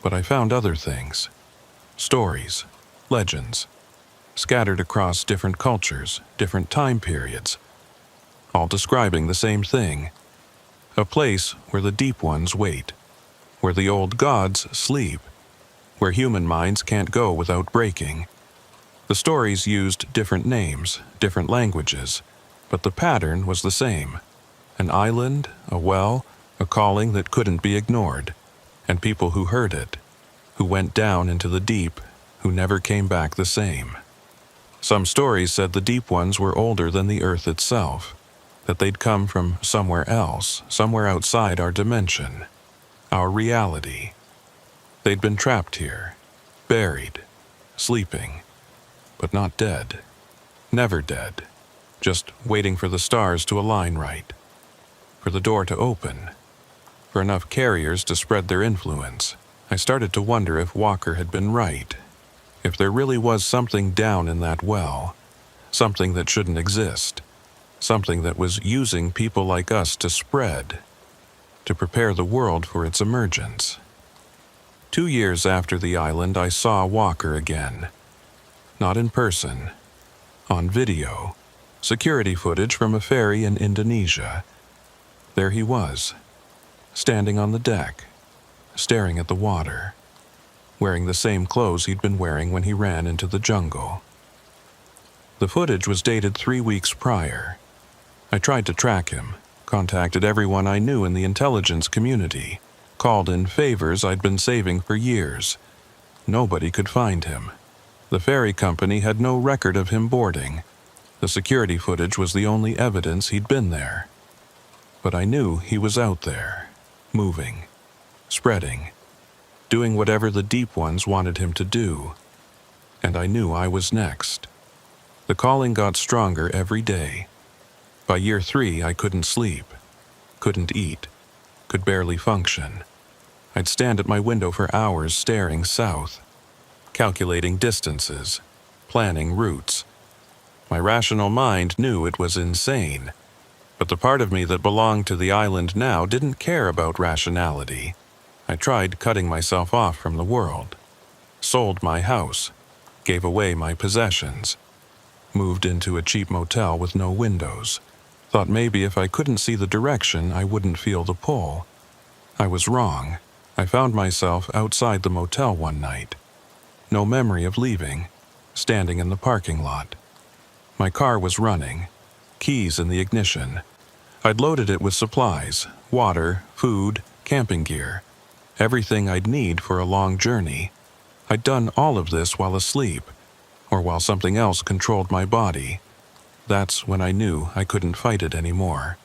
But I found other things. Stories, legends, scattered across different cultures, different time periods, all describing the same thing. A place where the deep ones wait, where the old gods sleep, where human minds can't go without breaking. The stories used different names, different languages, but the pattern was the same. An island, a well, a calling that couldn't be ignored, and people who heard it, who went down into the deep, who never came back the same. Some stories said the deep ones were older than the earth itself, that they'd come from somewhere else, somewhere outside our dimension, our reality. They'd been trapped here, buried, sleeping, but not dead. Never dead, just waiting for the stars to align right, for the door to open, for enough carriers to spread their influence. I started to wonder if Walker had been right, if there really was something down in that well, something that shouldn't exist, something that was using people like us to spread, to prepare the world for its emergence. 2 years after the island, I saw Walker again. Not in person, on video, security footage from a ferry in Indonesia. There he was, standing on the deck, staring at the water, wearing the same clothes he'd been wearing when he ran into the jungle. The footage was dated 3 weeks prior. I tried to track him, contacted everyone I knew in the intelligence community, called in favors I'd been saving for years. Nobody could find him. The ferry company had no record of him boarding. The security footage was the only evidence he'd been there. But I knew he was out there, moving, spreading, doing whatever the deep ones wanted him to do. And I knew I was next. The calling got stronger every day. By year 3, I couldn't sleep, couldn't eat, could barely function. I'd stand at my window for hours staring south, calculating distances, planning routes. My rational mind knew it was insane, but the part of me that belonged to the island now didn't care about rationality. I tried cutting myself off from the world, sold my house, gave away my possessions, moved into a cheap motel with no windows. Thought maybe if I couldn't see the direction, I wouldn't feel the pull. I was wrong. I found myself outside the motel one night. No memory of leaving, standing in the parking lot. My car was running, keys in the ignition. I'd loaded it with supplies, water, food, camping gear, everything I'd need for a long journey. I'd done all of this while asleep, or while something else controlled my body. That's when I knew I couldn't fight it anymore.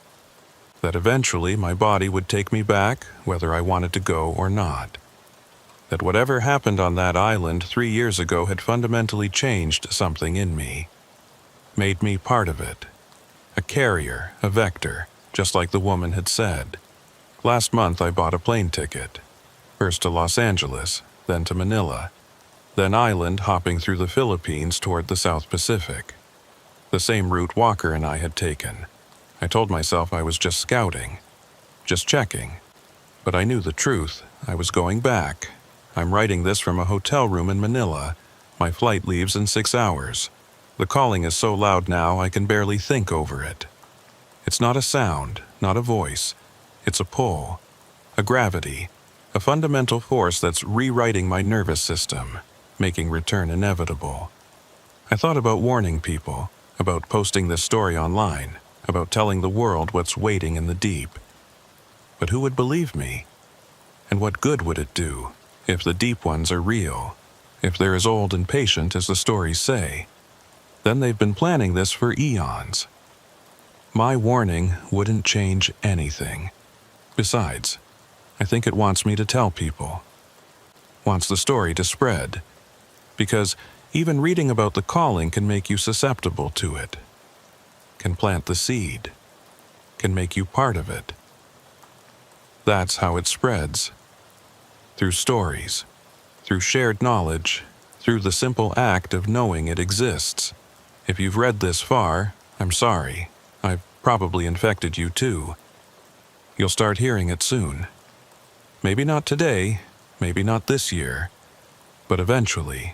That eventually my body would take me back, whether I wanted to go or not. That whatever happened on that island 3 years ago had fundamentally changed something in me. Made me part of it. A carrier, a vector, just like the woman had said. Last month I bought a plane ticket. First to Los Angeles, then to Manila, then island hopping through the Philippines toward the South Pacific. The same route Walker and I had taken. I told myself I was just scouting, just checking. But I knew the truth. I was going back. I'm writing this from a hotel room in Manila. My flight leaves in 6 hours. The calling is so loud now I can barely think over it. It's not a sound, not a voice. It's a pull, a gravity, A fundamental force that's rewriting my nervous system, making return inevitable. I thought about warning people, about posting this story online, about telling the world what's waiting in the deep. But who would believe me? And what good would it do if the deep ones are real, if they're as old and patient as the stories say? Then they've been planning this for eons. My warning wouldn't change anything. Besides, I think it wants me to tell people. Wants the story to spread. Because even reading about the calling can make you susceptible to it. Can plant the seed. Can make you part of it. That's how it spreads. Through stories. Through shared knowledge. Through the simple act of knowing it exists. If you've read this far, I'm sorry. I've probably infected you too. You'll start hearing it soon. Maybe not today, maybe not this year, but eventually,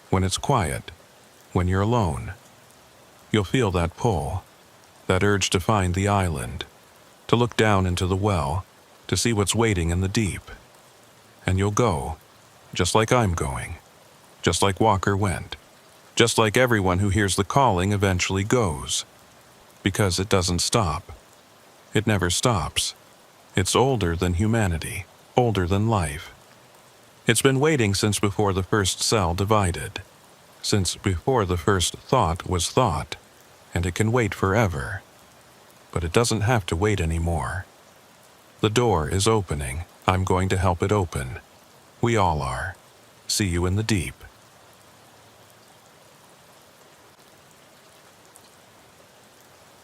when it's quiet, when you're alone, you'll feel that pull, that urge to find the island, to look down into the well, to see what's waiting in the deep. And you'll go, just like I'm going, just like Walker went, just like everyone who hears the calling eventually goes, because it doesn't stop. It never stops. It's older than humanity, older than life. It's been waiting since before the first cell divided, since before the first thought was thought, and it can wait forever. But it doesn't have to wait anymore. The door is opening. I'm going to help it open. We all are. See you in the deep.